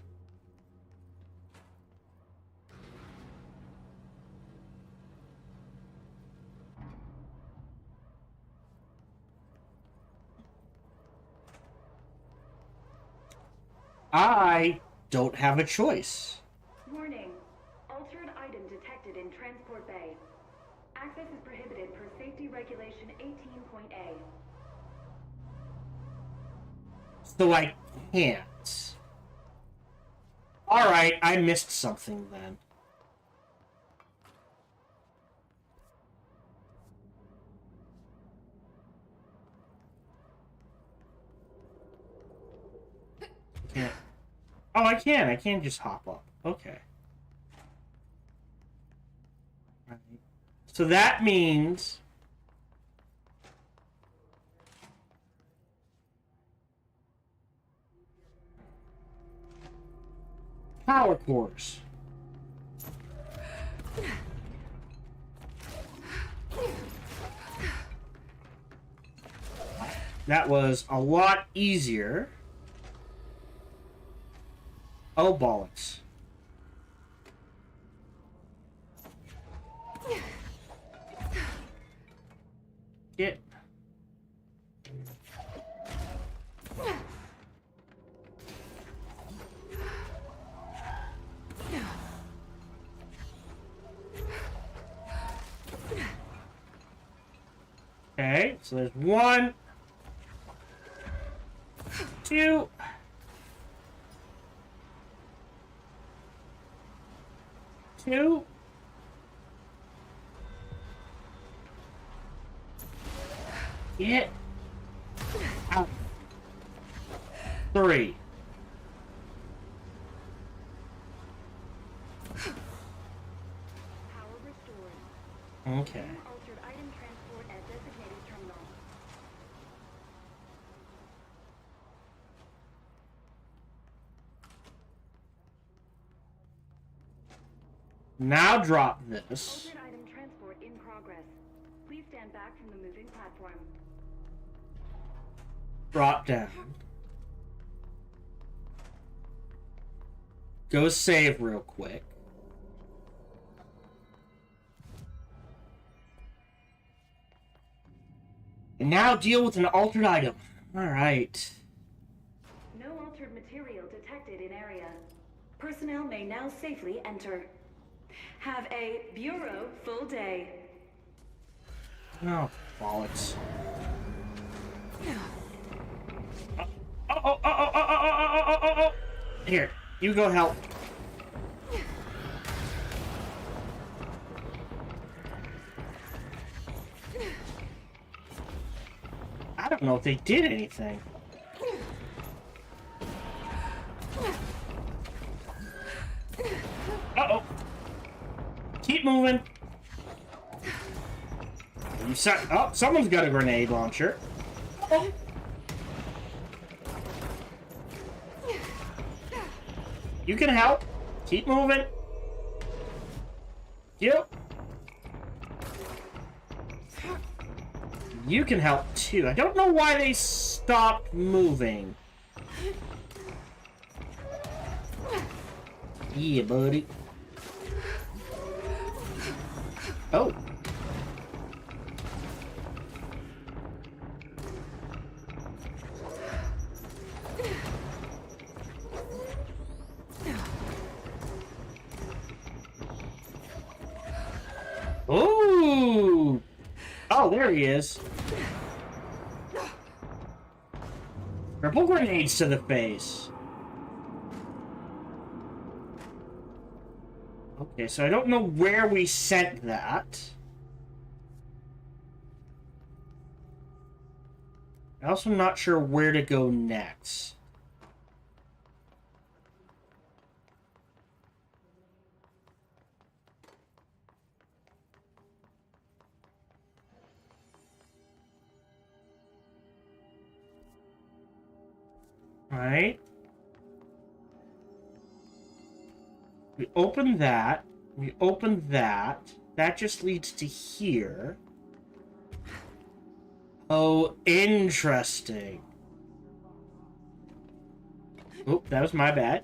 S2: I don't have a choice.
S9: Warning. Altered item detected in Transport Bay. Access is prohibited per Safety Regulation 18.A.
S2: So I can't. Alright, I missed something then. Can't. Oh, I can. I can just hop up. Okay. Right. So that means... power cores. That was a lot easier. Oh, bollocks. Get. Okay, so there's 1, 2. Two. Get out. 3.
S9: Power restored.
S2: Okay.
S9: Altered item transport at designated terminal.
S2: Now drop this.
S9: Altered item transport in progress. Please stand back from the moving platform.
S2: Drop down. Go save real quick. And now deal with an altered item. Alright.
S9: No altered material detected in area. Personnel may now safely enter. Have a Bureau full day.
S2: Oh, bollocks. Oh. Here, you go help. I don't know if they did anything. Uh-oh. Keep moving. Oh, someone's got a grenade launcher. Uh-oh. You can help. Keep moving. Yep. You can help too. I don't know why they stopped moving. Yeah, buddy. Oh. Oh, there he is. Triple grenades to the face. Okay, so I don't know where we sent that. I'm also not sure where to go next. Right. We open that. We open that. That just leads to here. Oh, interesting. Oh, that was my bad.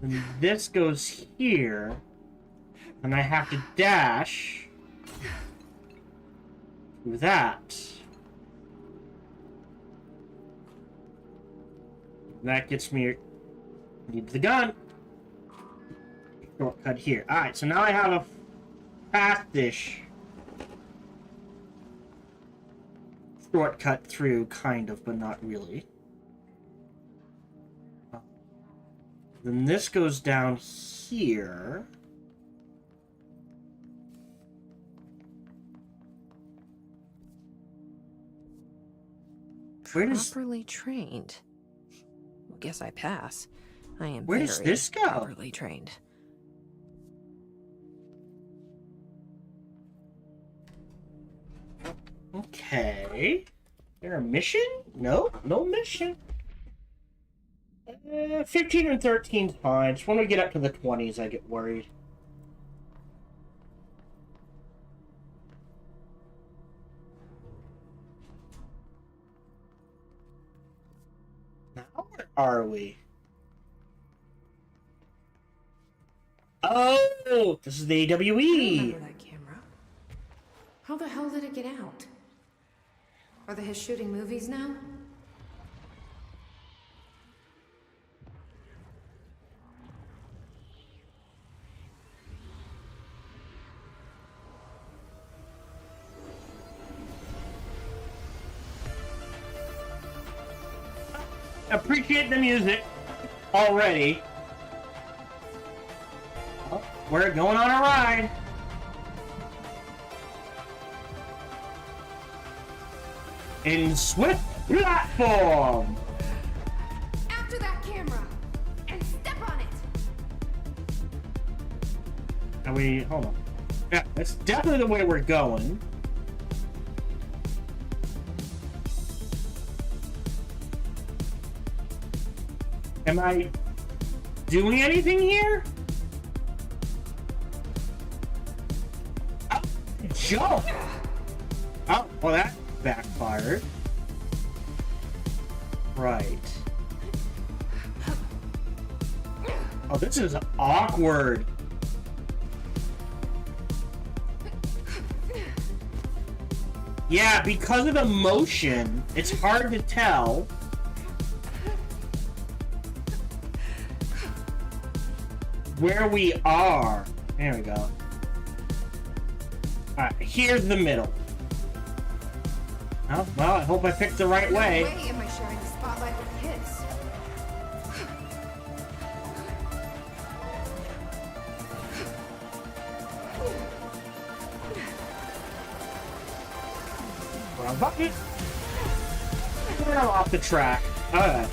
S2: And this goes here. And I have to dash through that. That gets me... Need the gun. Shortcut here. Alright, so now I have a fast-ish shortcut through, kind of, but not really. Then this goes down here.
S3: Properly trained. Guess I pass. I am
S2: Where does
S3: very
S2: this go?
S3: properly trained.
S2: Okay. Is there a mission? No, no mission. 15 and 13's fine. Just when we get up to the 20s, I get worried. Now where are we? Oh, this is the
S7: I
S2: AWE.
S7: remember that camera. How the hell did it get out? Are they shooting movies now?
S2: Appreciate the music already. Oh, we're going on a ride. In swift platform.
S7: After that camera! And step on it!
S2: Are we... Hold on. Yeah, that's definitely the way we're going. Am I doing anything here? Oh, jump! Oh, well that backfired. Right. Oh, this is awkward. Yeah, because of the motion, it's hard to tell. Where we are. There we go. Alright, here's the middle. Oh, well, I hope I picked the right way.
S7: No way am I sharing the spotlight with kids.
S2: Wrong button. We're off the track. Alright.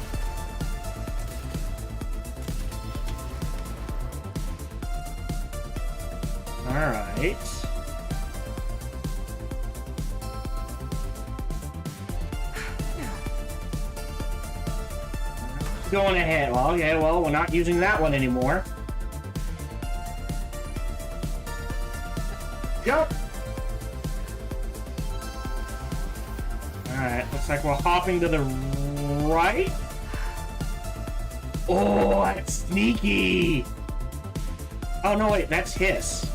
S2: Alright. Going ahead. Well, okay, well, we're not using that one anymore. Jump! Alright, looks like we're hopping to the right. Oh, that's sneaky! Oh, no, wait, that's Hiss.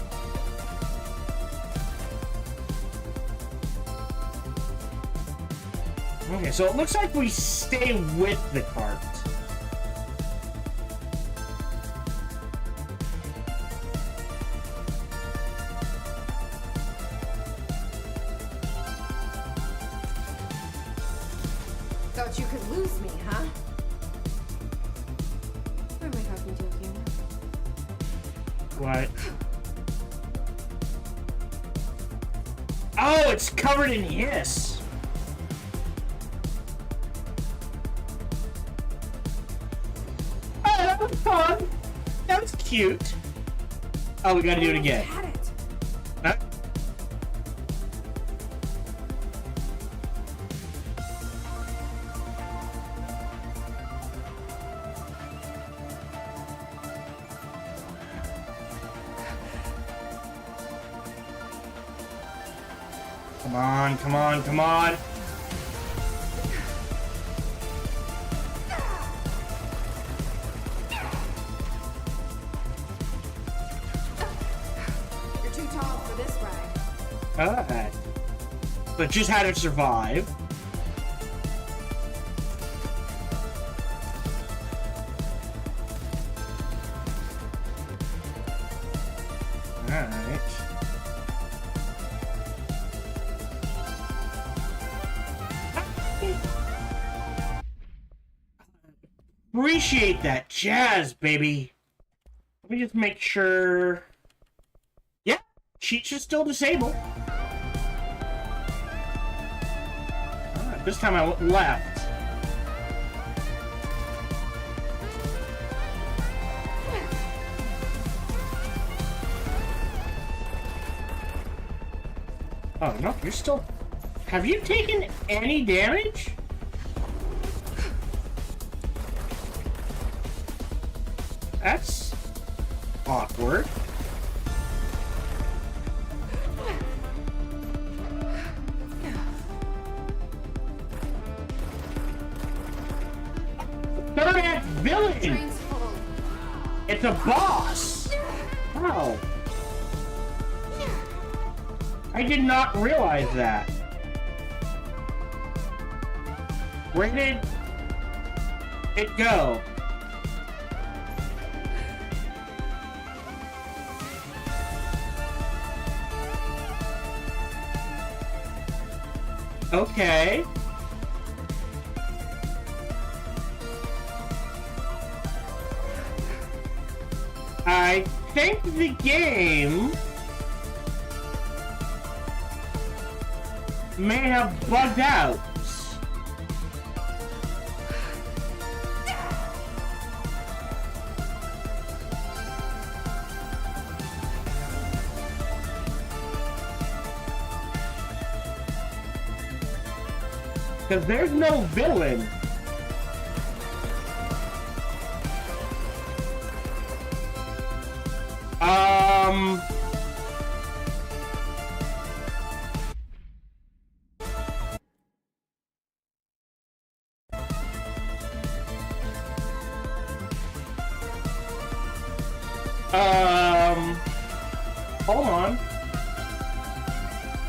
S2: Okay, so it looks like we stay with the cart.
S7: Thought you could lose me, huh? Who am I talking to again?
S2: What? Oh, it's covered in hiss. Oh, that was fun. That was cute. Oh, we gotta do it again.
S7: Had it.
S2: Huh? Come on, come on, come on.
S7: You're too tall for this ride.
S2: Alright. But just had to survive. Alright. Appreciate that jazz, baby. Let me just make sure. Yeah, Cheech is still disabled. Alright, this time I went left. Oh, no, you're still... Have you taken any damage? That's... awkward. Third act villain!
S7: Train's full.
S2: It's a boss! Wow. I did not realize that. Where did it go? Okay. I think the game may have bugged out. Because there's no villain. Hold on.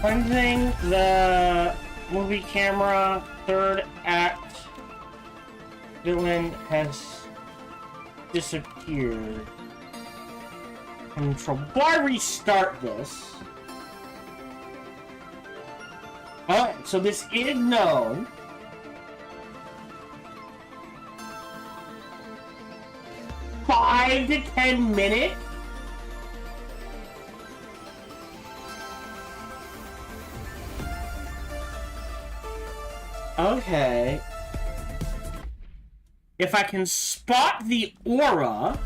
S2: Cleansing the movie camera, third act villain has disappeared. Control. Before I restart this. Alright, so this is known. Five to 10 minutes. Okay. If I can spot the aura.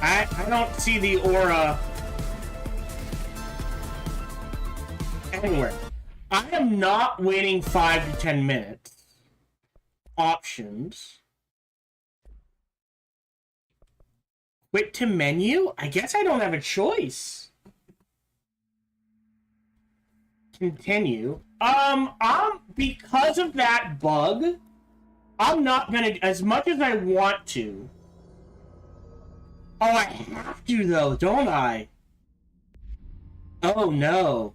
S2: I don't see the aura anywhere. I am not waiting 5 to 10 minutes. Options. Quit to menu? I guess I don't have a choice. Continue. Because of that bug, I'm not gonna, as much as I want to. Oh, I have to though, don't I? Oh no.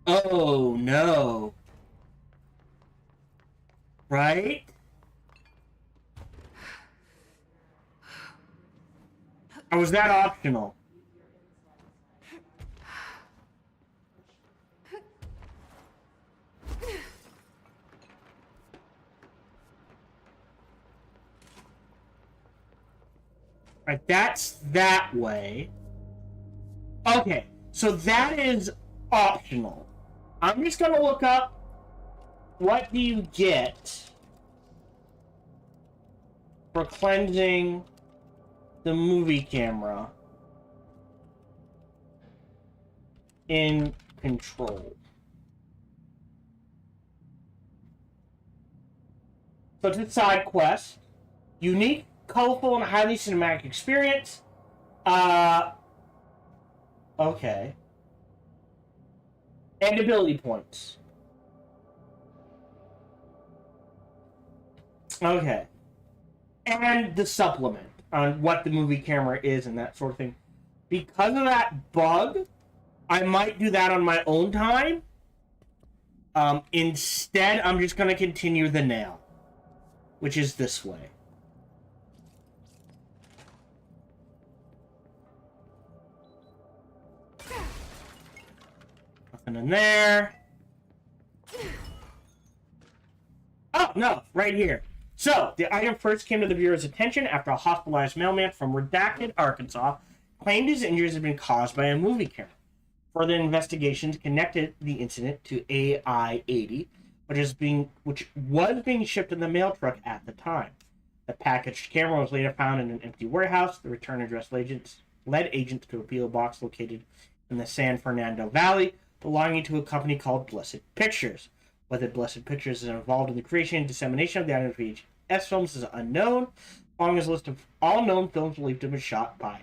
S2: Oh no. Right? Or was that optional? Right, that's that way. Okay, so that is optional. I'm just gonna look up what do you get for cleansing the movie camera in Control. So it's a side quest. Unique, colorful, and highly cinematic experience. Okay. And ability points. Okay. And the supplement on what the movie camera is and that sort of thing. Because of that bug, I might do that on my own time. Instead, I'm just going to continue the nail, which is this way. Nothing in there. Oh, no, right here. So, the item first came to the Bureau's attention after a hospitalized mailman from Redacted, Arkansas, claimed his injuries had been caused by a movie camera. Further investigations connected the incident to AI-80, which was being shipped in the mail truck at the time. The packaged camera was later found in an empty warehouse. The return address led agents to a P.O. box located in the San Fernando Valley, belonging to a company called Blessed Pictures. Whether Blessed Pictures is involved in the creation and dissemination of the item VHS films is unknown, following his list of all known films believed to have been shot by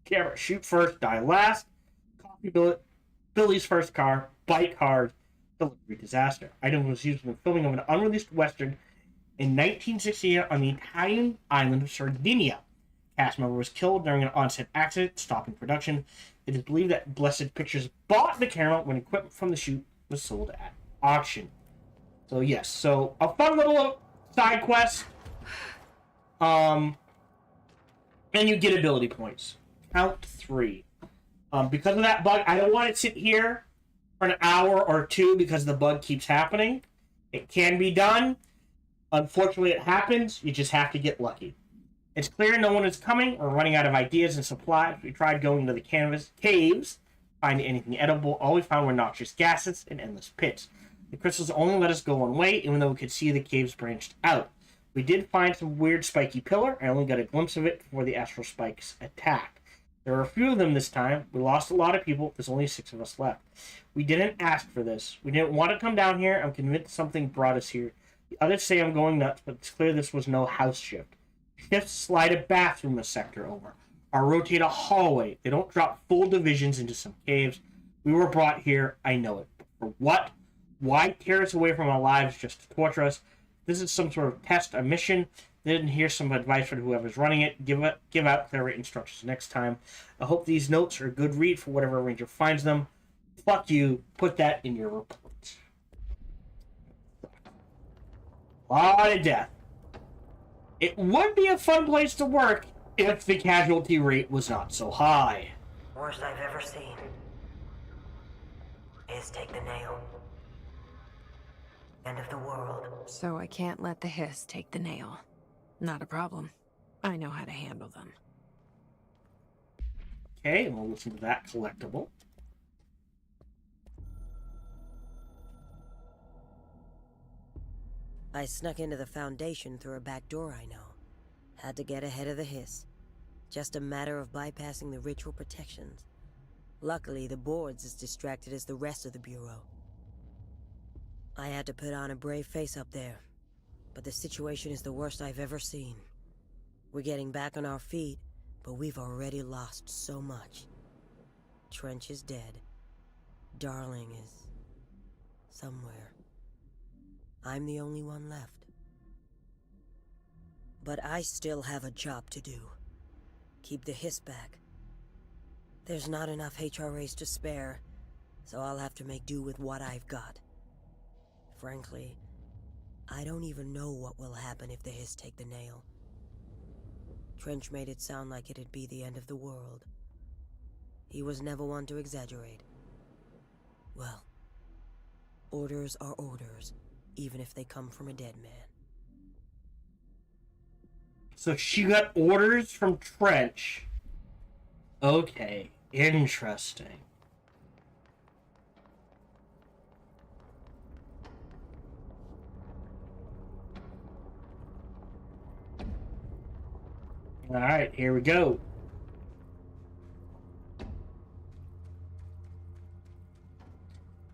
S2: camera. Shoot first, die last. Copy Billy's first car, bite hard, delivery disaster. Item was used in the filming of an unreleased Western in 1968 on the Italian island of Sardinia. Cast member was killed during an on-set accident, stopping production. It is believed that Blessed Pictures bought the camera when equipment from the shoot was sold at auction. So yes, so a fun little side quest. And you get ability points. Count 3. Because of that bug, I don't want it to sit here for an hour or two because the bug keeps happening. It can be done. Unfortunately, it happens. You just have to get lucky. It's clear no one is coming or running out of ideas and supplies. We tried going to the caves, finding anything edible. All we found were noxious gases and endless pits. The crystals only let us go one way, even though we could see the caves branched out. We did find some weird spiky pillar. I only got a glimpse of it before the astral spikes attacked. There were a few of them this time. We lost a lot of people. There's only 6 of us left. We didn't ask for this. We didn't want to come down here. I'm convinced something brought us here. The others say I'm going nuts, but it's clear this was no house shift. Shifts slide a bathroom a sector over, or rotate a hallway. They don't drop full divisions into some caves. We were brought here. I know it. But for what? Why tear us away from our lives just to torture us? This is some sort of test, a mission. Then here's some advice for whoever's running it. Give out clear instructions next time. I hope these notes are a good read for whatever ranger finds them. Fuck you. Put that in your report. A lot of death. It would be a fun place to work if the casualty rate was not so high.
S5: Worst I've ever seen is take the nail. End of the world.
S3: So I can't let the hiss take the nail. Not a problem. I know how to handle them.
S2: Okay, we'll listen to that collectible.
S5: I snuck into the Foundation through a back door I know. Had to get ahead of the hiss. Just a matter of bypassing the ritual protections. Luckily, the board's as distracted as the rest of the Bureau. I had to put on a brave face up there, but the situation is the worst I've ever seen. We're getting back on our feet, but we've already lost so much. Trench is dead. Darling is somewhere. I'm the only one left. But I still have a job to do. Keep the hiss back. There's not enough HRAs to spare, so I'll have to make do with what I've got. Frankly, I don't even know what will happen if the hiss take the nail. Trench made it sound like it'd be the end of the world. He was never one to exaggerate. Well, orders are orders, even if they come from a dead man.
S2: So she got orders from Trench. Okay, interesting. Alright, here we go.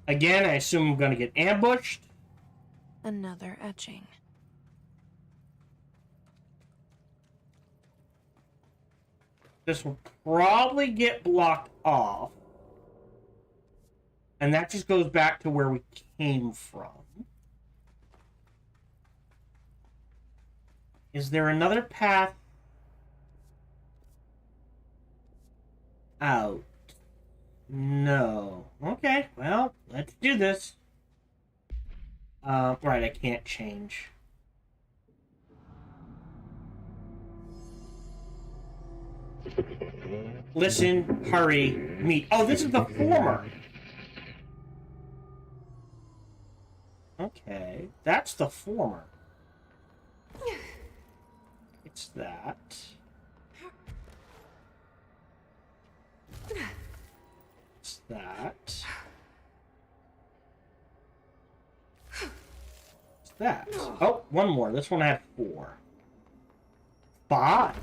S2: Again, I assume I'm gonna get ambushed.
S3: Another etching.
S2: This will probably get blocked off. And that just goes back to where we came from. Is there another path out? No. Okay, well, let's do this. Right, I can't change. Listen, hurry, meet. Oh, this is the former. Okay, that's the former. It's that. It's that. It's that. Oh, one more. This one had 4. 5.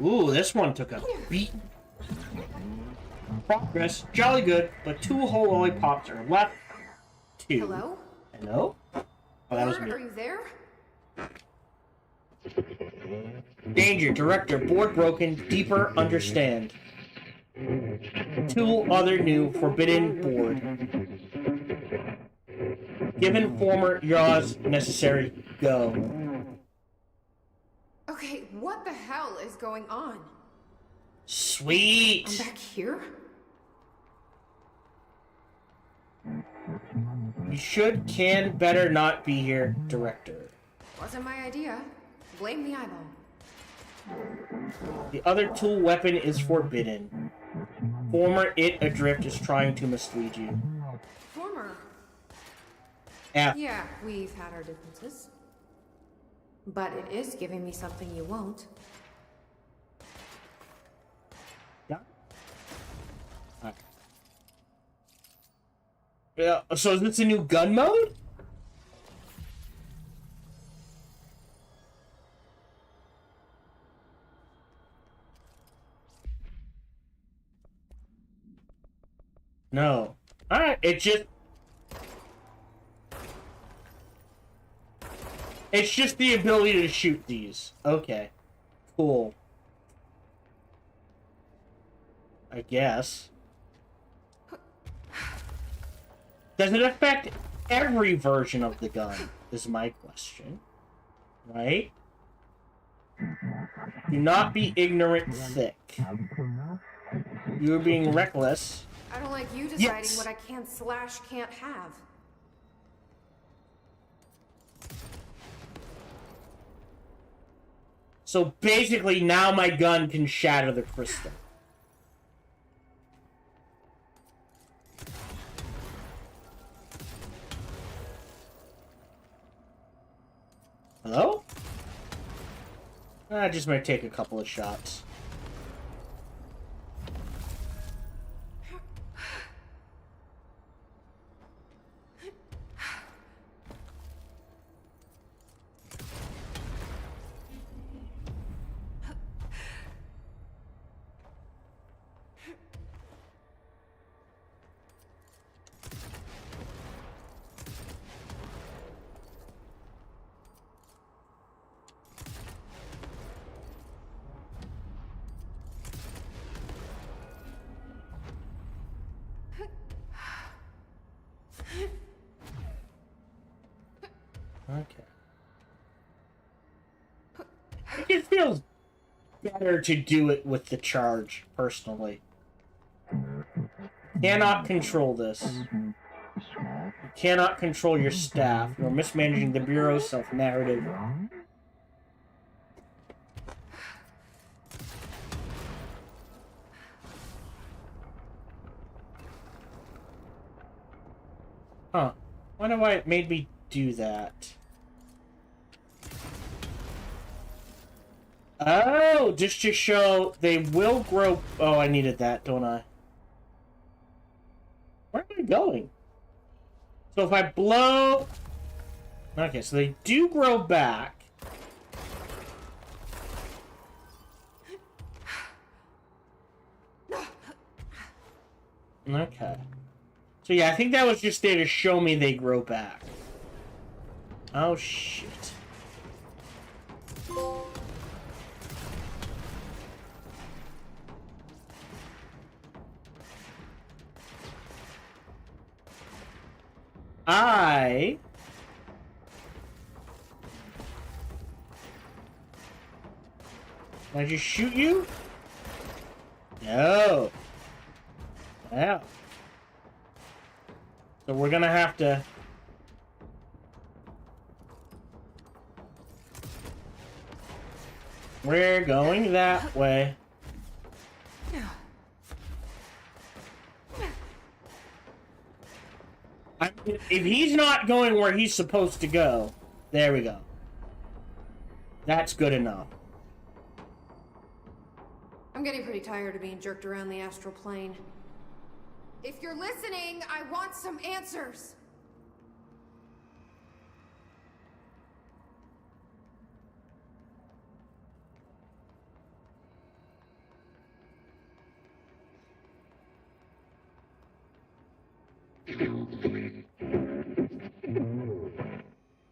S2: Ooh, this one took a beating. Progress, jolly good, but 2 whole lollipops are left. 2.
S7: Hello?
S2: Hello? Oh, that was me.
S7: Are you there?
S2: Danger, director, board broken, deeper, understand. 2 other new, forbidden board. Given former yaws necessary, go.
S7: Okay, what the hell is going on?
S2: Sweet!
S7: I'm back here?
S2: You should, can, better not be here, director.
S7: Wasn't my idea. Blame the eyeball.
S2: The other tool weapon is forbidden. Former it adrift is trying to mislead you.
S7: Former.
S2: F.
S7: Yeah, we've had our differences. But it is giving me something you won't.
S2: Yeah. Okay. Yeah. So is this a new gun mode? No. Alright, it's just the ability to shoot these. Okay. Cool. I guess. Does it affect every version of the gun? Is my question. Right? Do not be ignorant thick. You're being reckless.
S7: I don't like you deciding
S2: Yes.
S7: what I can/can't have.
S2: So basically, now my gun can shatter the crystal. Hello? I just might take a couple of shots. Okay. It feels better to do it with the charge, personally. Cannot control this. You cannot control your staff. You are mismanaging the Bureau's self-narrative. Wonder why it made me do that. Oh, just to show they will grow. Oh, I needed that, don't I? Where am I going? So if I blow... Okay, so they do grow back. Okay. So yeah, I think that was just there to show me they grow back. Oh, shit. Can I just shoot you? No. Wow. So we're gonna have to... We're going that way. If he's not going where he's supposed to go, there we go. That's good enough.
S7: I'm getting pretty tired of being jerked around the astral plane. If you're listening, I want some answers.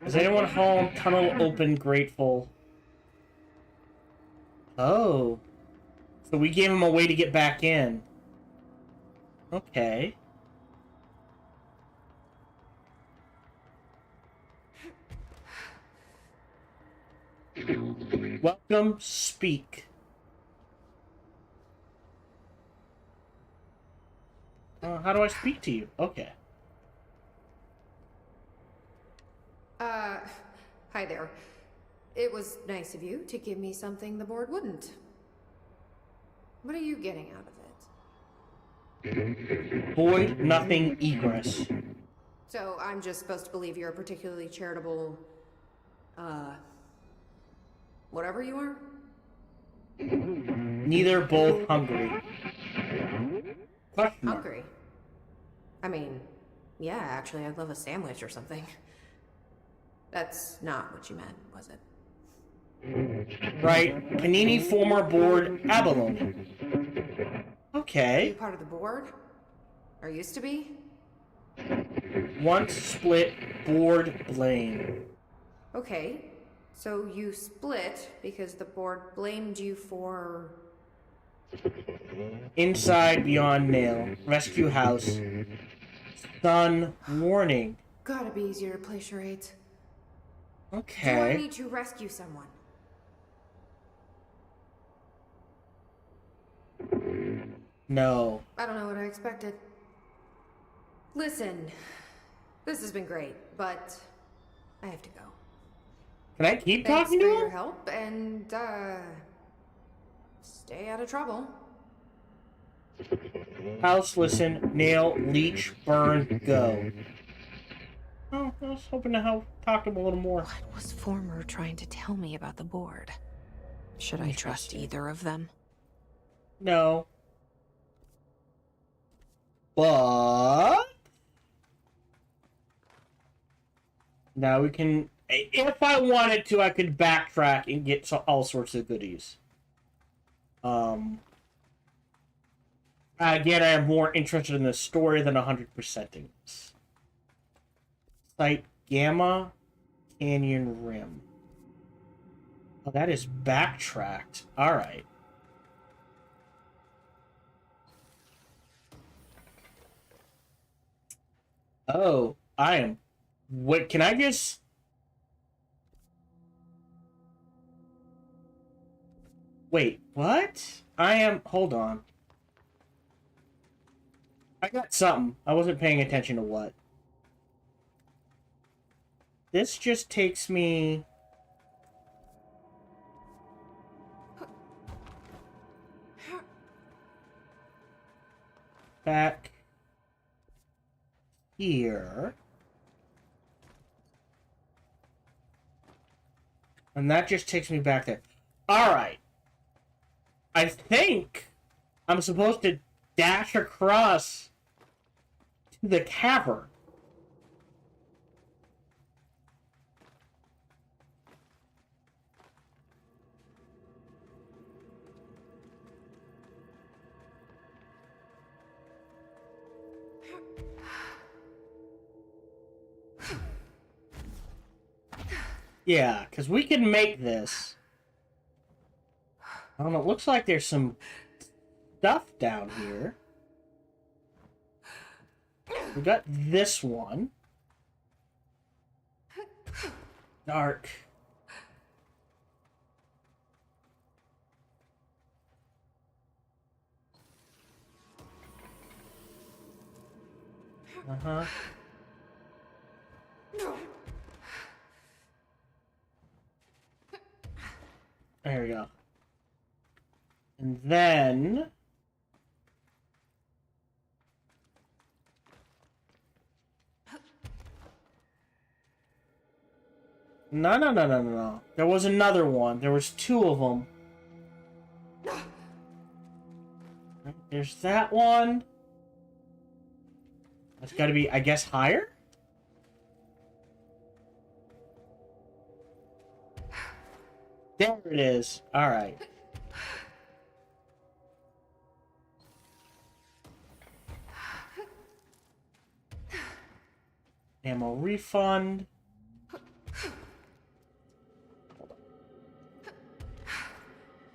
S2: Is anyone home? Tunnel open, grateful. Oh. So we gave him a way to get back in. Okay. Welcome, speak. How do I speak to you? Okay.
S7: Hi there. It was nice of you to give me something the board wouldn't. What are you getting out of it?
S2: Void, nothing, egress.
S7: So I'm just supposed to believe you're a particularly charitable, whatever you are?
S2: Neither, both, hungry. Question mark.
S7: Hungry? I mean, yeah, actually, I'd love a sandwich or something. That's not what you meant, was it?
S2: Right. Panini, former board, abalone.
S7: Are you
S2: Okay.
S7: part of the board? Or used to be?
S2: Once split, board, blame.
S7: Okay, so you split because the board blamed you for...
S2: Inside, beyond nail. Rescue house. Sun, warning.
S7: Gotta be easier to play charades. Do I
S2: Okay.
S7: need to rescue someone?
S2: No.
S7: I don't know what I expected. Listen, this has been great, but I have to go.
S2: Can I keep
S7: Thanks
S2: talking
S7: for
S2: to
S7: your
S2: him?
S7: help, and, stay out of trouble.
S2: House, listen, nail, leech, burn, go. Oh, I was hoping to talk to him a little more.
S3: What was Former trying to tell me about the board? Should I trust either of them?
S2: No. But... Now we can... If I wanted to, I could backtrack and get all sorts of goodies. Again, I am more interested in the story than 100%ing this. Site Gamma Canyon Rim. Oh, that is backtracked. Alright. Oh, I am... What, can I just... Wait, what? I am... Hold on. I got something. I wasn't paying attention to what. This just takes me... back... here... And that just takes me back there. Alright. I think I'm supposed to dash across to the cavern. Yeah, because we can make this. It looks like there's some stuff down here. We got this one. Dark. Uh-huh. There we go. And then... No. There was another one. There was two of them. There's that one. That's gotta be, I guess, higher? There it is. Alright. Ammo refund.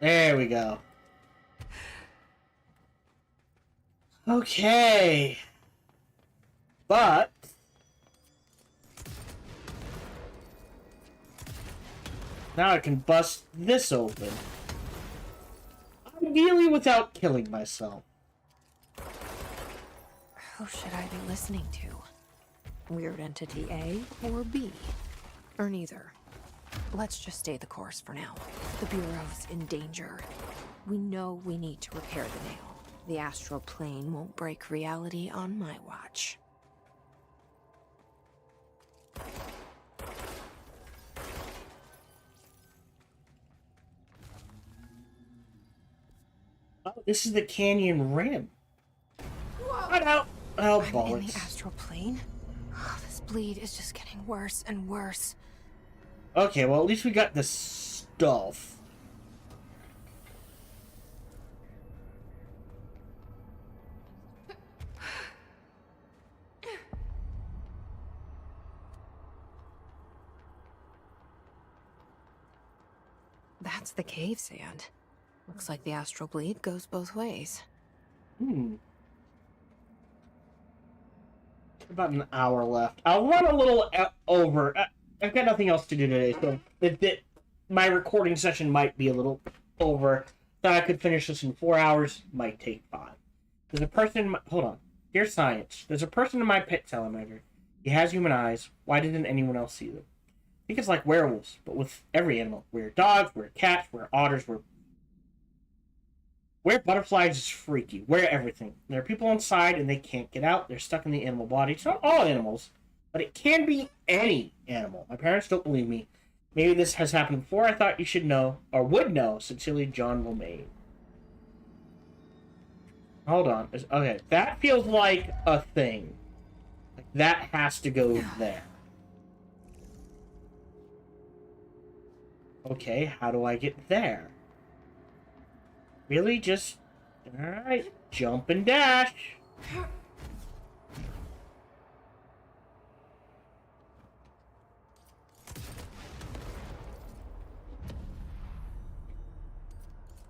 S2: There we go. Okay. But... now I can bust this open. Ideally without killing myself.
S3: Who should I be listening to? Weird entity A or B? Or neither? Let's just stay the course for now. The Bureau's in danger. We know we need to repair the nail. The astral plane won't break reality on my watch.
S2: Oh, this is the canyon rim. What out? Oh,
S3: I'm in
S2: bollocks.
S3: the astral plane? Oh, this bleed is just getting worse and worse.
S2: Okay, well, at least we got the stuff.
S3: That's the cave sand. Looks like the astral bleed goes both ways.
S2: About an hour left. I'll run a little over. I've got nothing else to do today, so my recording session might be a little over. Thought I could finish this in 4 hours. Might take 5. There's a person in my... hold on. Dear Science, there's a person in my pet telemeter. He has human eyes. Why didn't anyone else see them? I think it's like werewolves, but with every animal. We're dogs, we're cats, we're otters, we're butterflies is freaky. We're everything. There are people inside and they can't get out. They're stuck in the animal body. It's not all animals, but it can be any animal. My parents don't believe me. Maybe this has happened before. I thought you should know, or would know. Sincerely, John Romaine. Hold on. Okay, that feels like a thing. Like that has to go there. Okay, how do I get there? Really? Just... alright. Jump and dash.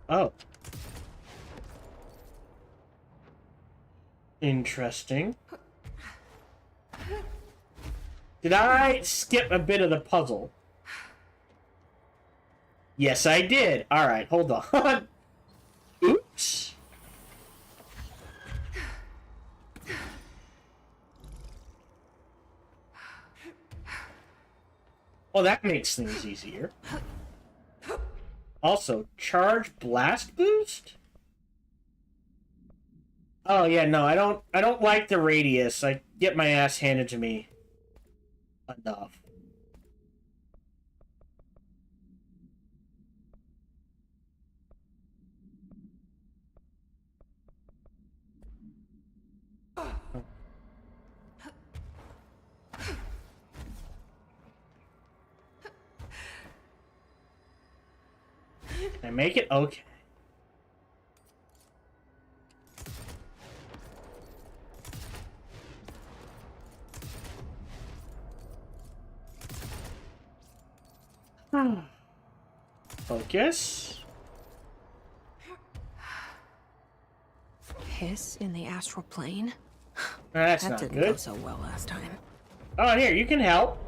S2: Oh. Interesting. Did I skip a bit of the puzzle? Yes, I did. Alright, hold on. Oops. Well, that makes things easier. Also, charge blast boost? Oh yeah, no, I don't like the radius. I get my ass handed to me enough. Can I make it? Okay. Focus.
S3: Hiss in the astral plane?
S2: That's
S3: That
S2: not
S3: didn't
S2: good.
S3: go so well last time.
S2: Oh, here, you can help.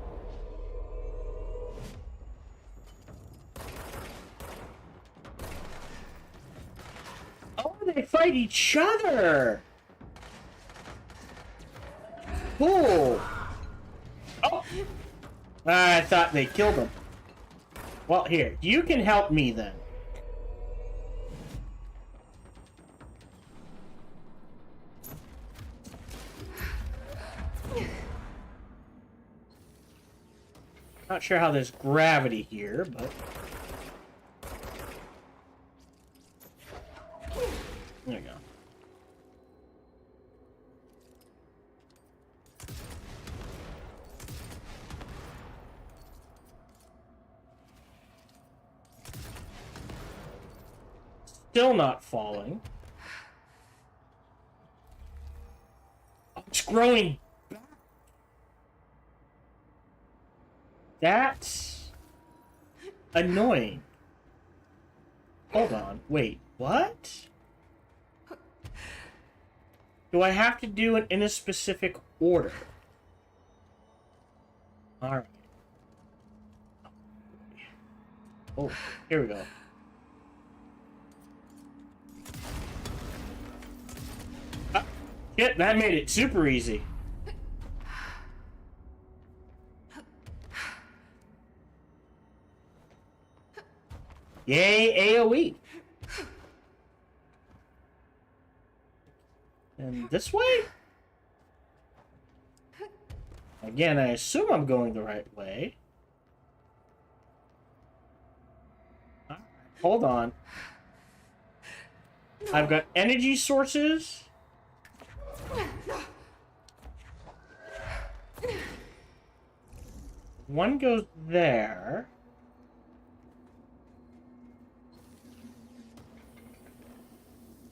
S2: Oh, they fight each other. Cool. Oh. I thought they killed him. Well, here, you can help me then. Not sure how there's gravity here, but... There you go. Still not falling. Oh, it's growing back. That's annoying. Hold on. Wait, what? Do I have to do it in a specific order? Alright. Oh, here we go. Shit, that made it super easy. Yay, AoE. And this way? Again, I assume I'm going the right way. Hold on. I've got energy sources. One goes there.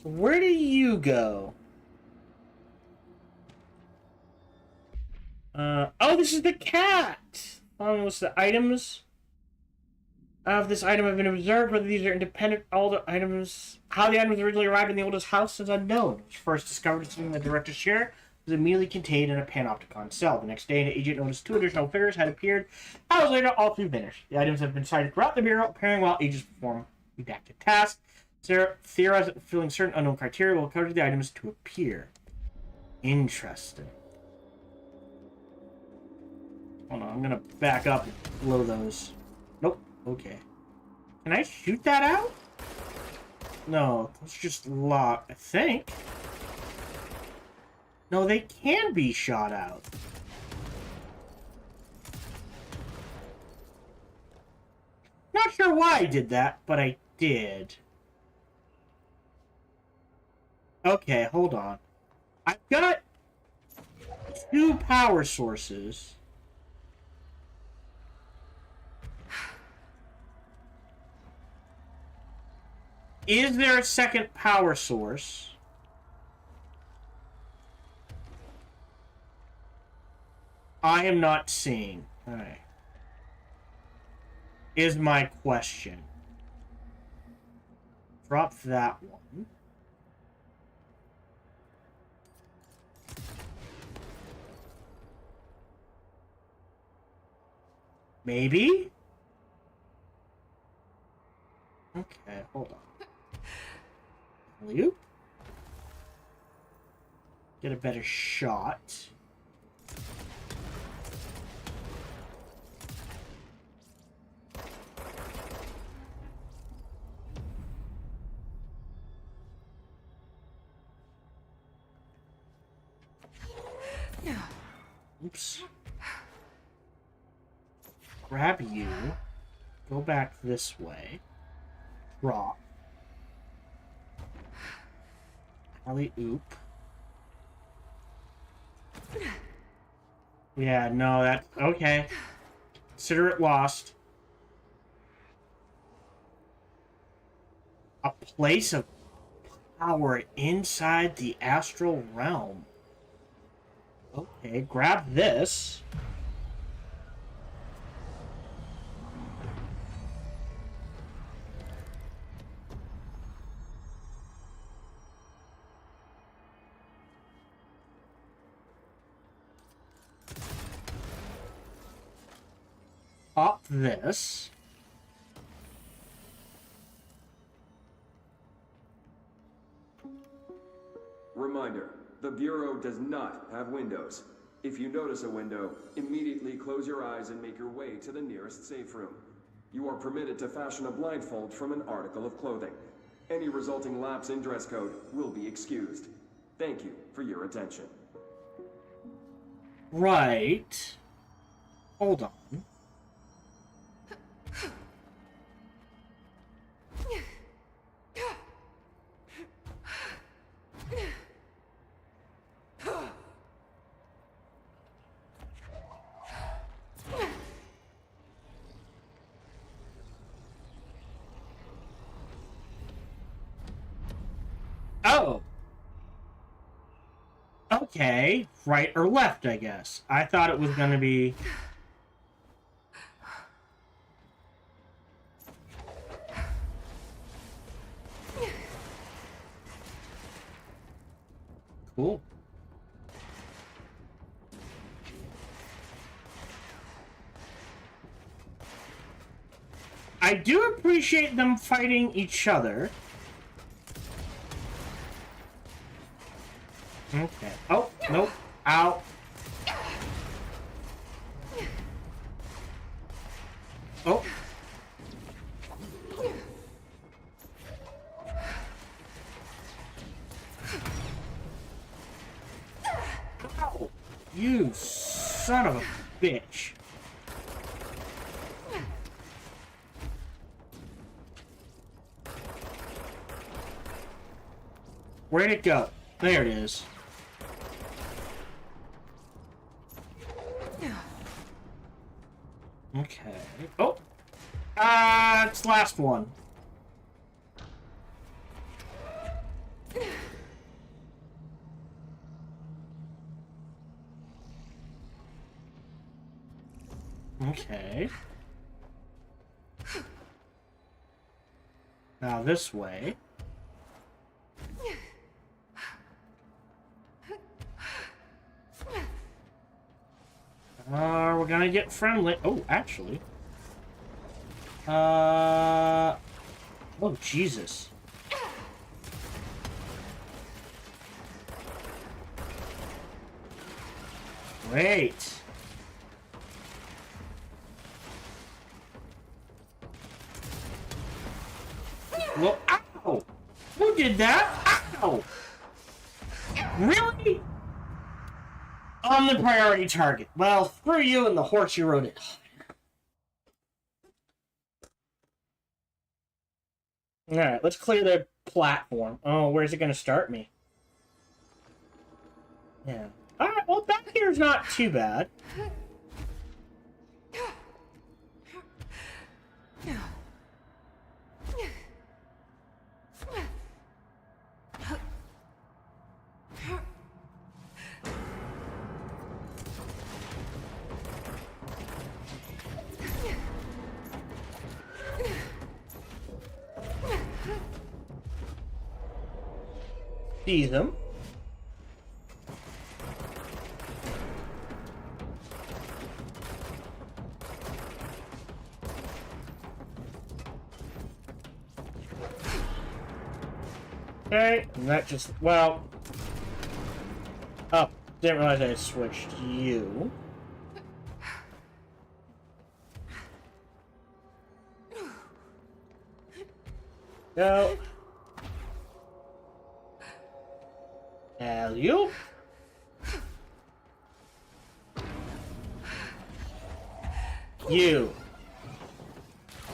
S2: Where do you go? Oh, this is the cat! What's the items of this item have been observed, whether these are independent, all the items... How the items originally arrived in the oldest house is unknown. It was first discovered in the director's share, was immediately contained in a panopticon cell. The next day, an agent noticed 2 additional figures had appeared. Hours later, all 3 vanished. The items have been sighted throughout the Bureau, appearing while agents perform redacted tasks. Sarah theorized that fulfilling certain unknown criteria will cause the items to appear. Interesting. Hold on, I'm gonna back up and blow those. Nope. Okay. Can I shoot that out? No, it's just locked, I think. No, they can be shot out. Not sure why I did that, but I did. Okay, hold on. I've got 2 power sources. Is there a second power source? I am not seeing. Alright. Is my question. Drop that one. Maybe? Okay, hold on. Alley-oop. Get a better shot. Oops. Grab you. Go back this way. Drop. Alley-oop. Yeah, no, that... Okay. Consider it lost. A place of power inside the astral realm. Okay, grab this. Pop this.
S10: Reminder, the Bureau does not have windows. If you notice a window, immediately close your eyes and make your way to the nearest safe room. You are permitted to fashion a blindfold from an article of clothing. Any resulting lapse in dress code will be excused. Thank you for your attention.
S2: Right. Hold on. Oh. Okay. Right or left, I guess. I thought it was going to be... Cool. I do appreciate them fighting each other. Okay. Oh, nope. Ow. Oh. Ow. You son of a bitch. Where'd it go? There it is. Okay. Oh! It's the last one. Okay. Now this way. We're gonna get friendly. Oh, actually. Oh, Jesus. Great. Well, ow! Who did that? Ow! Really? On the priority target. Well, screw you and the horse you rode it. Alright, let's clear the platform. Oh, where's it going to start me? Yeah. Alright, well, back here's not too bad. Seize them. Okay, and that just, well... Oh, didn't realize I had switched you. Go. You. You.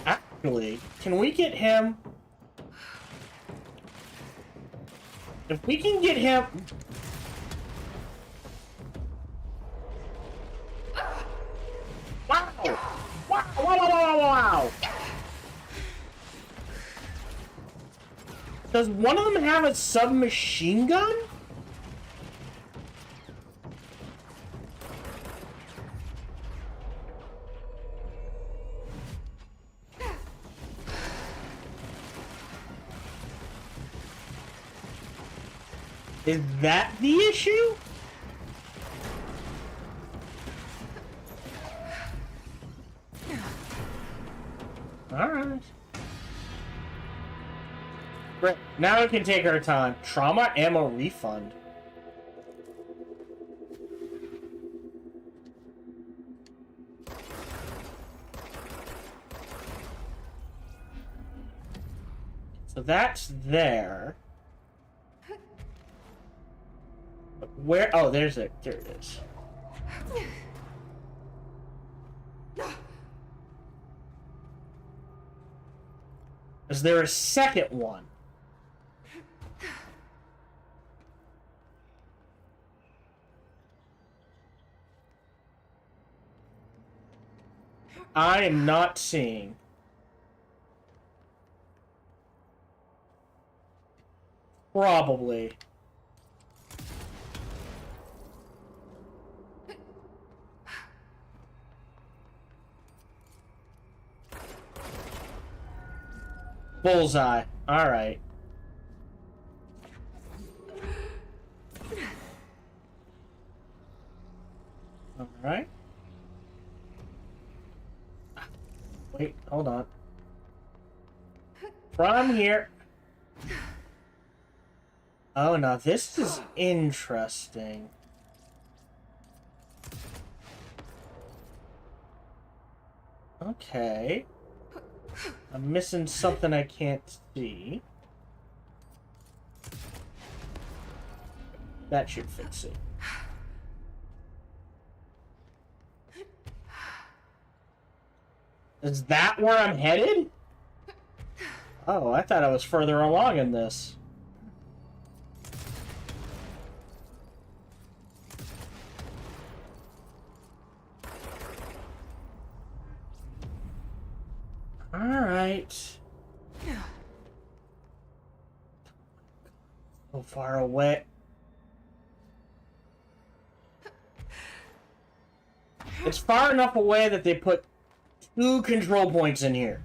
S2: Actually, can we get him? If we can get him... Wow! Wow! Wow! Wow! Wow! Wow! Does one of them have a submachine gun? Is that the issue? Alright. Great. Now we can take our time. Trauma ammo refund. So that's there. Where? Oh, there's it. There it is. Is there a second one? I am not seeing. Probably. Bullseye. Alright. Alright. Wait, hold on. From here. Oh, now this is interesting. Okay. I'm missing something I can't see. That should fix it. Is that where I'm headed? Oh, I thought I was further along in this. Alright. So far away. It's far enough away that they put 2 control points in here.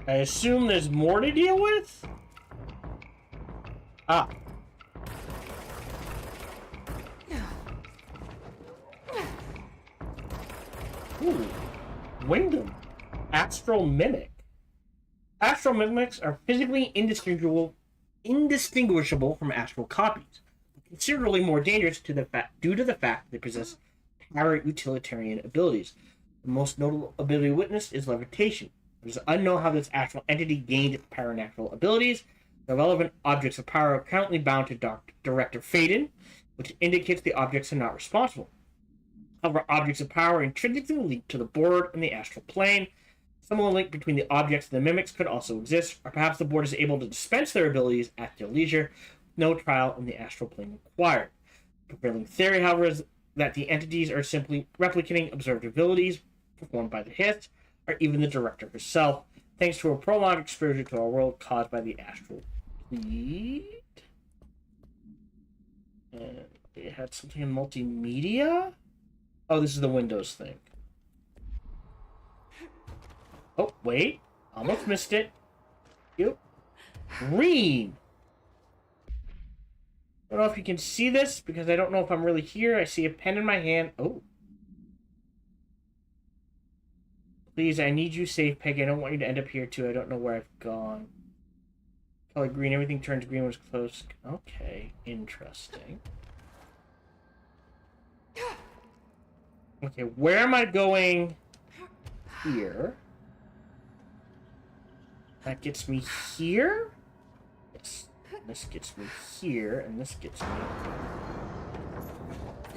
S2: I assume there's more to deal with? Ah. Ooh. Wyndham. Astral Mimic. Astral mimics are physically indistinguishable from astral copies, considerably more dangerous due to the fact that they possess para-utilitarian abilities. The most notable ability witnessed is levitation. It is unknown how this astral entity gained paranatural abilities. The relevant objects of power are currently bound to Director Faden, which indicates the objects are not responsible. However, objects of power are intrinsically linked to the board and the astral plane. Similar link between the objects and the mimics could also exist, or perhaps the board is able to dispense their abilities at their leisure, with no trial in the astral plane required. The prevailing theory, however, is that the entities are simply replicating observed abilities performed by the Hist, or even the director herself, thanks to a prolonged exposure to our world caused by the astral plane. And it had something in multimedia? Oh, this is the Windows thing. Oh, wait. Almost missed it. Yep. Green. I don't know if you can see this, because I don't know if I'm really here. I see a pen in my hand. Oh. Please, I need you safe, Peggy. I don't want you to end up here, too. I don't know where I've gone. Color green. Everything turns green when it's close. Okay. Interesting. Okay, where am I going here? That gets me here? Yes. This gets me here, and this gets me...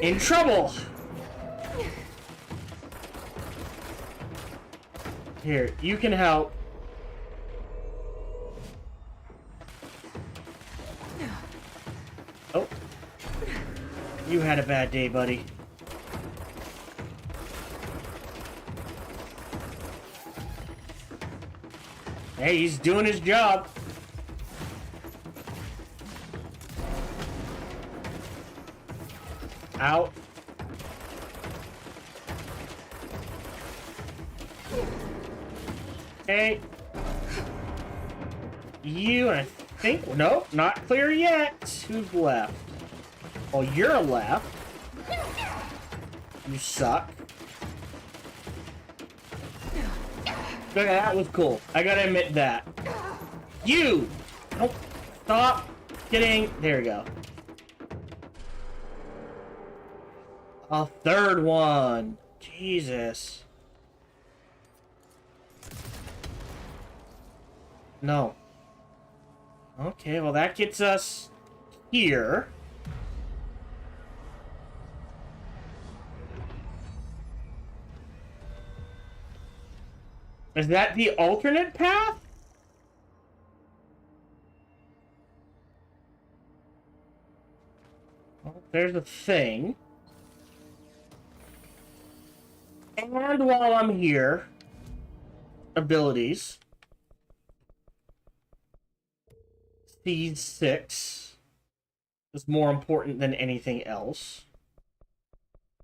S2: in trouble. Here, you can help. Oh. You had a bad day, buddy. Hey, he's doing his job. Out. Okay. You, I think... Nope, not clear yet. Who's left? Oh, you're left. You suck. Okay, that was cool. I gotta admit that. You! Nope. Stop getting... There we go. A third one. Jesus. No. Okay, well that gets us here. Is that the alternate path? Well, there's a thing. And while I'm here, abilities. C6 is more important than anything else.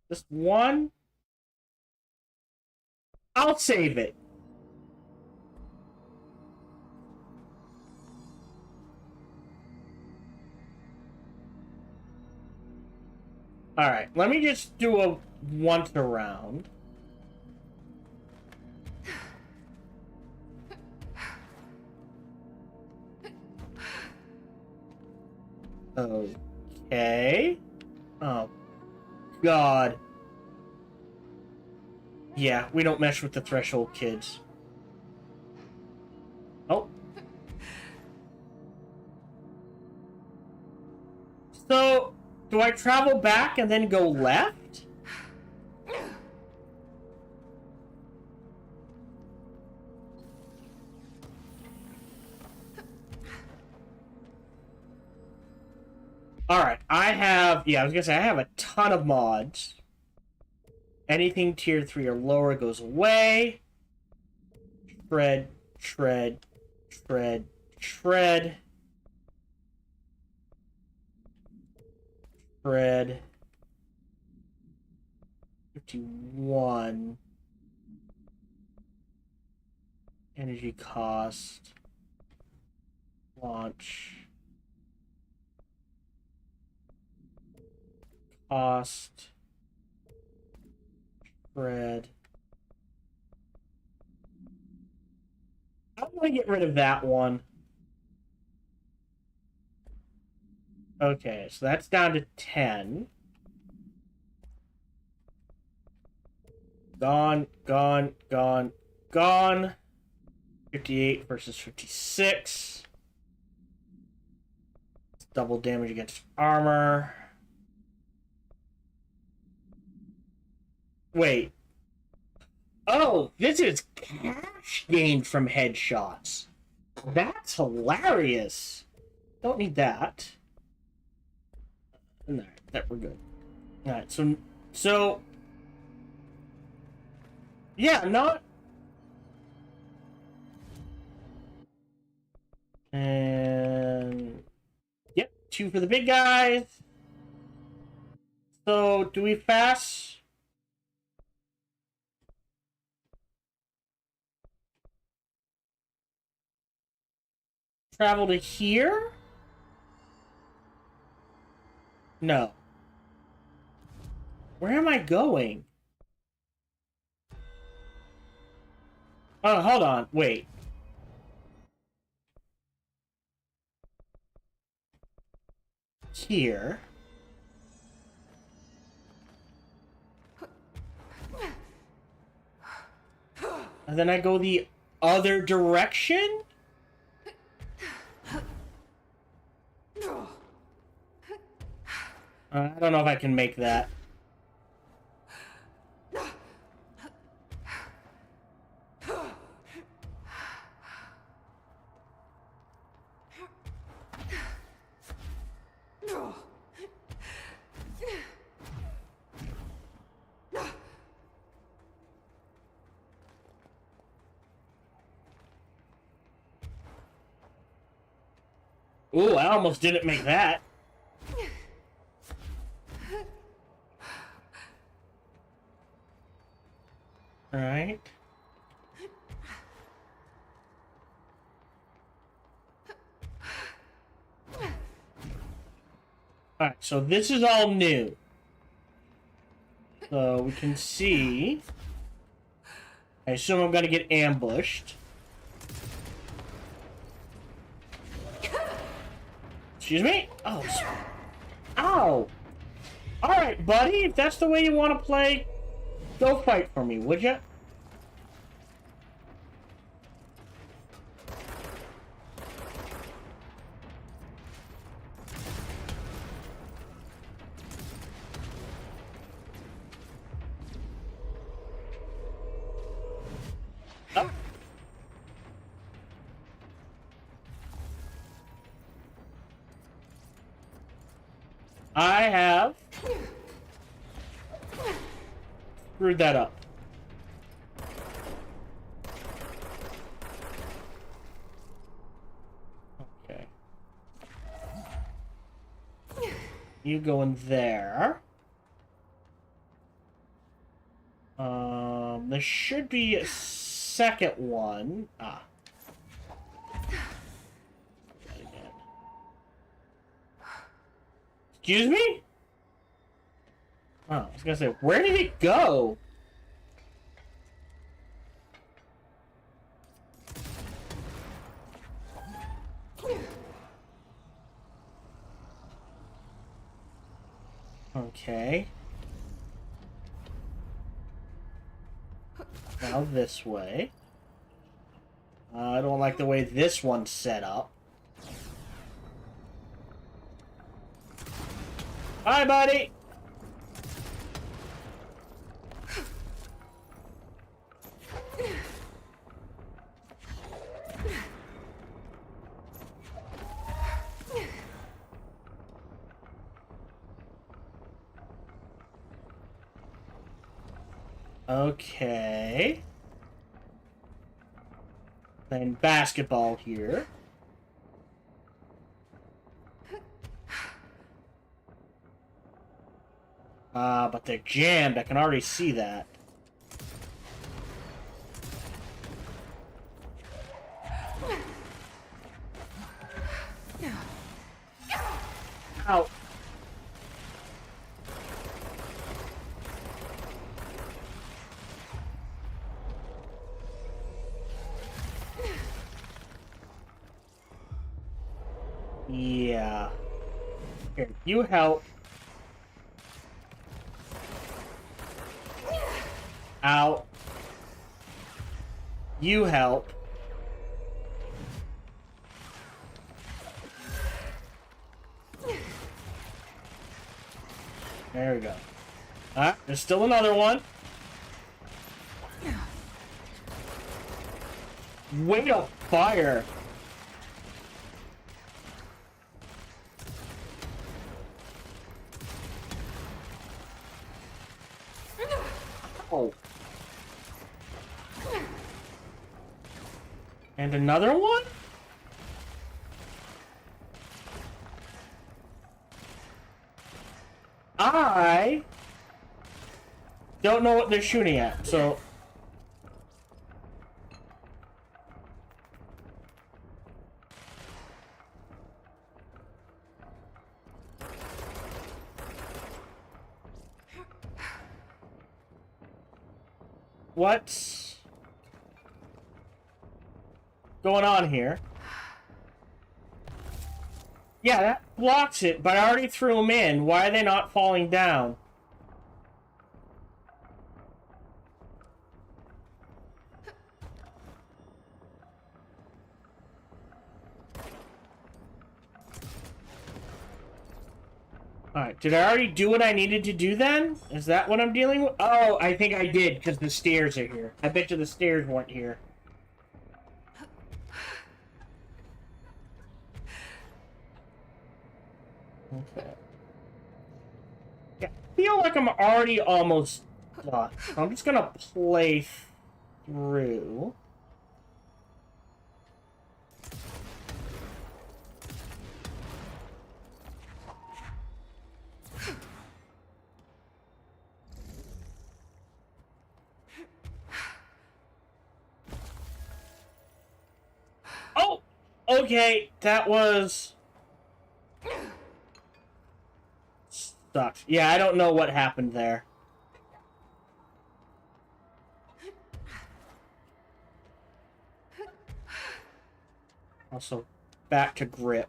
S2: This one, I'll save it. Alright, let me just do a once around. Okay. Oh, God. Yeah, we don't mess with the threshold kids. Oh. So, do I travel back and then go left? Alright, I have... Yeah, I was gonna say, I have a ton of mods. Anything tier 3 or lower goes away. Shred, shred, shred, shred. Shred. 51. Energy cost. Launch. Cost. Spread. I'm gonna get rid of that one. Okay, so that's down to 10. Gone, gone, gone, gone. 58 versus 56. Double damage against armor. Wait. Oh, this is cash gained from headshots. That's hilarious. Don't need that. No, that we're good. Alright, so yeah, not... And yep, 2 for the big guys. So do we fast? Travel to here? No. Where am I going? Oh, hold on. Wait. Here. And then I go the other direction? I don't know if I can make that. Ooh, I almost didn't make that. Alright. Alright, so this is all new. So we can see... I assume I'm gonna get ambushed. Excuse me? Oh. Ow! Alright, buddy, if that's the way you want to play, go fight for me, would ya? Oh. I have screwed that up. Okay. You go in there. There should be a second one. Ah. That again. Excuse me? Oh, I was gonna say, where did it go? Okay. Now this way. I don't like the way this one's set up. Bye, buddy! Okay. Playing basketball here. But they're jammed. I can already see that. Ow. Yeah. Here, you help. Ow. You help. There we go. Ah, there's still another one. Way to fire. Oh. And another one? I don't know what they're shooting at, so... What's going on here? Yeah, that blocks it, but I already threw them in. Why are they not falling down? Alright, did I already do what I needed to do then? Is that what I'm dealing with? Oh, I think I did, because the stairs are here. I bet you the stairs weren't here. Okay. Yeah, I feel like I'm already almost done. I'm just gonna play through. Okay, that was... Sucks. Yeah, I don't know what happened there. Also, back to grip.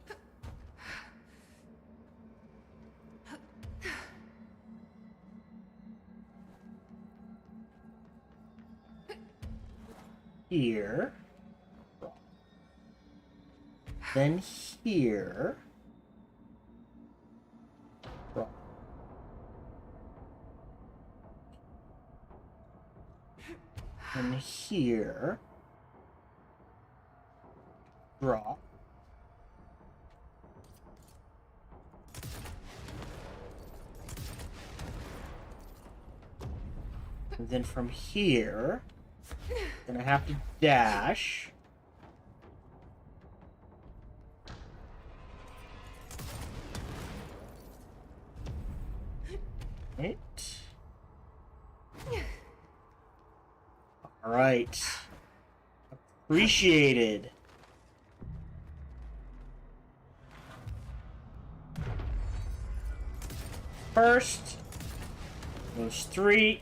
S2: Here. Then here. And here. Drop. And then from here, then I have to dash. Right. All right. Appreciated. First, those three.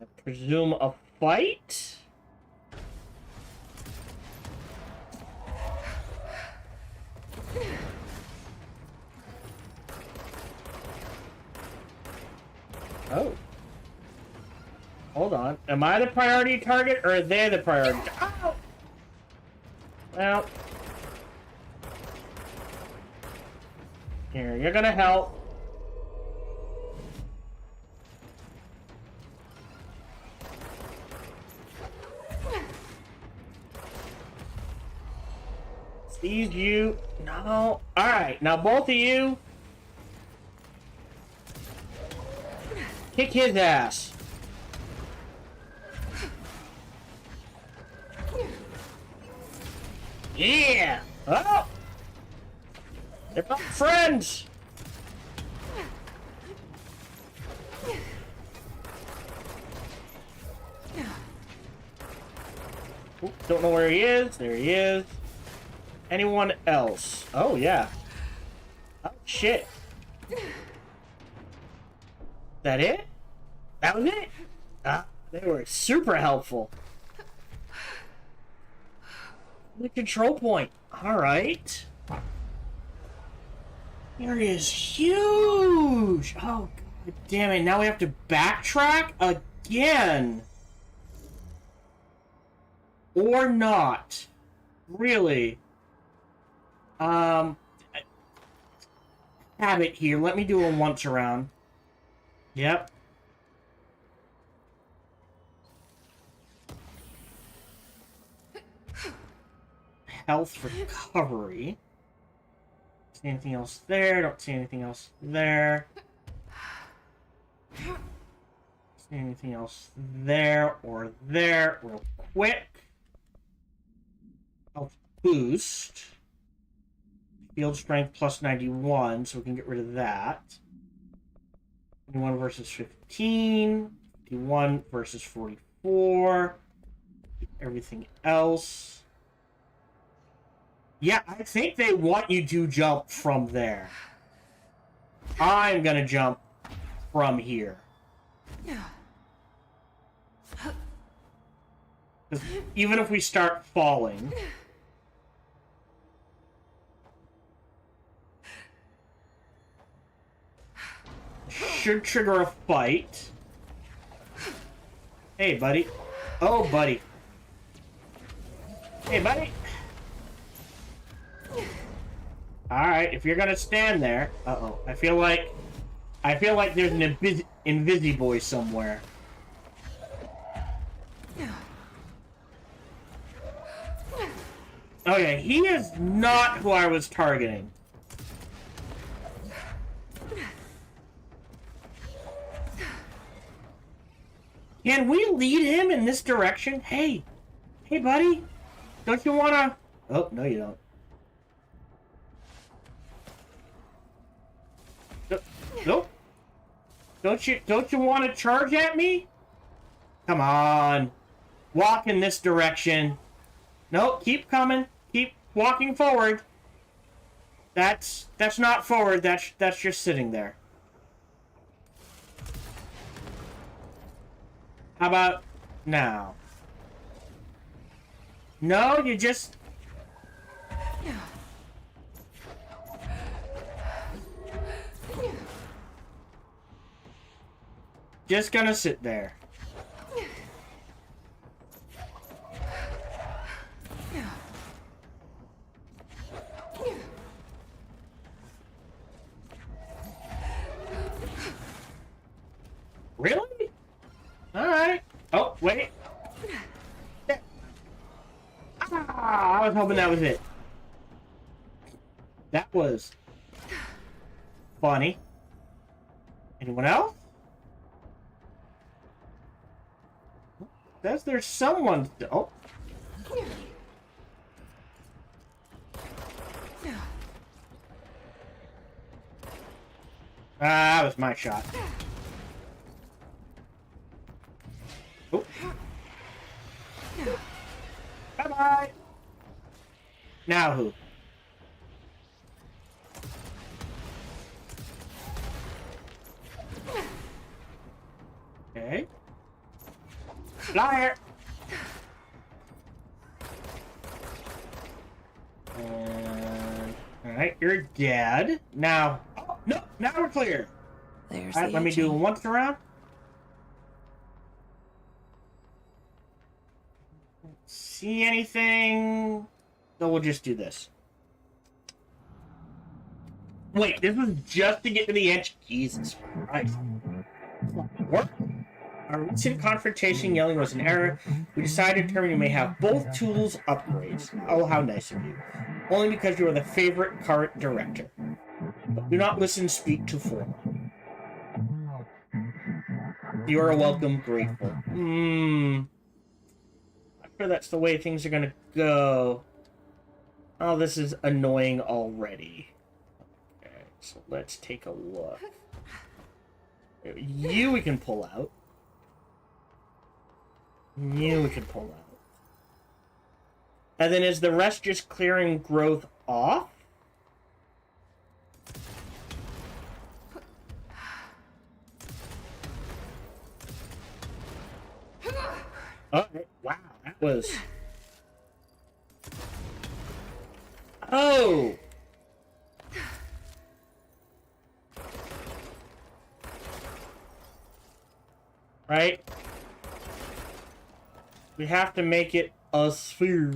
S2: I presume a fight? Oh. Hold on. Am I the priority target or are they the priority target? Oh! Well. Here, you're gonna help. Seize you. No. Alright, now both of you. Kick his ass. Yeah! Oh! They're not friends! Oop, don't know where he is. There he is. Anyone else? Oh, yeah. Oh, shit. That it? That was it? Ah, they were super helpful. The control point. Alright. Area is huge! Oh, god damn it. Now we have to backtrack again. Or not. Really. Have it here. Let me do a once around. Yep. Health recovery. Don't see anything else there. Don't see anything else there. Don't see anything else there or there. Real quick. Health boost. Field strength plus 91, so we can get rid of that. 21 versus 15. 51 versus 44. Everything else. Yeah, I think they want you to jump from there. I'm gonna jump from here. Even if we start falling... should trigger a fight. Hey, buddy. Oh, buddy. Hey, buddy. Alright, if you're gonna stand there... Uh-oh. I feel like there's an Invisi-boy somewhere. Okay, he is not who I was targeting. Can we lead him in this direction? Hey! Hey, buddy! Don't you wanna... Oh, no you don't. Nope. Don't you want to charge at me? Come on. Walk in this direction. Nope, keep coming. Keep walking forward. That's not forward, that's just sitting there. How about now? No, you just... Just gonna sit there. Really? Alright. Oh, wait. Ah, I was hoping that was it. That was funny. Anyone else? Says there's someone. Oh. Ah, that was my shot. Oh. Bye-bye. Now who? Okay. Liar. And alright, you're dead. Now, oh, no, now we're clear.
S3: There's
S2: Alright, let me do once around. See anything? So we'll just do this. Wait, this was just to get to the edge. Jesus Christ. What? Our recent confrontation yelling was an error. We decided to determine you may have both tools upgrades. Oh, how nice of you. Only because you are the favorite current director. But do not listen, speak to form. You are welcome, grateful. I'm sure that's the way things are gonna go. Oh, this is annoying already. Okay, so let's take a look. You we can pull out. You we can pull out. And then is the rest just clearing growth off? Oh, wow, that was... Oh! Right? We have to make it a sphere.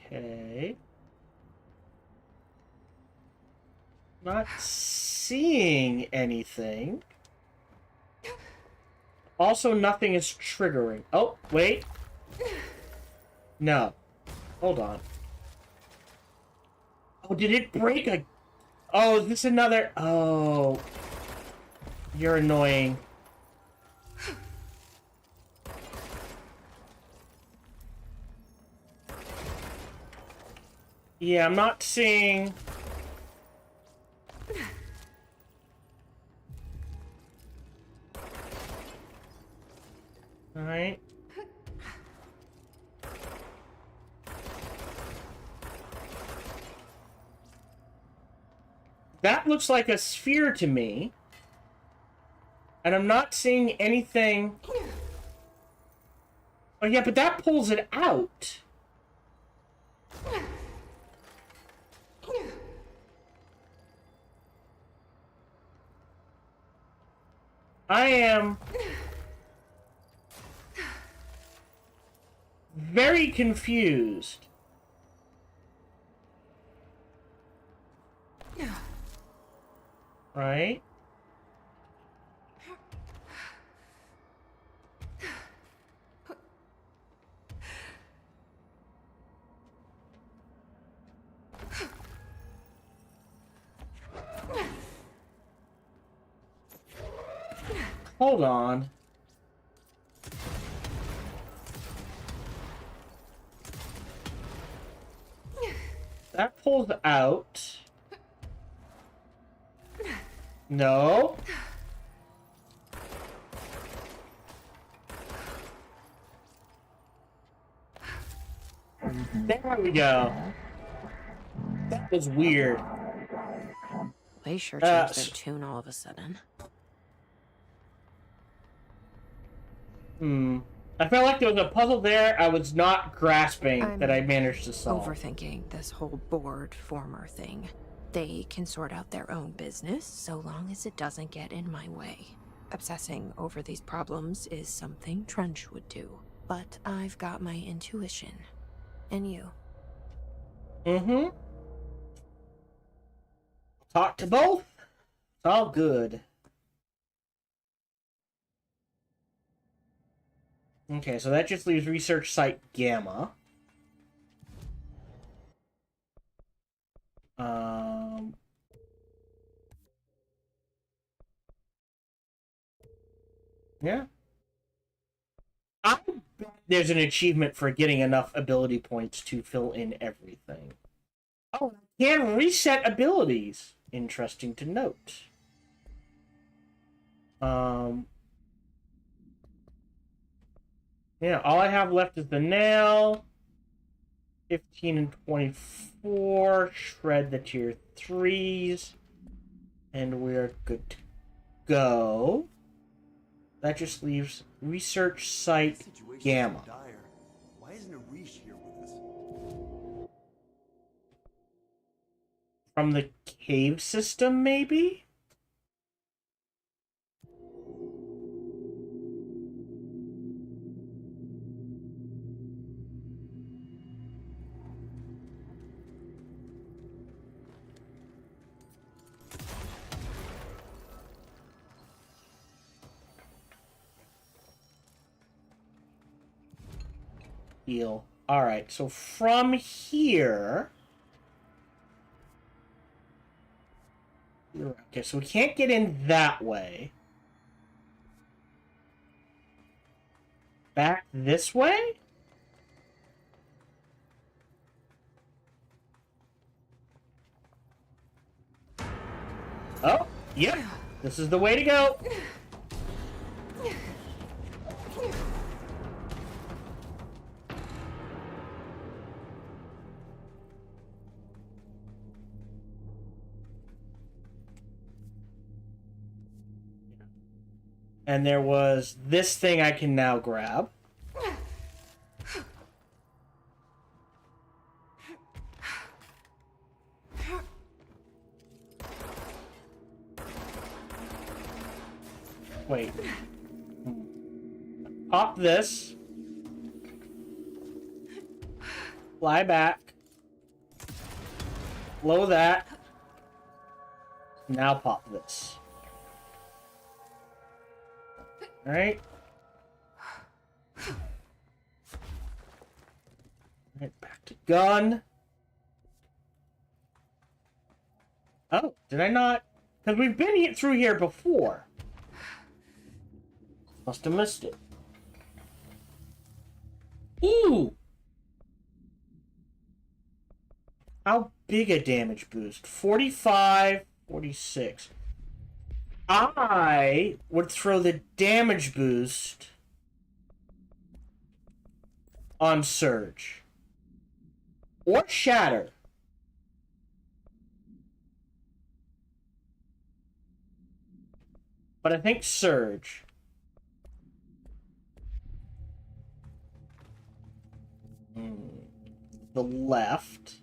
S2: Okay. Not seeing anything. Also, nothing is triggering. Oh, wait. No. Hold on. Oh, did it break a... Oh, is this another... Oh. You're annoying. Yeah, I'm not seeing... Alright. That looks like a sphere to me. And I'm not seeing anything... Oh yeah, but that pulls it out. I am... very confused. Right? Hold on. That pulls out. No. There we go. That was weird.
S3: They sure changed their tune all of a sudden.
S2: I felt like there was a puzzle there I was not grasping that I managed to solve.
S3: Overthinking this whole board former thing. They can sort out their own business so long as it doesn't get in my way. Obsessing over these problems is something Trench would do. But I've got my intuition. And you.
S2: Talk to both. It's all good. Okay, so that just leaves research site Gamma. Yeah. I bet there's an achievement for getting enough ability points to fill in everything. Oh, can reset abilities. Interesting to note. Yeah, all I have left is the nail. 15 and 24. Shred the tier 3s. And we're good to go. That just leaves research site Gamma.
S1: Why isn't Arish here with us?
S2: From the cave system, maybe? Heal. Alright, so from here... Okay, so we can't get in that way. Back this way? Oh, yep. This is the way to go. And there was this thing I can now grab. Wait. Pop this. Fly back. Blow that. Now pop this. Alright. Alright, back to gun. Oh, did I not? Because we've been through here before. Must have missed it. Ooh! How big a damage boost? 45, 46. I would throw the damage boost on Surge. Or Shatter. But I think Surge. The left.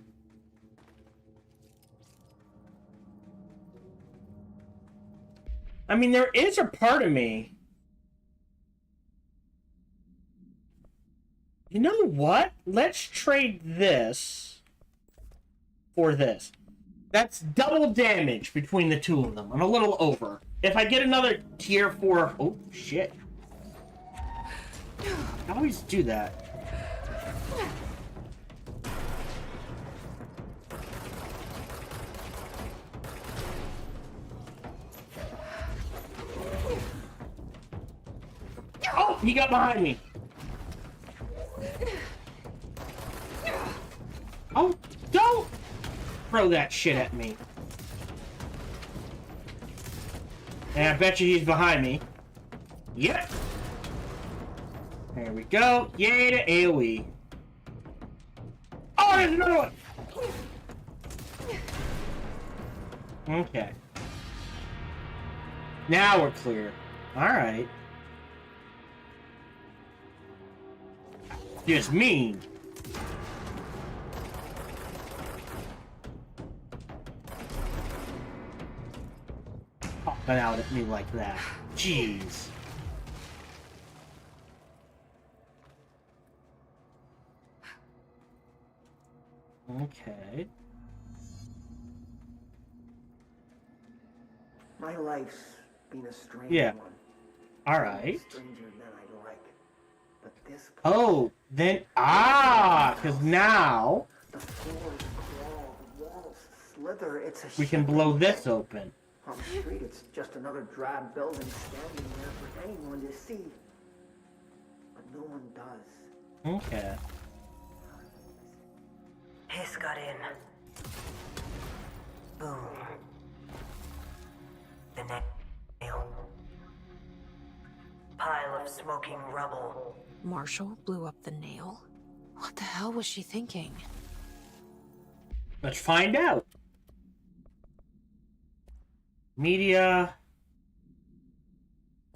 S2: I mean, there is a part of me. You know what? Let's trade this for this. That's double damage between the two of them. I'm a little over. If I get another tier 4... Oh, shit. I always do that. Oh, he got behind me. Oh, don't! throw that shit at me. And I bet you he's behind me. Yep. There we go. Yay to AoE. Oh, there's another one! Okay. Now we're clear. Alright. Just mean. Popping out at me like that. Jeez. Okay.
S4: My life's been a strange
S2: Yeah.
S4: one.
S2: Alright.
S4: Stranger than I like. But this place,
S2: Oh, then because now
S4: the floors crawl, the walls slither. It's a
S2: we can blow this open.
S4: On the street, it's just another drab building standing there for anyone to see. But no one does.
S2: Okay.
S5: Hiss got in. Boom. The nail. Pile of smoking rubble.
S3: Marshall blew up the nail? What the hell was she thinking?
S2: Let's find out. Media.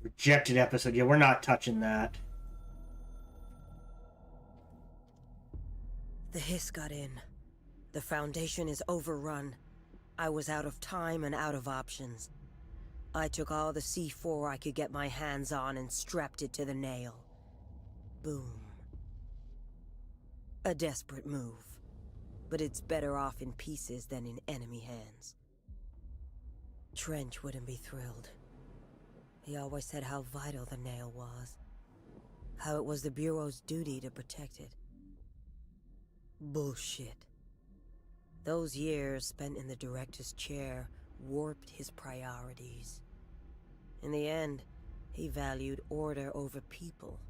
S2: Rejected episode. Yeah, we're not touching that.
S5: The hiss got in. The Foundation is overrun. I was out of time and out of options. I took all the C4 I could get my hands on and strapped it to the nail. Boom. A desperate move. But it's better off in pieces than in enemy hands. Trench wouldn't be thrilled. He always said how vital the nail was. How it was the Bureau's duty to protect it. Bullshit. Those years spent in the director's chair warped his priorities. In the end, he valued order over people,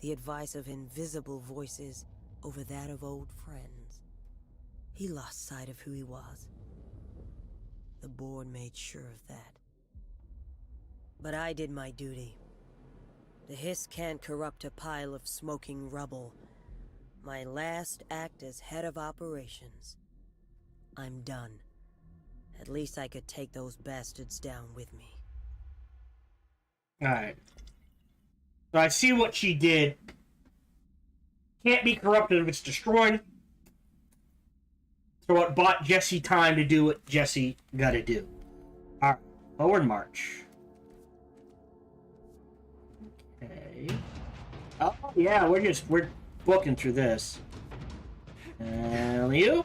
S5: the advice of invisible voices over that of old friends. He lost sight of who he was. The board made sure of that. But I did my duty. The hiss can't corrupt a pile of smoking rubble. My last act as head of operations. I'm done. At least I could take those bastards down with me.
S2: Alright. So I see what she did. Can't be corrupted if it's destroyed. So it bought Jesse time to do what Jesse gotta do. Alright. Forward march. Okay. Oh, yeah, we're booking through this. And you?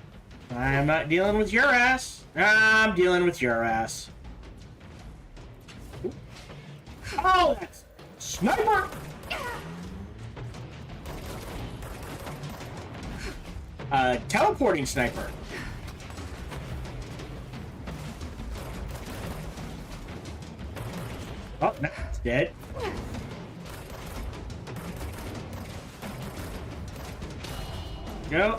S2: I'm not dealing with your ass. I'm dealing with your ass. Oh, that's sniper! Teleporting sniper. Oh, that's dead. Go.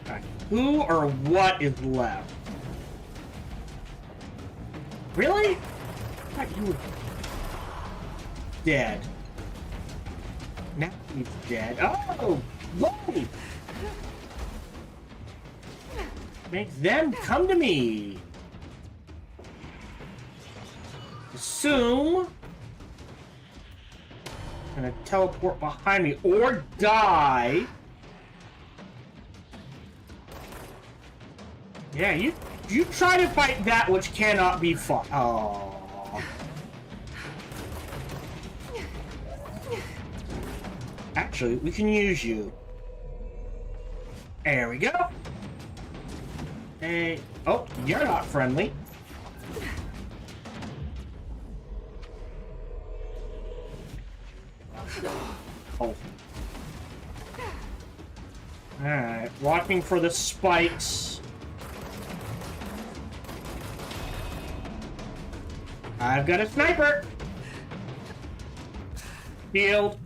S2: Alright. Who or what is left? Really? I thought you were dead. Now he's dead. Oh! Whoa! Make them come to me. Assume. Gonna teleport behind me or die. Yeah, you try to fight that which cannot be fought. Oh. Actually, we can use you. There we go. Hey, oh, you're not friendly. Oh. Alright, watching for the spikes. I've got a sniper! Shield.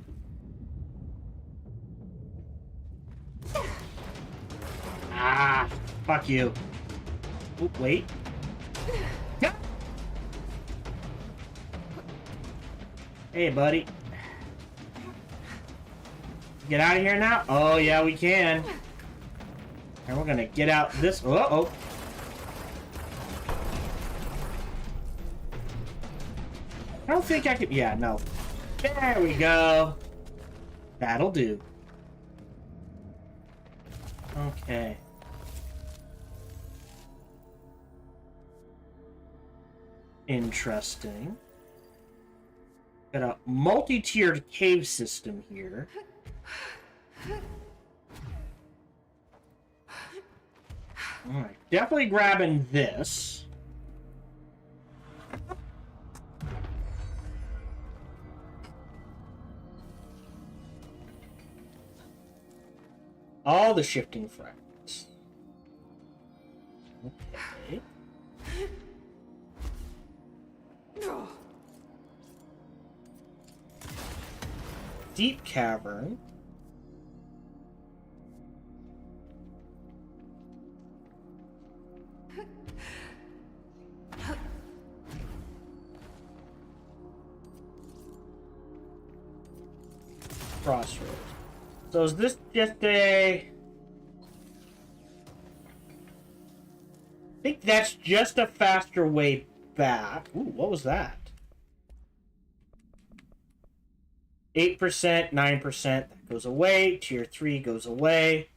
S2: Ah. Fuck you. Oop, wait. Yeah. Hey, buddy. Get out of here now? Oh, yeah, we can. And we're gonna get out this... Uh-oh. I don't think I could... Yeah, no. There we go. That'll do. Okay. Interesting. Got a multi-tiered cave system here. Alright, definitely grabbing this. All the shifting fragments. Okay. Deep cavern. Crossroads. So is this just a... I think that's just a faster way back. Ooh, what was that? 8%, 9%, that goes away. Tier 3 goes away.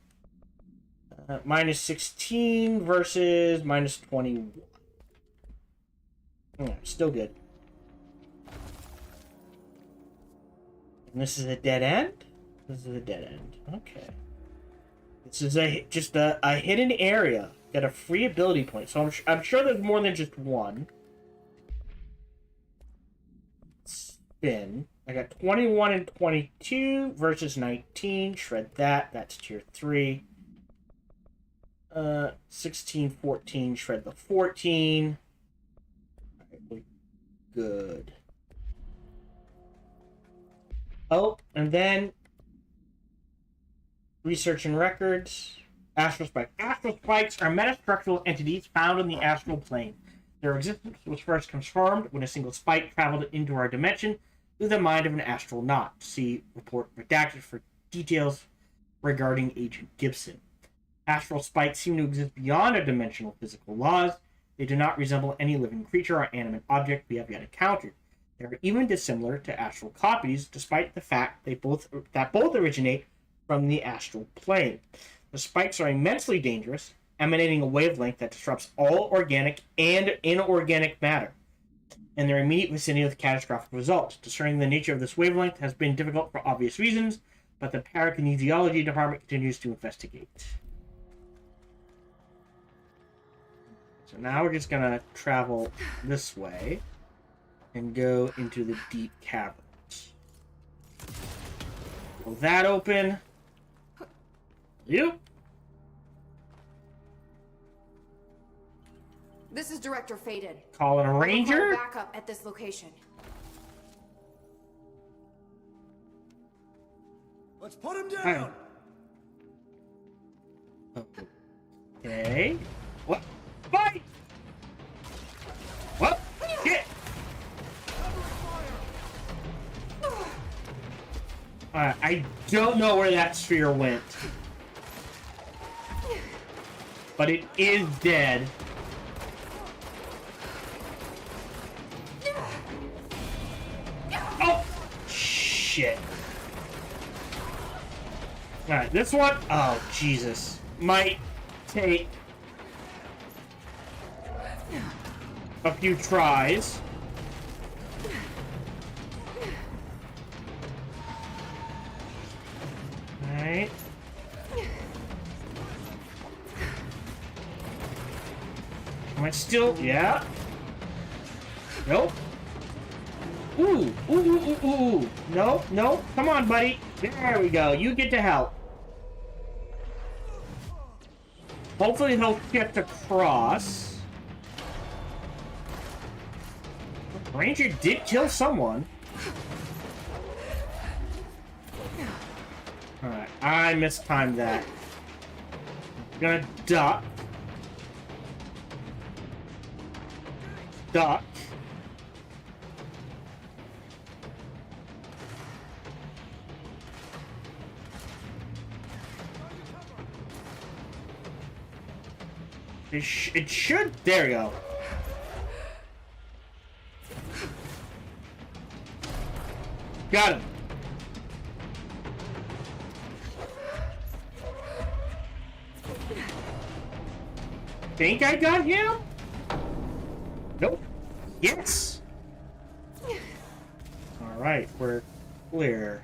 S2: Minus 16 versus minus 21. Still good. And this is a dead end? This is a dead end. Okay. This is just a hidden area. Got a free ability point. So I'm sure there's more than just one. Spin. I got 21 and 22 versus 19. Shred that. That's tier 3. 16, 14. Shred the 14. Alright, good. Oh, and then research and records. Astral spikes. Astral spikes are metastructural entities found in the astral plane. Their existence was first confirmed when a single spike traveled into our dimension through the mind of an astronaut. See report redacted for details regarding Agent Gibson. Astral spikes seem to exist beyond our dimensional physical laws. They do not resemble any living creature or animate object we have yet encountered. They are even dissimilar to astral copies, despite the fact that both originate from the astral plane. The spikes are immensely dangerous, emanating a wavelength that disrupts all organic and inorganic matter, and their immediate vicinity with catastrophic results. Discerning the nature of this wavelength has been difficult for obvious reasons, but the parakinesiology department continues to investigate. So now we're just gonna travel this way and go into the deep caverns. Pull that open. You.
S7: This is Director Faden.
S2: Calling a ranger.
S7: Backup at this location.
S1: Let's put him down.
S2: Okay. What? Fight! What? Shit! I don't know where that sphere went. But it is dead. Oh! Shit. Alright, this one... Oh, Jesus. Might take a few tries. Alright. Am I still... Yeah. Nope. Ooh. Ooh, ooh, ooh, ooh. No, no. Come on, buddy. There we go. You get to help. Hopefully he'll shift across. Ranger did kill someone. Alright, I mistimed that. I'm gonna duck. stuck. It should. There we go. Got him. Think I got him? Nope. Yes. All right, we're clear.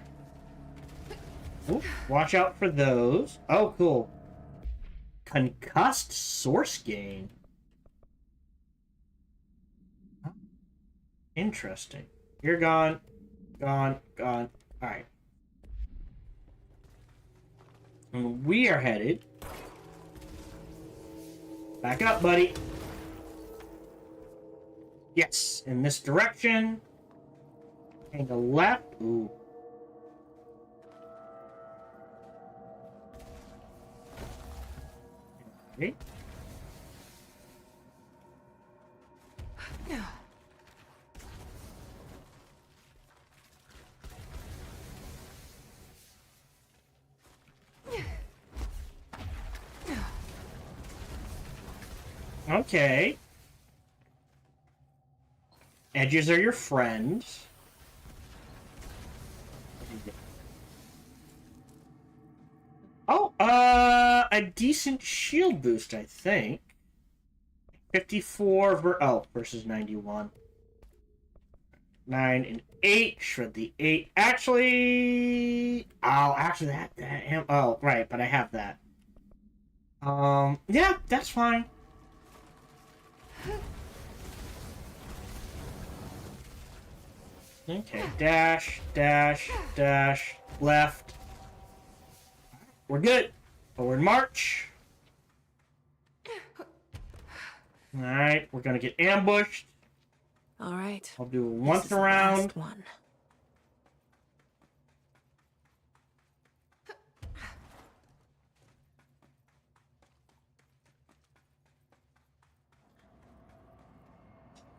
S2: Ooh, watch out for those. Oh, cool. Concussed source gain. Interesting. You're gone. Gone. Gone. Alright. And we are headed. Back up, buddy. Yes, in this direction. And the left. Ooh. Okay. Okay. Edges are your friends. Oh, a decent shield boost, I think. 54 versus 91. 9 and 8. Shred the 8. Actually, oh, right, but I have that. Yeah, that's fine. Okay, dash, dash, dash, left. We're good. Forward march. Alright, we're gonna get ambushed.
S3: Alright.
S2: I'll do a once around.
S3: One.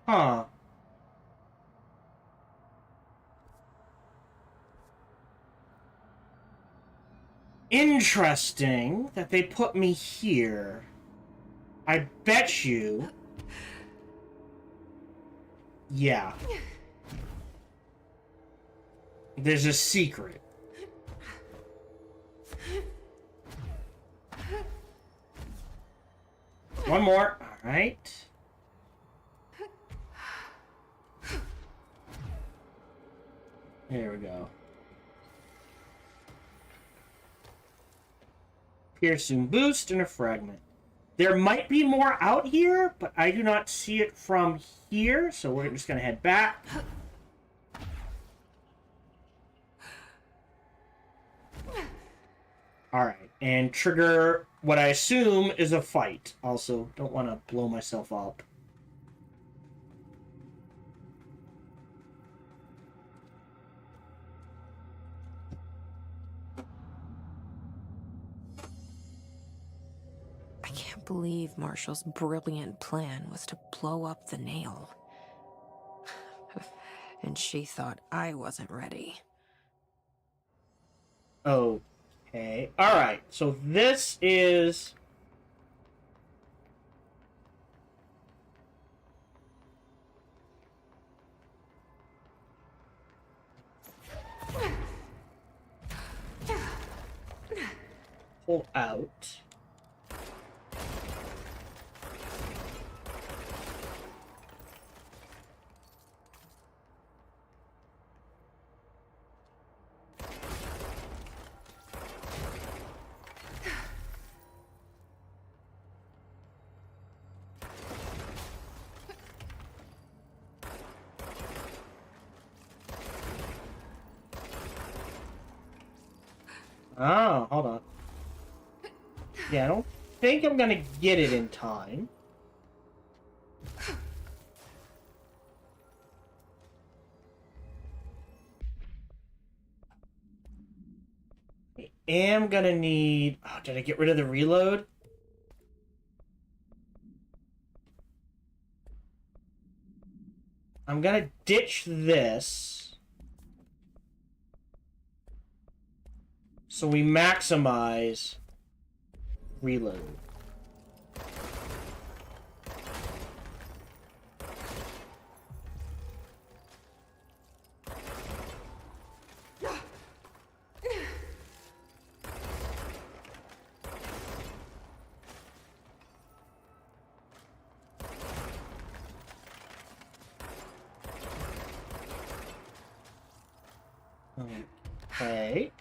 S2: Huh. Interesting that they put me here. I bet you... Yeah. There's a secret. One more. Alright. There we go. Piercing boost and a fragment. There might be more out here, but I do not see it from here, so we're just gonna head back. Alright, and trigger what I assume is a fight. Also, don't want to blow myself up.
S3: I can't believe Marshall's brilliant plan was to blow up the nail. And she thought I wasn't ready.
S2: Okay. Alright, so this is... Pull out. Oh, hold on. Yeah, I don't think I'm gonna get it in time. I am gonna need... Oh, did I get rid of the reload? I'm gonna ditch this. So we maximize reload. Okay.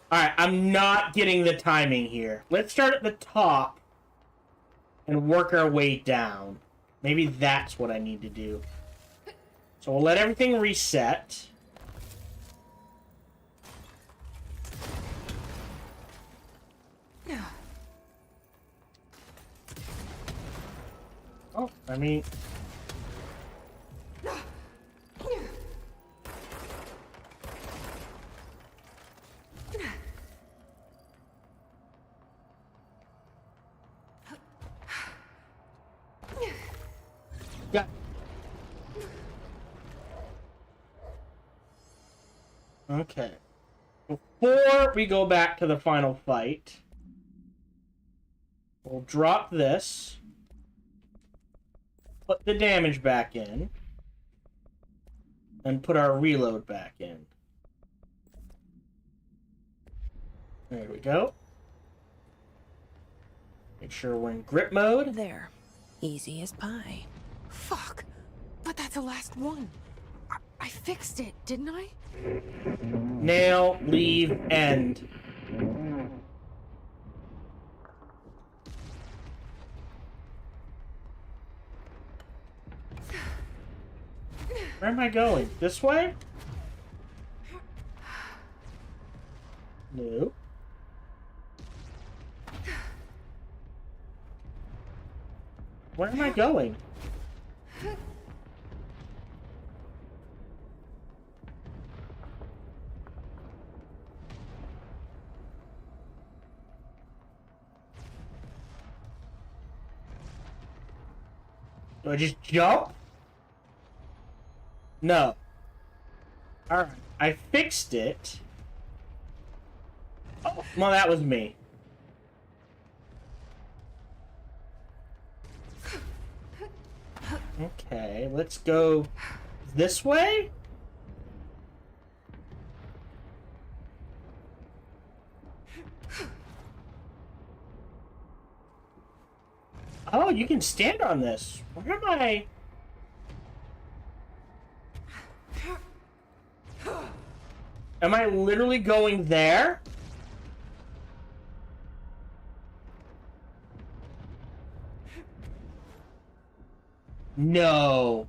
S2: Alright, I'm not getting the timing here. Let's start at the top and work our way down. Maybe that's what I need to do. So we'll let everything reset. Oh, I mean... Yeah. Okay. Before we go back to the final fight, we'll drop this, put the damage back in, and put our reload back in. There we go. Make sure we're in grip mode.
S3: There. Easy as pie. Fuck! But that's the last one. I fixed it, didn't I?
S2: Nail, leave, end. Where am I going? This way? No. Where am I going? Do I just jump? No. Alright, I fixed it. Oh, well, that was me. Okay, let's go this way? Oh, you can stand on this. Where am I? Am I literally going there? No.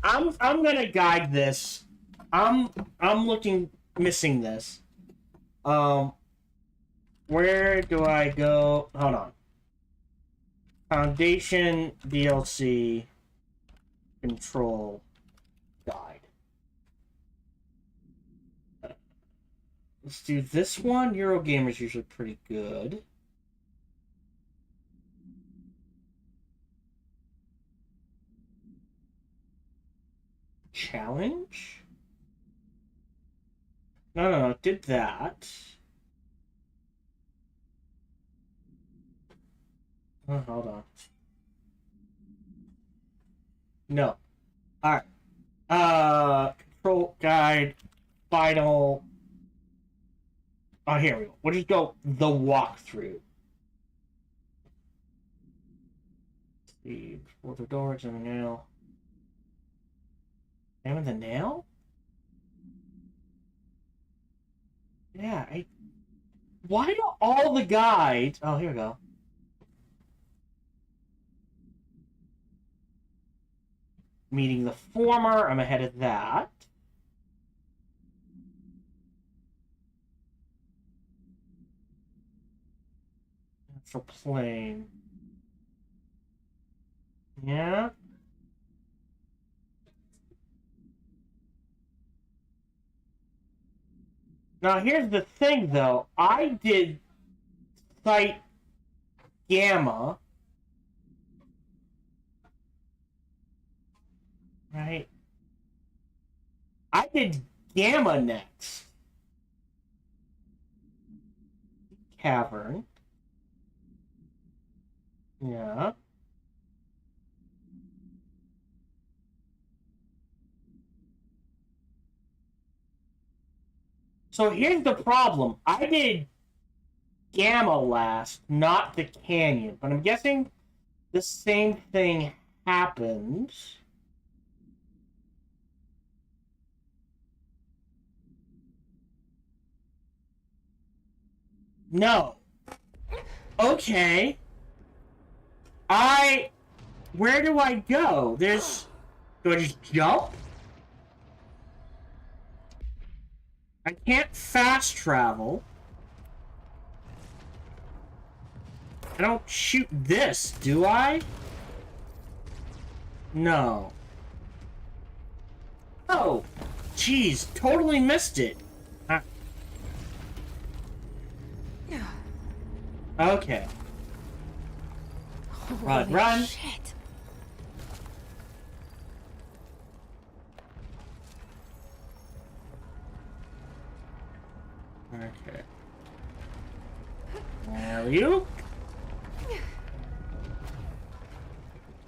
S2: I'm gonna guide this. I'm missing this. Where do I go? Hold on. Foundation DLC control guide. Let's do this one. Eurogamer's usually pretty good. Challenge? No, did that. Oh, hold on. No. Alright. Control guide, final. Oh, here we go. We'll just go the walkthrough. Let's see. Explore the door, examine the nail. Examine the nail? Yeah, why do all the guides... Oh, here we go. Meeting the former. I'm ahead of that. for plane. Yeah. Now here's the thing, though. I did Site Gamma. Right? I did Gamma next. Cavern. Yeah. So here's the problem. I did Gamma last, not the Canyon. But I'm guessing the same thing happened. No. Okay. Where do I go? Do I just jump? I can't fast travel. I don't shoot this, do I? No. Oh, jeez, totally missed it. Okay. Run,
S3: Holy
S2: run.
S3: Shit.
S2: Okay. There you.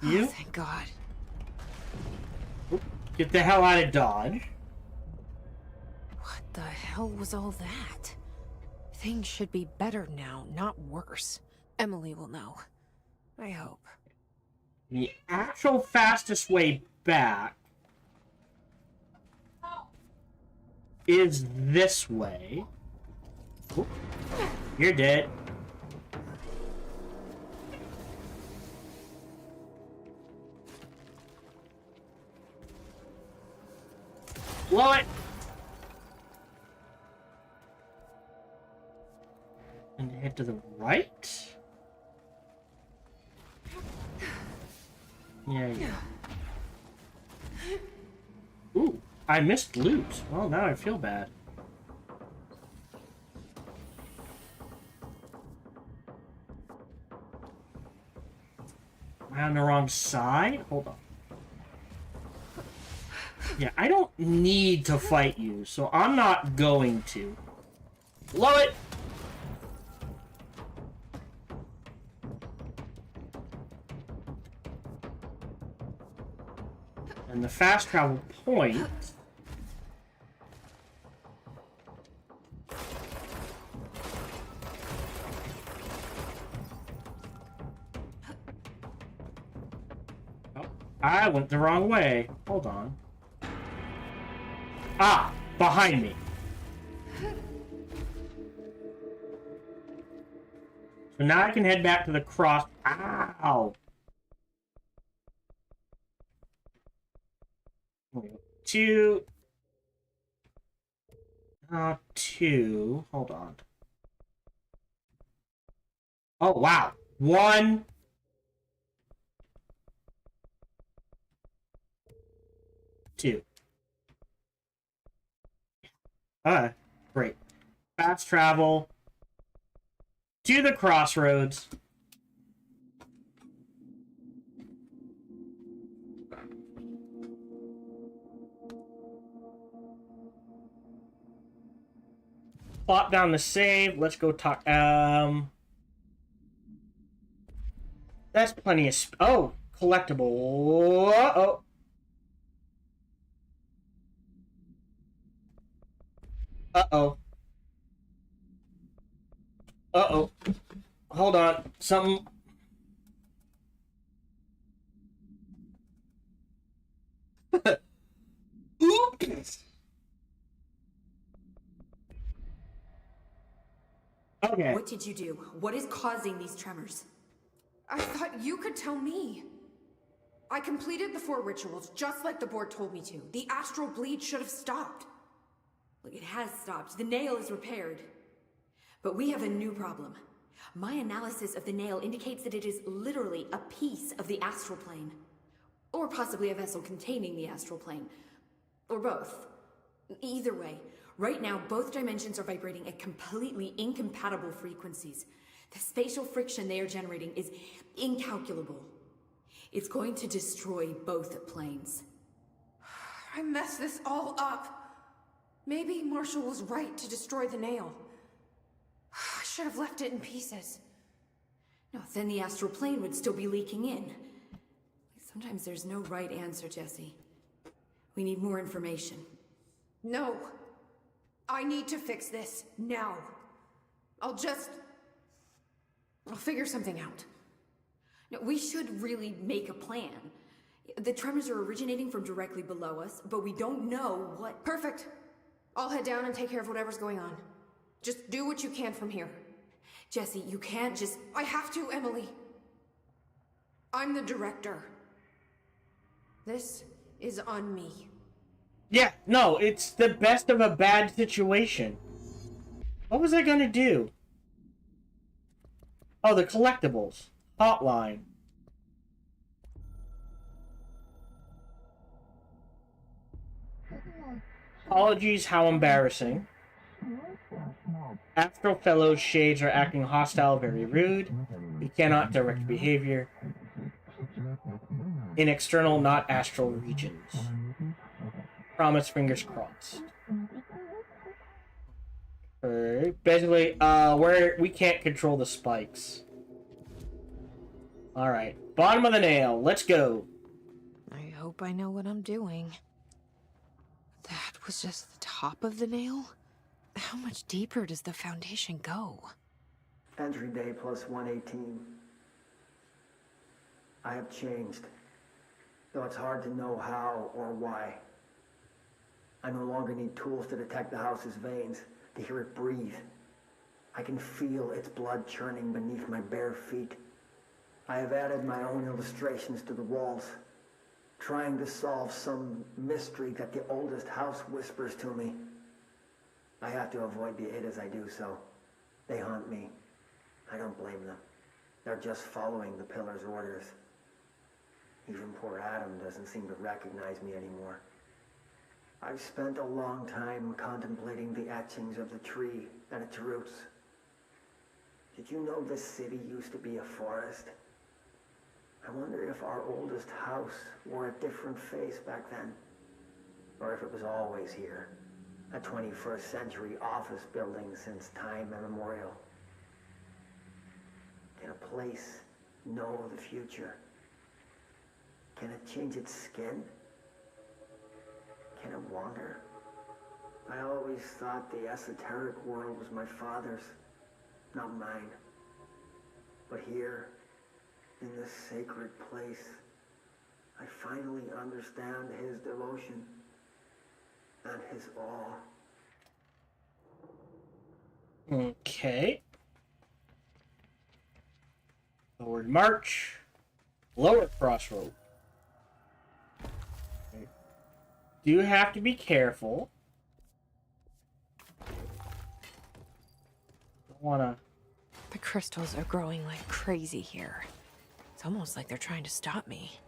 S3: Oh, thank God.
S2: Get the hell out of Dodge.
S3: What the hell was all that? Things should be better now, not worse. Emily will know. I hope.
S2: The actual fastest way back is this way. Oop. You're dead. Blow it! And head to the right? Yeah. Ooh, I missed loot. Well, now I feel bad. Am I on the wrong side? Hold on. Yeah, I don't need to fight you, so I'm not going to. Blow it! And the fast travel point... Oh, I went the wrong way. Hold on. Ah! Behind me. So now I can head back to the cross... Ow! Two. Two. Hold on. Oh, wow. One. Two. Great. Fast travel. To the crossroads. Plop down the save. Let's go talk. That's plenty of. Oh, collectible. Uh-oh. Uh-oh. Uh-oh. Hold on. Something. Oops. Okay.
S6: What did you do? What is causing these tremors?
S7: I thought you could tell me. I completed the 4 rituals just like the board told me to. The astral bleed should have stopped.
S6: Look, it has stopped. The nail is repaired. But we have a new problem. My analysis of the nail indicates that it is literally a piece of the astral plane. Or possibly a vessel containing the astral plane. Or both. Either way, right now both dimensions are vibrating at completely incompatible frequencies. The spatial friction they are generating is incalculable. It's going to destroy both planes.
S7: I messed this all up. Maybe Marshall was right to destroy the nail. I should have left it in pieces.
S6: No, then the astral plane would still be leaking in. Sometimes there's no right answer, Jesse. We need more information.
S7: No. I need to fix this now. I'll figure something out.
S6: No, we should really make a plan. The tremors are originating from directly below us, but we don't know what...
S7: Perfect. I'll head down and take care of whatever's going on. Just do what you can from here.
S6: Jesse, you can't just...
S7: I have to, Emily. I'm the director. This is on me.
S2: Yeah, no, it's the best of a bad situation. What was I gonna do? Oh, the collectibles. Hotline. Apologies, how embarrassing. Astral Fellows shades are acting hostile, very rude. We cannot direct behavior. In external, not astral regions. Promise, fingers crossed. Basically, we can't control the spikes. Alright, bottom of the nail, let's go.
S3: I hope I know what I'm doing. That was just the top of the nail? How much deeper does the foundation go?
S4: Entry day plus 118. I have changed, though it's hard to know how or why. I no longer need tools to detect the house's veins, to hear it breathe. I can feel its blood churning beneath my bare feet. I have added my own illustrations to the walls, trying to solve some mystery that the oldest house whispers to me. I have to avoid the it as I do so. They haunt me. I don't blame them. They're just following the pillar's orders. Even poor Adam doesn't seem to recognize me anymore. I've spent a long time contemplating the etchings of the tree and its roots. Did you know this city used to be a forest? I wonder if our oldest house wore a different face back then. Or if it was always here. A 21st century office building since time immemorial. Can a place know the future? Can it change its skin? Can it wander? I always thought the esoteric world was my father's, not mine. But here, in this sacred place, I finally understand his devotion and his awe.
S2: Okay. Forward march. Lower crossroad. Okay. Do have to be careful. Don't wanna...
S3: The crystals are growing like crazy here. It's almost like they're trying to stop me.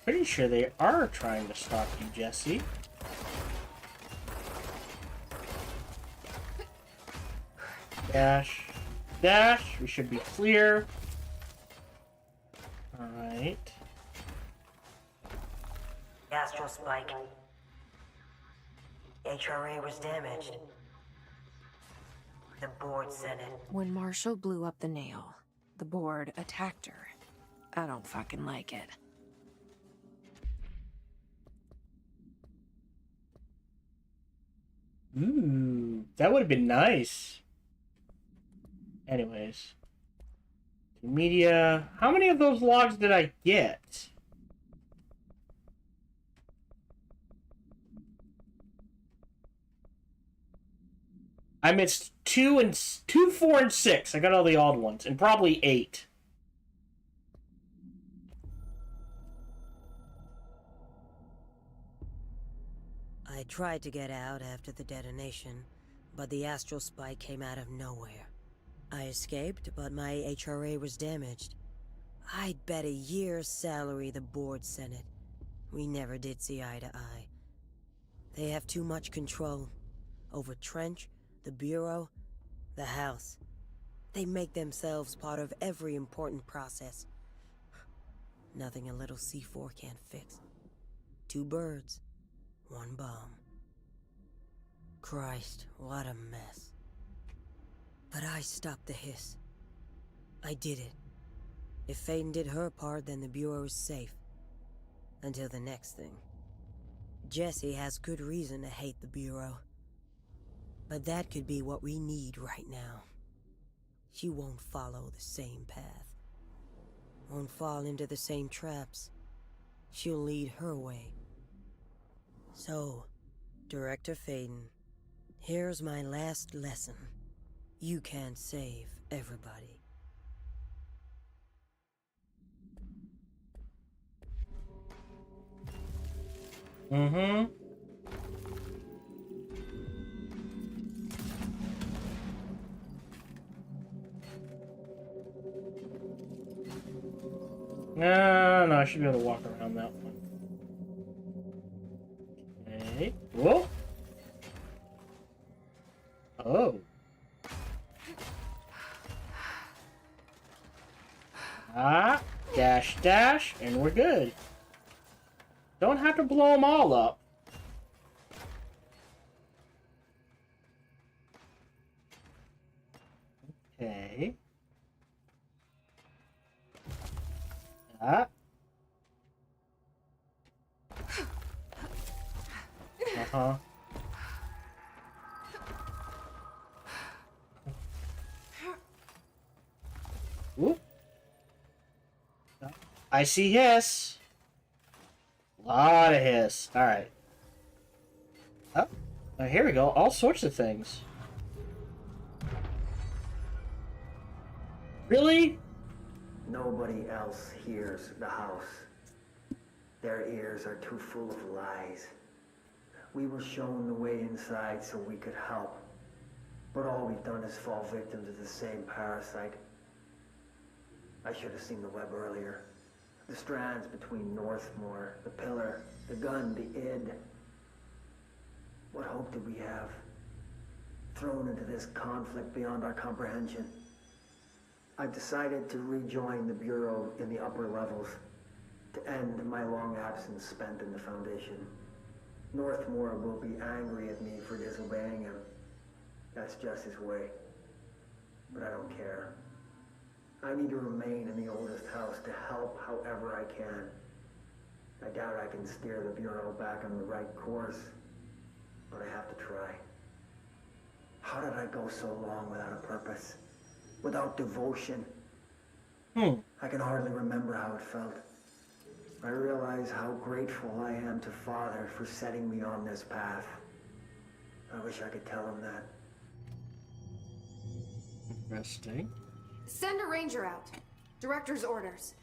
S2: Pretty sure they are trying to stop you, Jesse. Dash. Dash. We should be clear. Alright.
S5: Astral spike. HRA was damaged. The board said it.
S3: When Marshall blew up the nail, the board attacked her. I don't fucking like it.
S2: Ooh, that would have been nice. Anyways. Media. How many of those logs did I get? I missed 2, 4, and 6. I got all the odd ones. And probably 8.
S5: tried to get out after the detonation, but the astral spike came out of nowhere. I escaped, but my HRA was damaged. I'd bet a year's salary the board sent it. We never did see eye to eye. They have too much control. Over Trench, the Bureau, the House. They make themselves part of every important process. Nothing a little C4 can't fix. 2 birds, 1 bomb. Christ, what a mess. But I stopped the hiss. I did it. If Faden did her part, then the Bureau is safe. Until the next thing. Jessie has good reason to hate the Bureau. But that could be what we need right now. She won't follow the same path. Won't fall into the same traps. She'll lead her way. So, Director Faden, here's my last lesson. You can't save everybody.
S2: Mm-hmm. No, I should be able to walk around that one. Okay. Whoa! Oh. Dash, dash, and we're good. Don't have to blow them all up. Okay. Uh-huh. Whoop. I see hiss. Lot of hiss. Alright. Oh, here we go. All sorts of things. Really?
S4: Nobody else hears the house. Their ears are too full of lies. We were shown the way inside so we could help. But all we've done is fall victim to the same parasite. I should have seen the web earlier. The strands between Northmore, the pillar, the gun, the id. What hope did we have? Thrown into this conflict beyond our comprehension. I've decided to rejoin the Bureau in the upper levels, to end my long absence spent in the Foundation. Northmore will be angry at me for disobeying him. That's just his way. But I don't care. I need to remain in the oldest house to help however I can. I doubt I can steer the Bureau back on the right course, but I have to try. How did I go so long without a purpose? Without devotion? I can hardly remember how it felt. I realize how grateful I am to Father for setting me on this path. I wish I could tell him that.
S2: Interesting.
S7: Send a ranger out. Director's orders.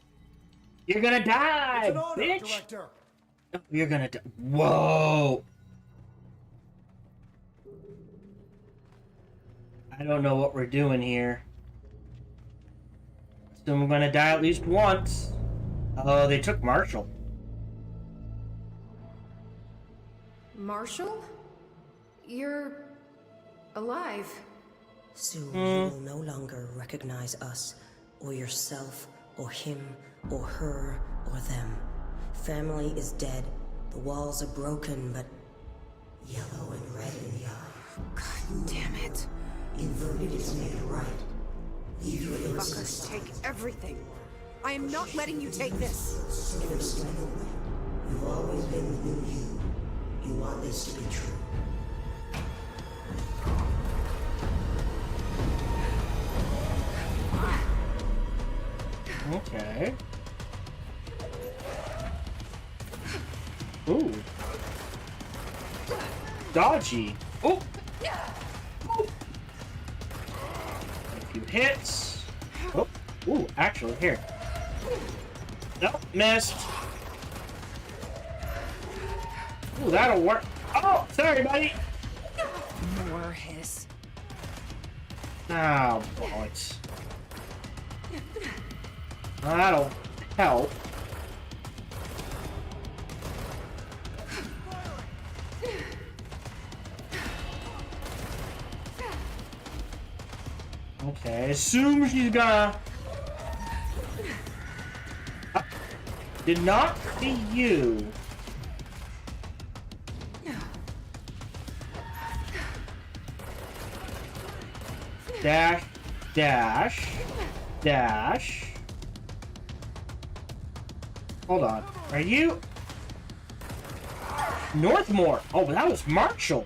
S2: You're gonna die,
S1: It's an honor,
S2: bitch!
S1: Director.
S2: You're gonna die. Whoa! I don't know what we're doing here. So I'm gonna die at least once. Oh, they took Marshall.
S7: Marshall? You're alive.
S5: Soon you will no longer recognize us, or yourself, or him, or her, or them. Family is dead. The walls are broken, but yellow and red in the eye.
S3: God damn it.
S5: Inverted is made right. Leave your
S3: Fuckers take everything. I am not letting you take this.
S5: Give us strength away. You've always been the new you. You want this to be true.
S2: Okay. Ooh. Dodgy. Oh. Oh. A few hits. Oh. Ooh, actually, here. Nope, missed. Ooh, that'll work. Oh, sorry, buddy.
S3: More hiss.
S2: Oh, bollocks. That'll help. Okay, assume she's gonna... Did not see you. Dash, dash, dash. Hold on. Are you... Northmore? Oh, but that was Marshall.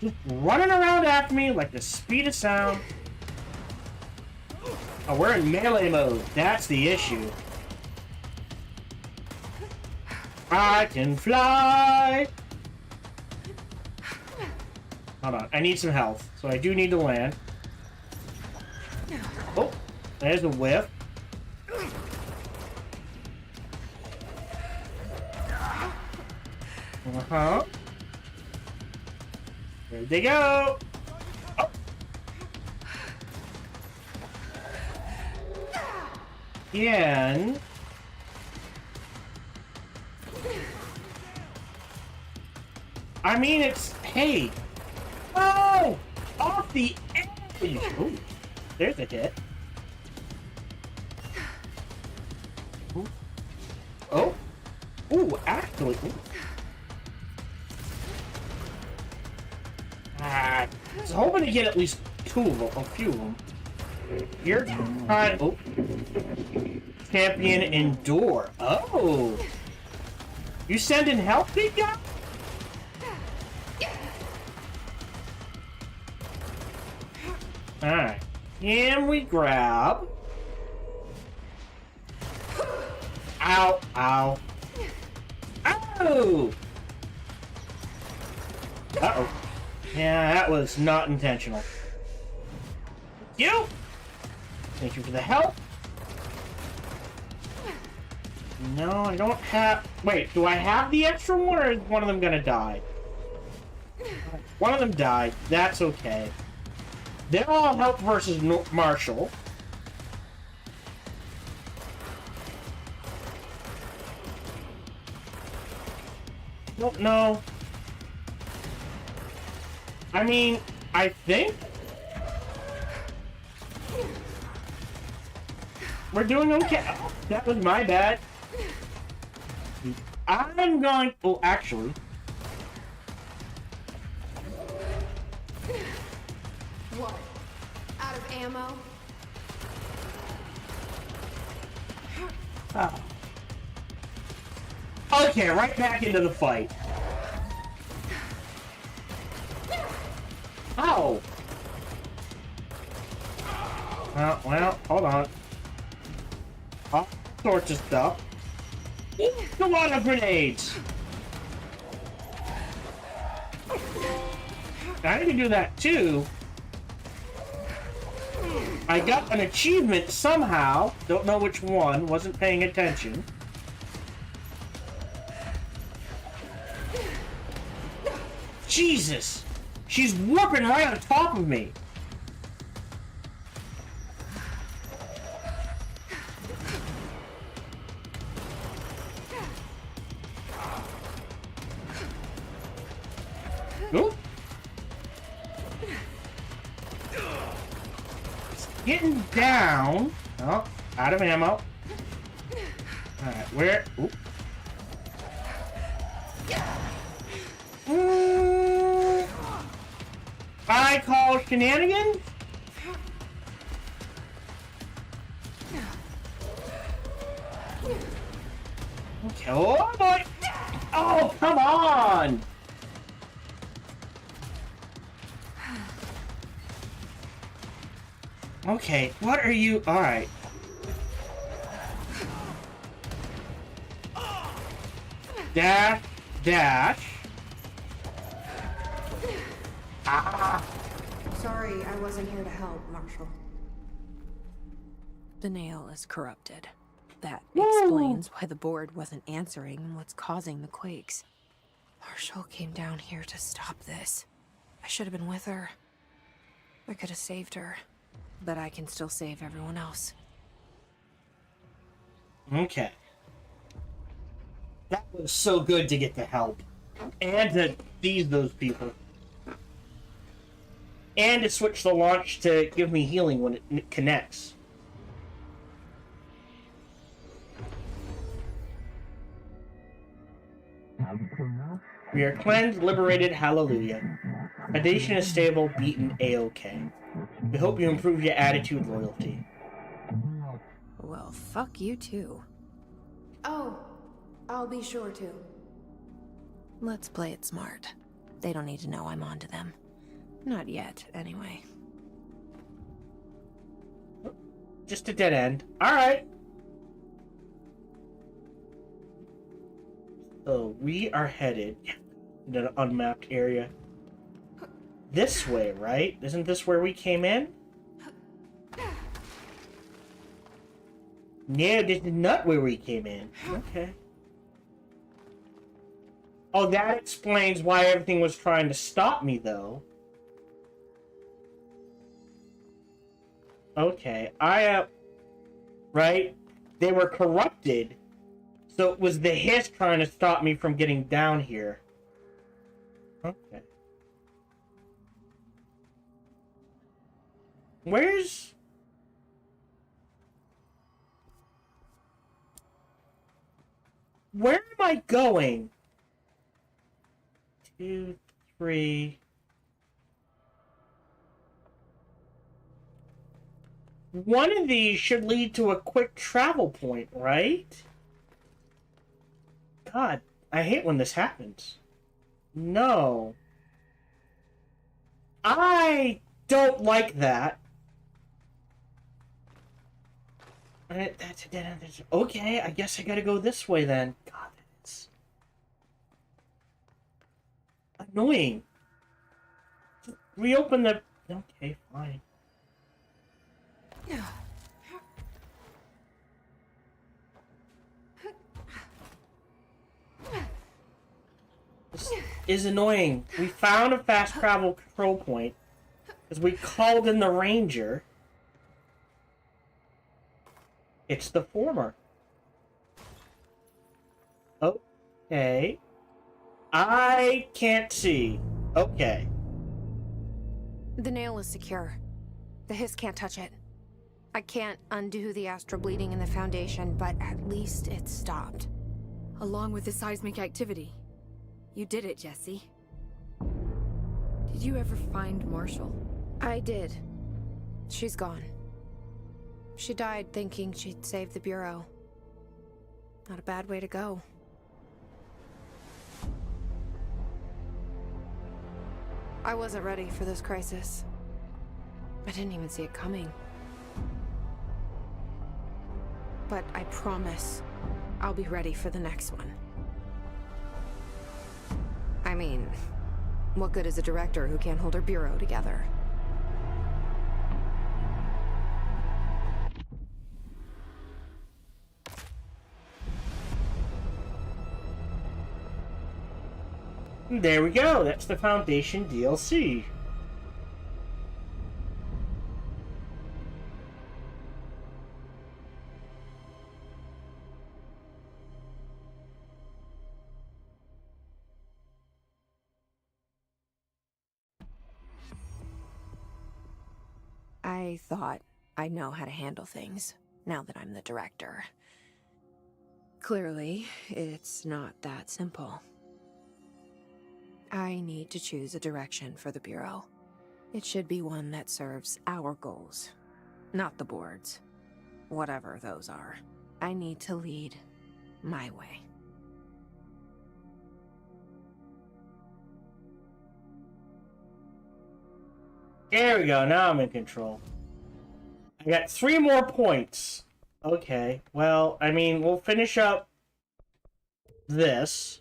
S2: Just running around after me like the speed of sound. Oh, we're in melee mode. That's the issue. I can fly! Hold on. I need some health. So I do need to land. Oh, there's a whiff. Uh-huh. There they go! Oh. Again. I mean, it's... Hey! Oh! Off the edge! Ooh, there's a hit. Ooh. Oh! Ooh, actually... Ooh. I was hoping to get at least two of them, a few of them. You're trying... Oh. Champion Endure. Oh! You sending help, big guy? Alright. And we grab... Ow, ow. Ow! Uh-oh. Yeah, that was not intentional. Thank you! Thank you for the help. No, I don't have... Wait, do I have the extra one, or is one of them gonna die? One of them died. That's okay. They're all help versus Marshall. Don't know. I mean, I think we're doing okay. Oh, that was my bad. I'm going... Oh, actually...
S7: What? Out of ammo?
S2: Oh. Okay, right back into the fight. Ow! Well, hold on. All sorts of stuff. A lot of grenades! I can do that too. I got an achievement somehow. Don't know which one. Wasn't paying attention. Jesus! She's whooping right on top of me. Oop. Getting down. Oh, out of ammo. Alright, where? Oop. I call shenanigans? Okay, oh boy! Oh, come on! Okay, what are you... Alright. Dash, dash. Ah!
S7: Sorry, I wasn't here to help, Marshall.
S3: The nail is corrupted. That
S2: Woo!
S3: explains why the board wasn't answering and what's causing the quakes. Marshall came down here to stop this. I should have been with her. I could have saved her. But I can still save everyone else.
S2: Okay. That was so good to get the help. And to seize those people. And to switch the launch to give me healing when it connects. We are cleansed, liberated, hallelujah. Foundation is stable, beaten, A-OK. We hope you improve your attitude, loyalty.
S3: Well, fuck you too.
S7: Oh, I'll be sure to.
S3: Let's play it smart. They don't need to know I'm onto them. Not yet, anyway.
S2: Just a dead end. Alright. So, we are headed into an unmapped area. This way, right? Isn't this where we came in? No, this is not where we came in. Okay. Oh, that explains why everything was trying to stop me, though. Okay, right? They were corrupted, so it was the hiss trying to stop me from getting down here. Okay. Where's... Where am I going? 2, 3... One of these should lead to a quick travel point, right? God, I hate when this happens. No. I don't like that. That's a dead end. Okay, I guess I gotta go this way then. God, that's annoying. Just reopen the... Okay, fine. This is annoying. We found a fast travel control point because we called in the ranger. It's the former. Okay. I can't see. Okay.
S3: The nail is secure. The hiss can't touch it. I can't undo the astral bleeding in the Foundation, but at least it's stopped.
S6: Along with the seismic activity. You did it, Jesse. Did you ever find Marshall?
S3: I did. She's gone. She died thinking she'd save the Bureau. Not a bad way to go. I wasn't ready for this crisis. I didn't even see it coming. But I promise I'll be ready for the next one. I mean, what good is a director who can't hold her bureau together?
S2: There we go. That's the Foundation DLC.
S3: I thought I know how to handle things, now that I'm the director. Clearly, it's not that simple. I need to choose a direction for the Bureau. It should be one that serves our goals, not the board's. Whatever those are. I need to lead my way.
S2: There we go, now I'm in control. I got 3 more points. Okay, well, I mean, we'll finish up this.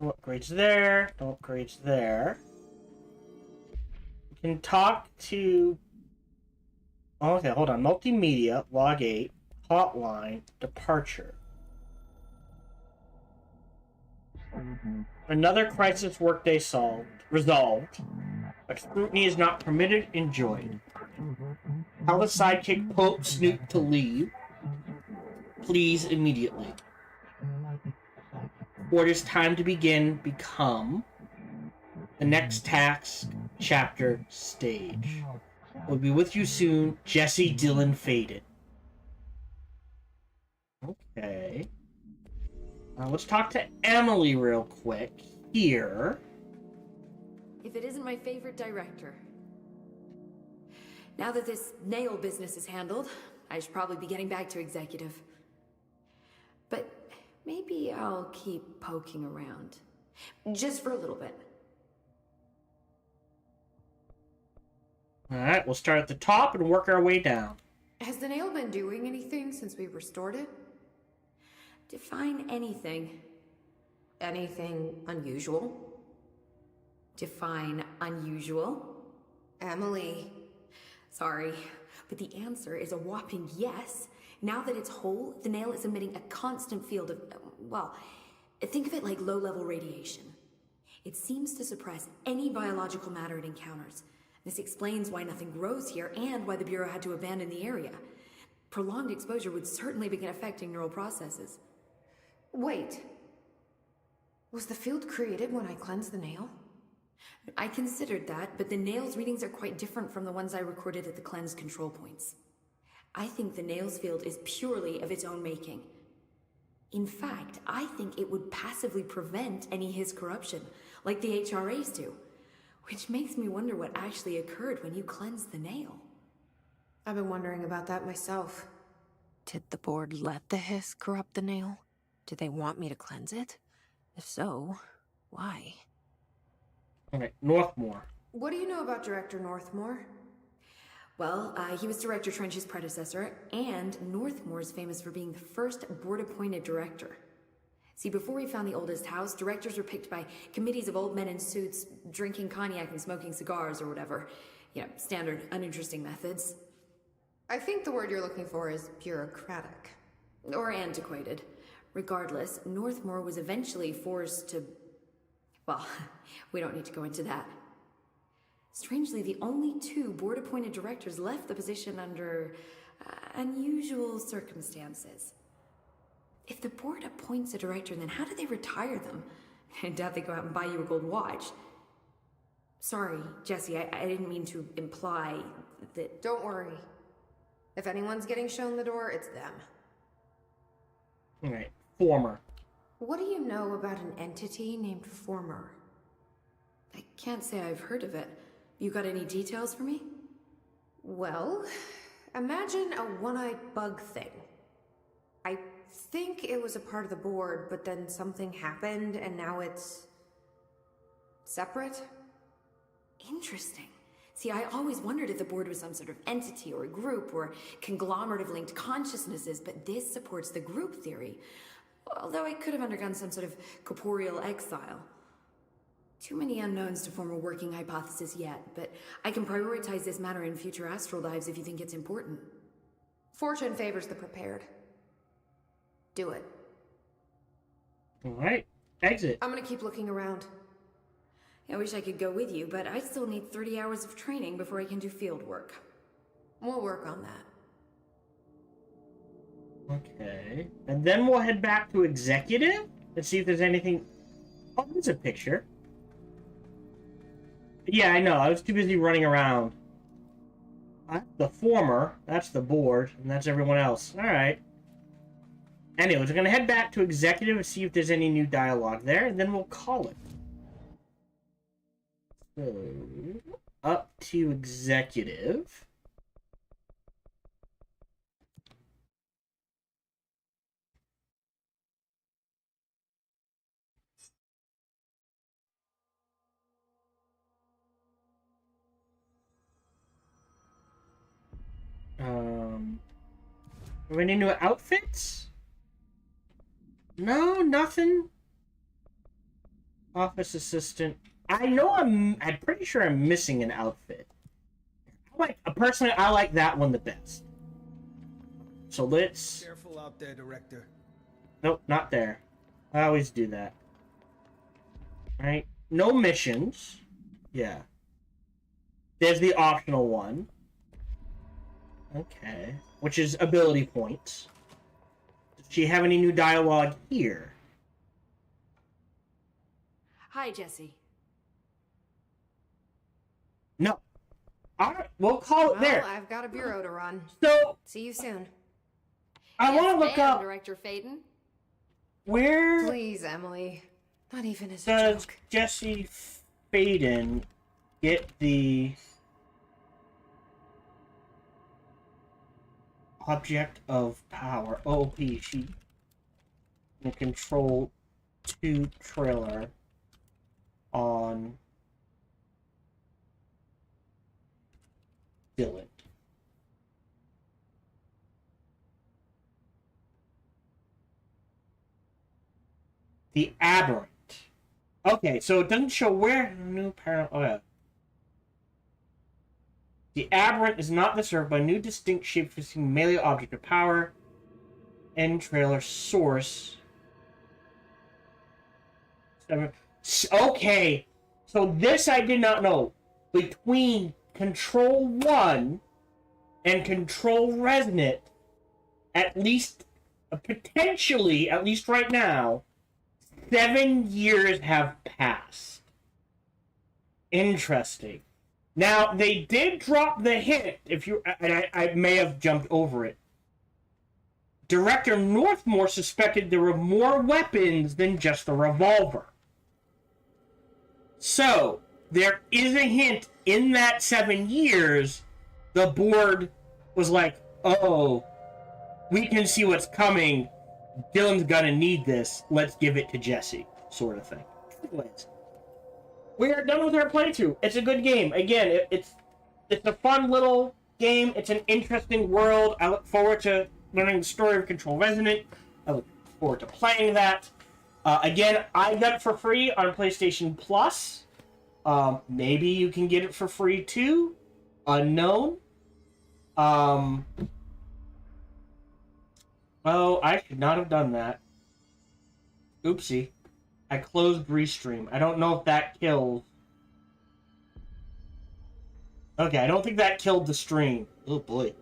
S2: No upgrades there, no upgrades there. We can talk to Okay, hold on. Multimedia, log 8, hotline, departure. Another crisis workday resolved. But scrutiny is not permitted, enjoyed. Tell the sidekick Pope Snoop to leave. Please immediately. Or it is time to begin, become the next task, chapter, stage. We'll be with you soon, Jesse Dillon Faded. Okay. Let's talk to Emily real quick here.
S6: If it isn't my favorite director. Now that this nail business is handled, I should probably be getting back to executive. But maybe I'll keep poking around. Just for a little bit.
S2: Alright, we'll start at the top and work our way down.
S7: Has the nail been doing anything since we restored it?
S6: Define anything.
S7: Anything unusual?
S6: Define unusual.
S7: Emily.
S6: Sorry, but the answer is a whopping yes. Now that it's whole, the nail is emitting a constant field of, well, think of it like low-level radiation. It seems to suppress any biological matter it encounters. This explains why nothing grows here and why the Bureau had to abandon the area. Prolonged exposure would certainly begin affecting neural processes.
S7: Wait. Was the field created when I cleansed the nail?
S6: I considered that, but the nail's readings are quite different from the ones I recorded at the cleanse control points. I think the nail's field is purely of its own making. In fact, I think it would passively prevent any His corruption, like the HRAs do. Which makes me wonder what actually occurred when you cleansed the nail.
S7: I've been wondering about that myself.
S3: Did the board let the hiss corrupt the nail? Did they want me to cleanse it? If so, why?
S2: Alright, Northmore.
S7: What do you know about Director Northmore?
S6: Well, he was Director Trench's predecessor, and Northmore's famous for being the first board-appointed director. See, before we found the oldest house, directors were picked by committees of old men in suits, drinking cognac and smoking cigars or whatever. You know, standard, uninteresting methods.
S7: I think the word you're looking for is bureaucratic.
S6: Or antiquated. Regardless, Northmore was eventually forced to... Well, we don't need to go into that. Strangely, the only two board-appointed directors left the position under unusual circumstances. If the board appoints a director, then how do they retire them? I doubt they go out and buy you a gold watch. Sorry, Jesse, I didn't mean to imply that...
S7: Don't worry. If anyone's getting shown the door, it's them.
S2: Alright, Former.
S7: What do you know about an entity named Former?
S6: I can't say I've heard of it. You got any details for me?
S7: Well, imagine a one-eyed bug thing. I think it was a part of the board, but then something happened and now it's... separate?
S6: Interesting. See, I always wondered if the board was some sort of entity or a group or conglomerate of linked consciousnesses, but this supports the group theory. Although it could have undergone some sort of corporeal exile. Too many unknowns to form a working hypothesis yet, but I can prioritize this matter in future astral dives if you think it's important.
S7: Fortune favors the prepared. Do it.
S2: Alright, exit.
S7: I'm gonna keep looking around.
S6: I wish I could go with you, but I still need 30 hours of training before I can do field work.
S7: We'll work on that.
S2: Okay. And then we'll head back to Executive and see if there's anything... Oh, there's a picture. Yeah, I know. I was too busy running around. That's the Former. That's the board. And that's everyone else. Alright. Anyways, we're going to head back to Executive and see if there's any new dialogue there, and then we'll call it. So, up to Executive. Have any new outfits? No, nothing. Office assistant. I know I'm pretty sure I'm missing an outfit. Personally, I like that one the best. So let's...
S1: Careful out there, Director.
S2: Nope, not there. I always do that. Alright. No missions. Yeah. There's the optional one. Okay. Which is ability points. Does she have any new dialogue here?
S6: Hi, Jesse.
S2: No. Alright, we'll call it there.
S7: Well, I've got a bureau to run.
S2: So...
S7: See you soon.
S2: I want to look up...
S6: Director Faden.
S2: Where...
S7: Please, Emily. Not even as a
S2: does
S7: joke.
S2: Jesse Faden get the object of power? OP, she in Control 2 trailer on Dylan. The Aberrant. Okay, so it doesn't show where new parent. Okay. The Aberrant is not disturbed by new distinct shape-shifting melee object of power. End trailer source. Okay, so this I did not know. Between Control 1 and Control Resonant, at least, potentially, at least right now, 7 years have passed. Interesting. Now, they did drop the hint, if you, and I may have jumped over it. Director Northmore suspected there were more weapons than just the revolver. So, there is a hint in that 7 years, the board was like, oh, we can see what's coming. Dylan's gonna need this. Let's give it to Jesse, sort of thing. Anyways, we are done with our playthrough. It's a good game. Again, it's a fun little game. It's an interesting world. I look forward to learning the story of Control Resonant. I look forward to playing that. Again, I got it for free on PlayStation Plus. Maybe you can get it for free too. Unknown. Oh, I should not have done that. Oopsie. I closed Restream. I don't know if that kills. Okay, I don't think that killed the stream. Oh boy.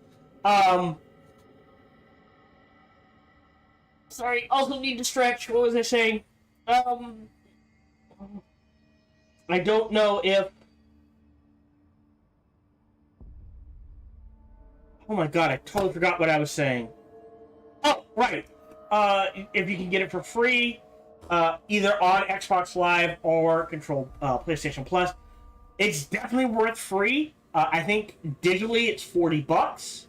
S2: Sorry, also need to stretch. What was I saying? I don't know if... Oh my god, I totally forgot what I was saying. Oh, right. If you can get it for free, either on Xbox Live or Control PlayStation Plus, it's definitely worth free. I think digitally it's $40.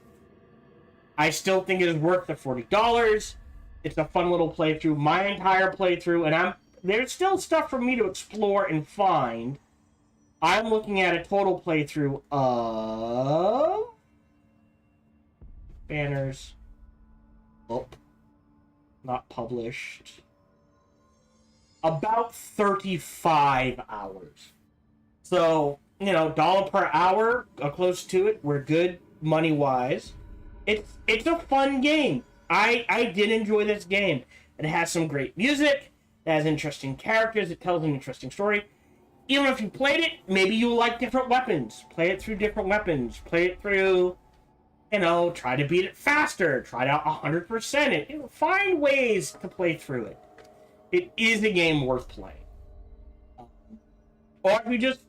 S2: I still think it is worth the $40. It's a fun little playthrough. My entire playthrough, and there's still stuff for me to explore and find. I'm looking at a total playthrough of... Banners. Oh. Not published. About 35 hours. So, $1 per hour, close to it. We're good money-wise. It's a fun game. I did enjoy this game. It has some great music. It has interesting characters. It tells an interesting story. Even if you played it, maybe you like different weapons. Play it through different weapons. Play it through... try to beat it faster. Try to 100% it. Find ways to play through it. It is a game worth playing. Or if you just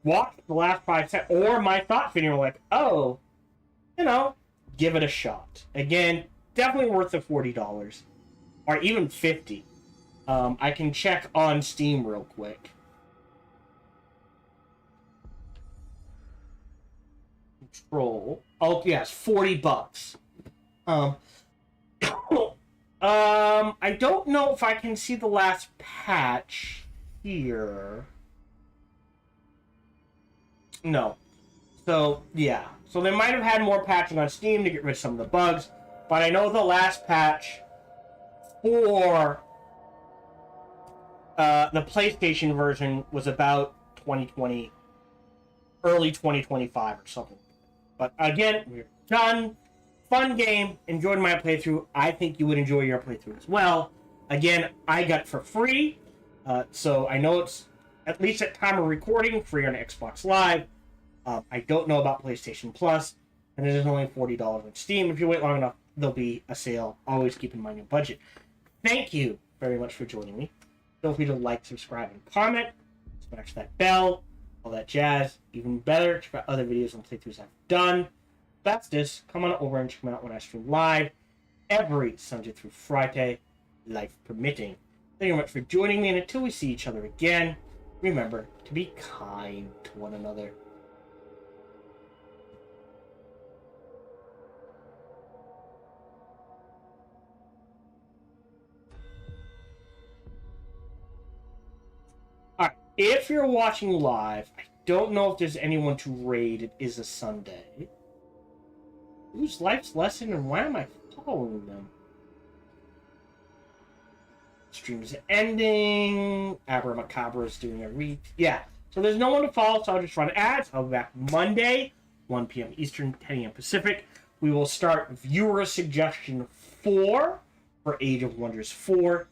S2: watch the last 5 seconds, or my thoughts video, like, oh, give it a shot. Again, definitely worth the $40. Or even $50. I can check on Steam real quick. Control. Oh yes, $40. I don't know if I can see the last patch here. No. So yeah. So they might have had more patching on Steam to get rid of some of the bugs, but I know the last patch for the PlayStation version was about 2020, early 2025 or something. But again, we're done. Fun game. Enjoyed my playthrough. I think you would enjoy your playthrough as well. Again, I got it for free. So I know it's, at least at time of recording, free on Xbox Live. I don't know about PlayStation Plus. And it is only $40 on Steam. If you wait long enough, there'll be a sale. Always keep in mind your budget. Thank you very much for joining me. Feel free to like, subscribe, and comment. Smash that bell. All that jazz. Even better, check out other videos and playthroughs I've done. That's this. Come on over and check them out when I stream live. Every Sunday through Friday. Life permitting. Thank you very much for joining me. And until we see each other again, remember to be kind to one another. If you're watching live, I don't know if there's anyone to raid. It is a Sunday. Whose life's lesson and why am I following them? Stream's ending. Abracadabra is doing a read. Yeah. So there's no one to follow, so I'll just run ads. I'll be back Monday, 1 p.m. Eastern, 10 a.m. Pacific. We will start viewer suggestion 4 for Age of Wonders 4.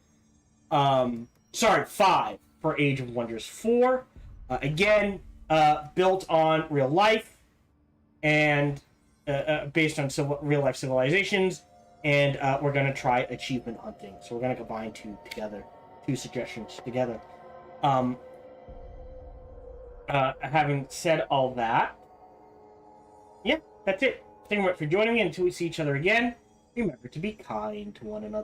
S2: 5 for Age of Wonders 4. Again, built on real life and based on real life civilizations. And we're going to try achievement hunting. So we're going to combine two suggestions together. Having said all that, yeah, that's it. Thank you very much for joining me. Until we see each other again, remember to be kind to one another.